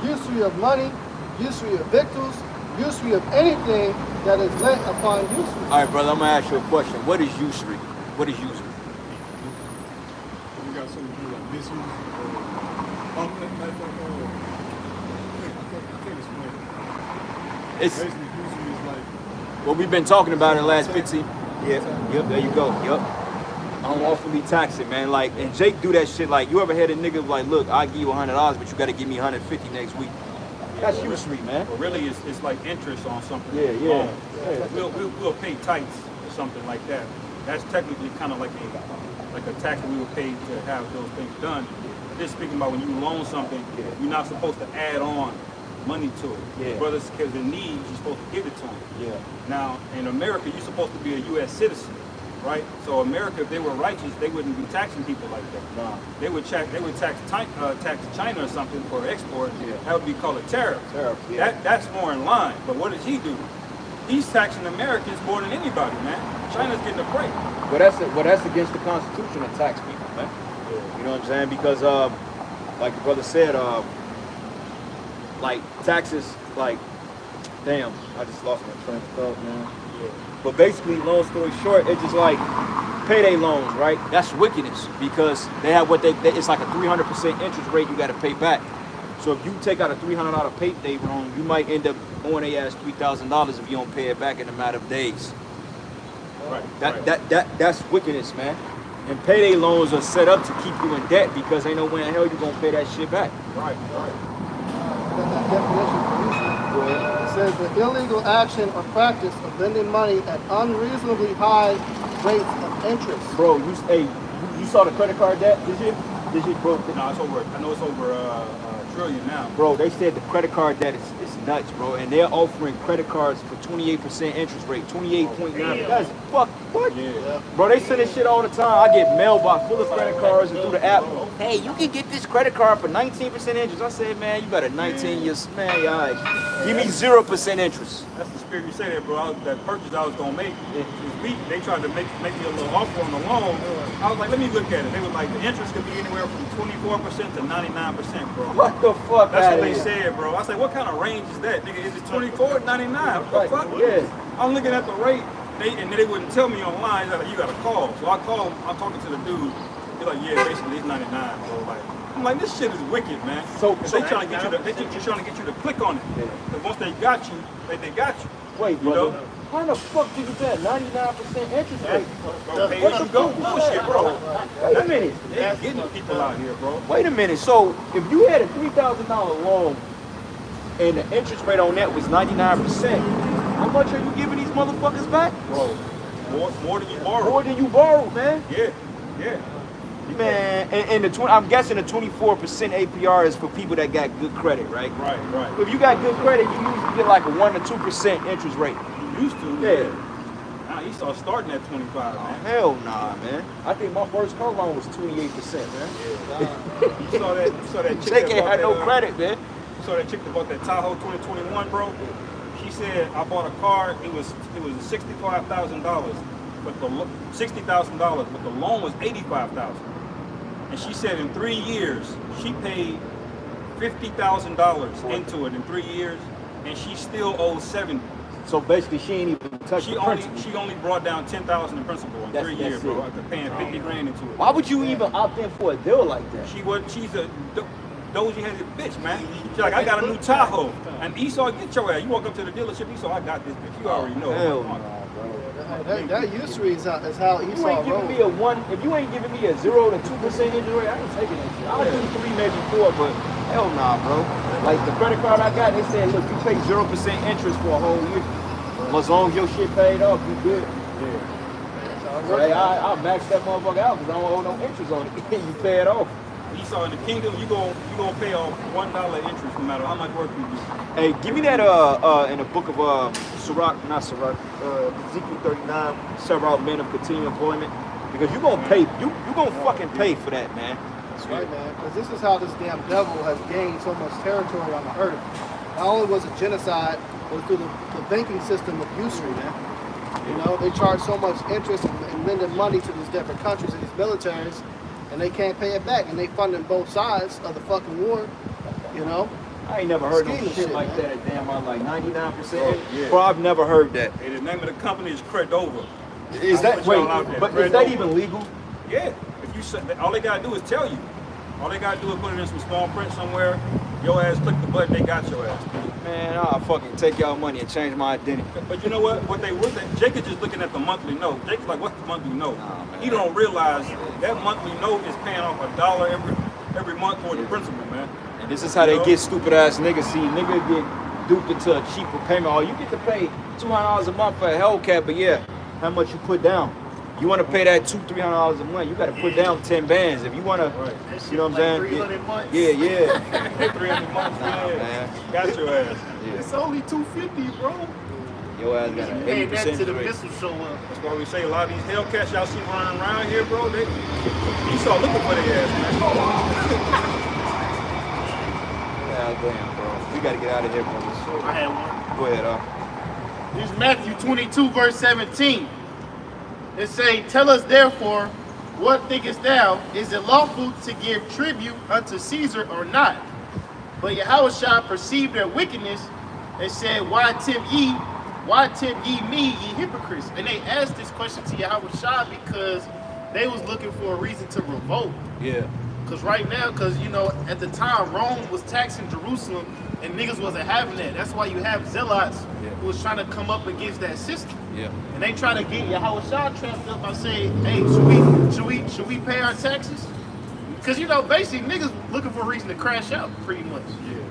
usury of money, usury of victuals, usury of anything that is lent upon usury." All right, brother. I'm gonna ask you a question. What is usury? What is usury? We got something to do like misuse. I can't explain it. It's Basically, usually is like, what we've been talking about in the last 15. Yeah. Yep. There you go. Yep. Unlawfully taxing, man. Like, and Jake do that shit. Like, you ever had a nigga like, look, I'll give you $100, but you got to give me $150 next week. That's usury, man. But really, it's like interest on something. Yeah. We'll pay tights or something like that. That's technically kind of like a tax that we would pay to have those things done. But this speaking about when you loan something, you're not supposed to add on money to it. Yeah. Brothers, because in need, you're supposed to give it to them. Yeah. Now, in America, you're supposed to be a U.S. citizen, right? So America, if they were righteous, they wouldn't be taxing people like that. Nah. They would tax China or something for export. Yeah. That would be called a tariff. Tariff, yeah. That's more in line. But what does he do? He's taxing Americans more than anybody, man. China's getting a break. Well, that's against the Constitution to tax people, man. You know what I'm saying? Because, like the brother said, like taxes, like, damn, I just lost my train of thought, man. But basically, long story short, it's just like payday loans, right? That's wickedness because they have it's like a 300% interest rate you got to pay back. So if you take out a $300 payday loan, you might end up owing their ass $3,000 if you don't pay it back in a matter of days. Right. That's wickedness, man. And payday loans are set up to keep you in debt because ain't no way in hell you gonna pay that shit back. Right. That definition for usury. It says the illegal action or practice of lending money at unreasonably high rates of interest. Bro, you saw the credit card debt? Did you, bro? No, it's over. I know it's over a trillion now. Bro, they said the credit card debt is nuts, bro, and they're offering credit cards for 28% interest rate, 28.9. That's fuck. What? Yeah. Bro, they send this shit all the time. I get mailbox full of credit cards and through the app. Hey, you can get this credit card for 19% interest. I said, man, you better 19 years, man, y'all. Give me 0% interest. That's the spirit you say that, bro. That purchase I was gonna make was weak. They tried to make me a little offer on the loan. I was like, let me look at it. They were like, the interest could be anywhere from 24% to 99%, bro. What the fuck? That's outta what they here? said, bro. I said, what kind of range is that, nigga? Is it 24 or 99? What the Right, fuck? yeah. I'm looking at the rate, and they wouldn't tell me online. They're like, you got to call. So I call. I'm talking to the dude. He's like, yeah, basically it's 99, bro. Like, I'm like, this shit is wicked, man. So they trying to get you to, they trying to get you to click on it. Yeah. Because once they got you, they got you. Wait, You brother. know? How the fuck did you get 99% interest rate? Bro, pay as you go. Bullshit, bro. Wait a minute. They getting people out here, bro. Wait a minute. So if you had a $3,000 loan and the interest rate on that was 99%, how much are you giving these motherfuckers back? Bro, more than you borrow. More than you borrowed, man. Yeah. Man, and I'm guessing the 24% APR is for people that got good credit, right? Right. If you got good credit, you usually get like a 1 to 2% interest rate. You used to. Yeah. Now he started starting at 25, man. Hell nah, man. I think my first car loan was 28%, man. You saw that chick Jake that ain't bought had no that, credit, man. You saw that chick that bought that Tahoe 2021, bro. She said I bought a car. It was $65,000, but the $60,000, but the loan was $85,000. And she said in 3 years she paid $50,000 into it in 3 years, and she still owes $70,000. So basically, she ain't even touched the principal. She only brought down $10,000 in principal in 3 years, bro. it. After paying $50 grand into it. Why would you even opt in for a deal like that? She's a dozy-headed bitch, man. She's like, I got a new Tahoe. And Esau, get your ass. You walk up to the dealership, Esau, I got this bitch. You already know. Hell nah, bro. That usury is how You Esau ain't giving me rolls. if you ain't giving me a 0 to 2% interest rate, I ain't taking that shit. I'll do 3, maybe 4, but hell nah, bro. Like the credit card I got, they said, look, you pay 0% interest for a whole year. As long as your shit paid off, you good. Hey, I'll max that motherfucker out because I don't owe no interest on it. You pay it off. Esau, in the kingdom, you gonna pay off $1 interest no matter how much work you do. Hey, give me that in the book of Ezekiel 39, several men of continued employment, because you gonna pay, you gonna fucking pay for that, man. That's right, man. Because this is how this damn devil has gained so much territory on the earth. Not only was it genocide, but through the banking system of usury, man. You know, they charge so much interest and lending money to these different countries and these militaries, and they can't pay it back. And they funding both sides of the fucking war, you know. I ain't never heard no Scheme shit shit, like man. that at damn, I'm like 99%. Bro, yeah. Bro, I've never heard that. Hey, the name of the company is Credova. Is I'll that, put wait, y'all out there. but is that Credova. even legal? Yeah. If you say, all they gotta do is tell you. All they gotta do is put it in some small print somewhere. Your ass click the button, they got your ass. Man, I'll fucking take y'all money and change my identity. But you know what? Jake is just looking at the monthly note. Jake's like, what's the monthly note? Nah, man. He don't realize that monthly note is paying off $1 every month for the principal, man. And this is how they get stupid ass niggas. See, nigga get duped into a cheaper payment. Oh, you get to pay $200 a month for a Hellcat, but yeah, how much you put down? You want to pay that $200-300 a month? You got to put down 10 bands if you want to. Right. You know what I'm saying? 300 months. Yeah, yeah. 300 months, man. man. Got your ass. It's only $250, bro. Your ass got an Paying that 80% to the rate. missile show up. That's why we say a lot of these Hellcats y'all see running around here, bro. You saw looking for their ass, man. Yeah, damn, bro. We got to get out of here, bro. I had one. Go ahead, This is Matthew 22, verse 17. It say, tell us therefore, what thinkest thou? Is it lawful to give tribute unto Caesar or not? But Yahushua perceived their wickedness and said, why tempt ye me, ye hypocrites? And they asked this question to Yahushua because they was looking for a reason to revolt. Yeah. Because right now, you know, at the time, Rome was taxing Jerusalem and niggas wasn't having that. That's why you have zealots who was trying to come up against that system. Yeah. And they try to get Yahushua trapped up by saying, hey, should we pay our taxes? Because, you know, basically niggas looking for a reason to crash out, pretty much. Yeah.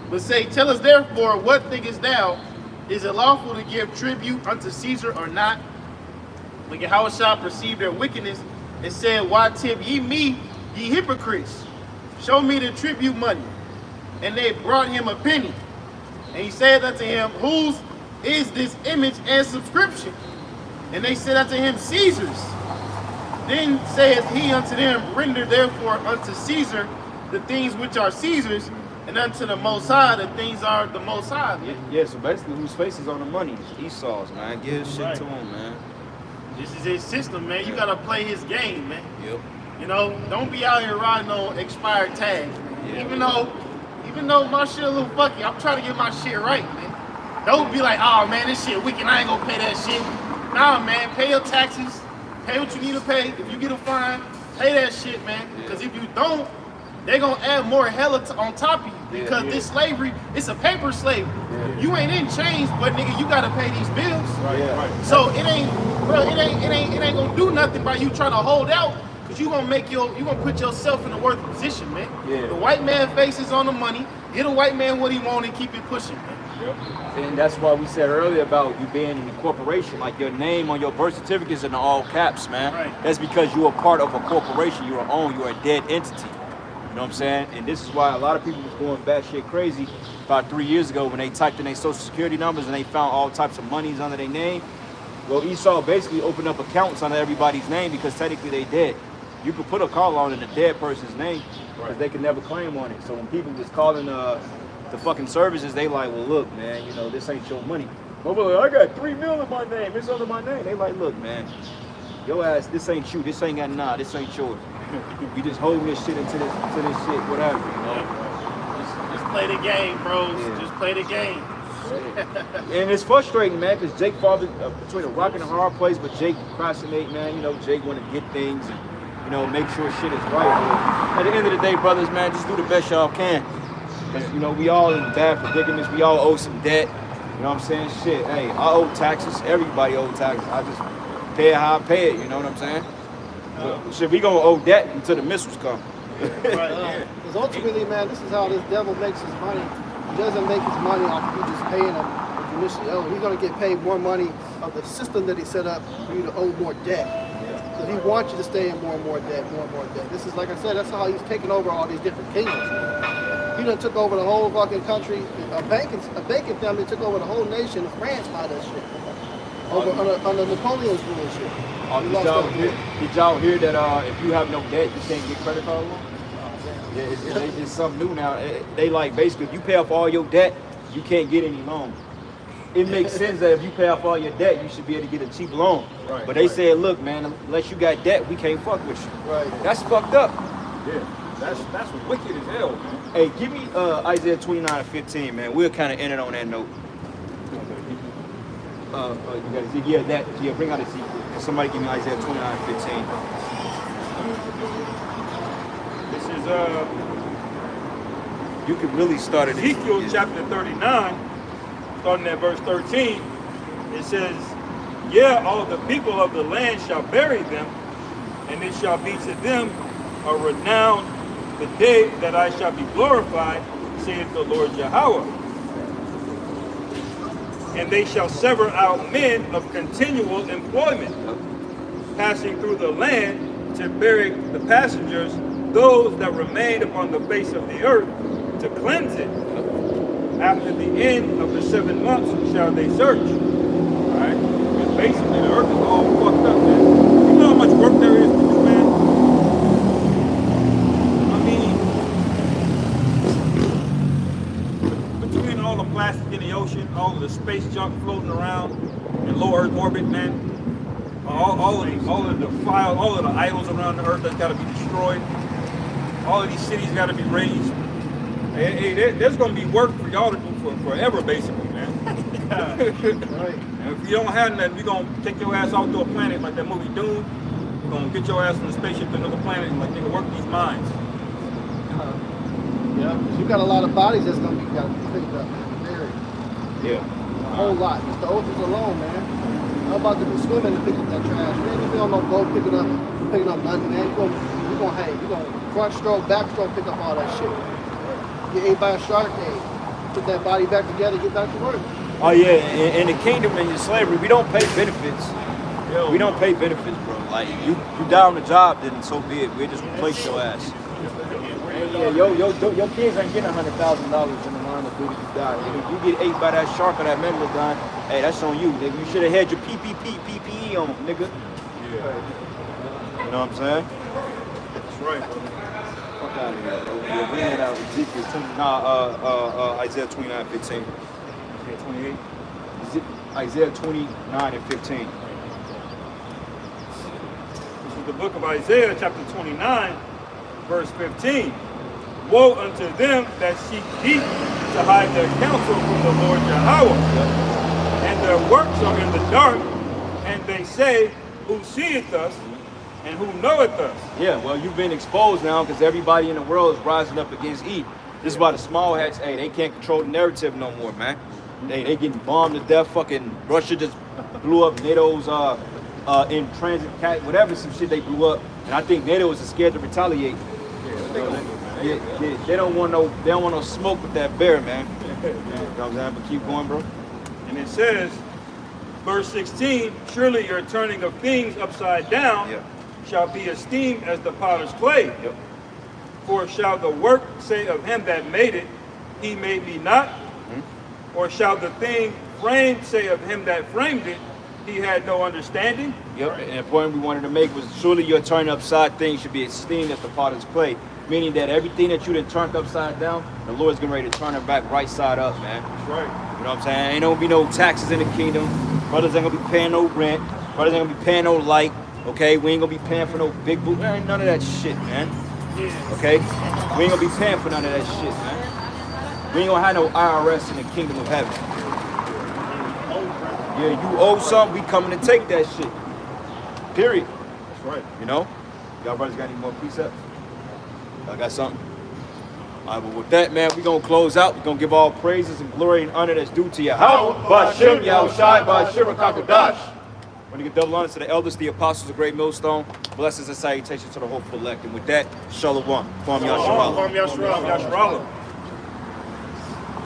But say, tell us therefore, what thinkest thou? Is it lawful to give tribute unto Caesar or not? But Yahushua perceived their wickedness and said, why tempt ye me, ye hypocrites? Show me the tribute money. And they brought him a penny. And he said unto him, whose is this image and subscription? And they said unto him, Caesar's. Then saith he unto them, render therefore unto Caesar the things which are Caesar's, and unto the Most High the things are the Most High. Yeah, so basically whose face is on the money? Esau's, man. Give his shit Right. to him, man. This is his system, man. You gotta play his game, man. Yep. You know, don't be out here riding on expired tags. Man. Yeah. Even though my shit a little fucky, I'm trying to get my shit right, man. Don't be like, oh man, this shit wicked, I ain't gonna pay that shit. Nah, man, pay your taxes, pay what you need to pay. If you get a fine, pay that shit, man. Because if you don't, they're gonna add more hella on top of you. Because this slavery, it's a paper slavery. You ain't in chains, but nigga, you gotta pay these bills. Right, Yeah. right. So it ain't gonna do nothing by you trying to hold out, cause you gonna put yourself in a worse position, man. Yeah. The white man faces on the money, get a white man what he want and keep it pushing, man. And that's why we said earlier about you being in a corporation, like your name on your birth certificate is in all caps, man. Right. That's because you're a part of a corporation. You're a dead entity. You know what I'm saying? And this is why a lot of people was going batshit crazy about 3 years ago when they typed in their social security numbers and they found all types of monies under their name. Well, Esau basically opened up accounts under everybody's name because technically they dead. You could put a call on in a dead person's name because they could never claim on it. So when people was calling the fucking services, they like, well, look, man, you know, this ain't your money. Oh, well, I got $3 million in my name. It's under my name. They like, look, man, your ass, this ain't you. This ain't got this ain't yours. You just holding this shit into this shit, whatever, you know. Just play the game, bros. Yeah. Just play the game. And it's frustrating, man, because Jake falls between a rock and a hard place, but Jake procrastinate, man. You know, Jake want to get things and, you know, make sure shit is right. But at the end of the day, brothers, man, just do the best y'all can. Because, you know, we all in bad predicaments. We all owe some debt. You know what I'm saying? Shit, hey, I owe taxes. Everybody owe taxes. I just pay it how I pay it. You know what I'm saying? But shit, we gonna owe debt until the missiles come. Because ultimately, man, this is how this devil makes his money. He doesn't make his money off of you just paying him what you initially owe. He's going to get paid more money of the system that he set up for you to owe more debt. So he wants you to stay in more and more debt, more and more debt. This is, like I said, that's how he's taking over all these different kingdoms. He done took over the whole fucking country. A banking family took over the whole nation of France by that shit. Under Napoleon's rule and shit. Did y'all hear that if you have no debt, you can't get credit card loan? Yeah, it's something new now. They like basically if you pay off all your debt, you can't get any loan. It makes sense that if you pay off all your debt, you should be able to get a cheap loan. Right, but they right. said, look, man, unless you got debt, we can't fuck with you. Right. That's fucked up. Yeah, that's wicked as hell, man. Hey, give me Isaiah 29:15, man. We'll kind of end it on that note. You got Ezekiel. Bring out Ezekiel. Somebody give me Isaiah 29:15. This is You could really start it. Ezekiel chapter 39, starting at verse 13. It says, yeah, all the people of the land shall bury them, and it shall be to them a renown the day that I shall be glorified, saith the Lord Yahweh. And they shall sever out men of continual employment, passing through the land to bury the passengers, those that remain upon the face of the earth, to cleanse it. After the end of the 7 months shall they search. All right? And basically the earth is all fucked up, man. You know how much work there is to do, man? I mean, between all the plastic in the ocean, all of the space junk floating around in low Earth orbit, man, all of the files, all of the idols around the earth that's got to be destroyed. All of these cities got to be razed. Hey, there's going to be work for y'all to do for forever, basically, man. Right. And if you don't have nothing, we're going to take your ass out to a planet like that movie Dune. We're going to get your ass on a spaceship to another planet and like nigga work these mines. Yeah, 'cause you got a lot of bodies that's gonna be got to be picked up and buried. Yeah. A whole lot. Just the oceans alone, man. I'm about to be swimming and pick up that trash. Man, you be on no boat picking up nothing, man. You gonna front stroke, back stroke, pick up all that shit. Get ate by a shark, put that body back together, get back to work. Oh yeah, in the kingdom and in slavery, we don't pay benefits. Yo, We don't pay benefits, bro. Like you die on the job, then so be it. We just replace your ass. Yeah, your kids ain't getting $100,000 in the line of duty to die. Nigga, if you get ate by that shark or that megalodon, hey, that's on you, nigga. You should have had your PPE on, nigga. Yeah. You know what I'm saying? That's right, bro. Fuck out of here, bro. Yeah, bring that out. Ezekiel 20, Isaiah 29:15. yeah, 28. Isaiah 29:15. This is the book of Isaiah, chapter 29, verse 15. Woe unto them that seek deep to hide their counsel from the Lord Yahweh. And their works are in the dark, and they say, who seeth us, and who knoweth us? Yeah, well, you've been exposed now because everybody in the world is rising up against E. This is why the small hats, hey, they can't control the narrative no more, man. They getting bombed to death. Fucking Russia just blew up NATO's in transit, whatever some shit they blew up, and I think NATO is scared to retaliate. Yeah, they don't want no smoke with that bear, man. You know what I'm saying? But keep going, bro. And it says, verse 16, surely your turning of things upside down Yeah. shall be esteemed as the potter's clay. Yep. For shall the work say of him that made it, he made me not? Or shall the thing framed say of him that framed it, he had no understanding? Yep. And the point we wanted to make was surely your turn upside thing should be esteemed as the potter's clay. Meaning that everything that you done turned upside down, the Lord's getting ready to turn it back right side up, man. That's right. You know what I'm saying? Ain't gonna be no taxes in the kingdom. Brothers ain't gonna be paying no rent. Brothers ain't gonna be paying no light. Okay? We ain't gonna be paying for no big boot. There ain't none of that shit, man. Okay? We ain't gonna be paying for none of that shit, man. We ain't gonna have no IRS in the kingdom of heaven. Yeah, you owe something, we coming to take that shit. Period. That's right. You know? Y'all brothers got any more precepts? Y'all got something? All right, well, with that, man, we're going to close out. We're going to give all praises and glory and honor that's due to Yahweh. Ba'ashem, Yahushai, Ba'ashem, Rakakadash. We're going to get double honors to the elders, the apostles, the great millstone. Blessings and salutations to the hopeful elect. And with that, Shalom. Kwam Yasharallah. Kwam Yasharallah. Yasharallah.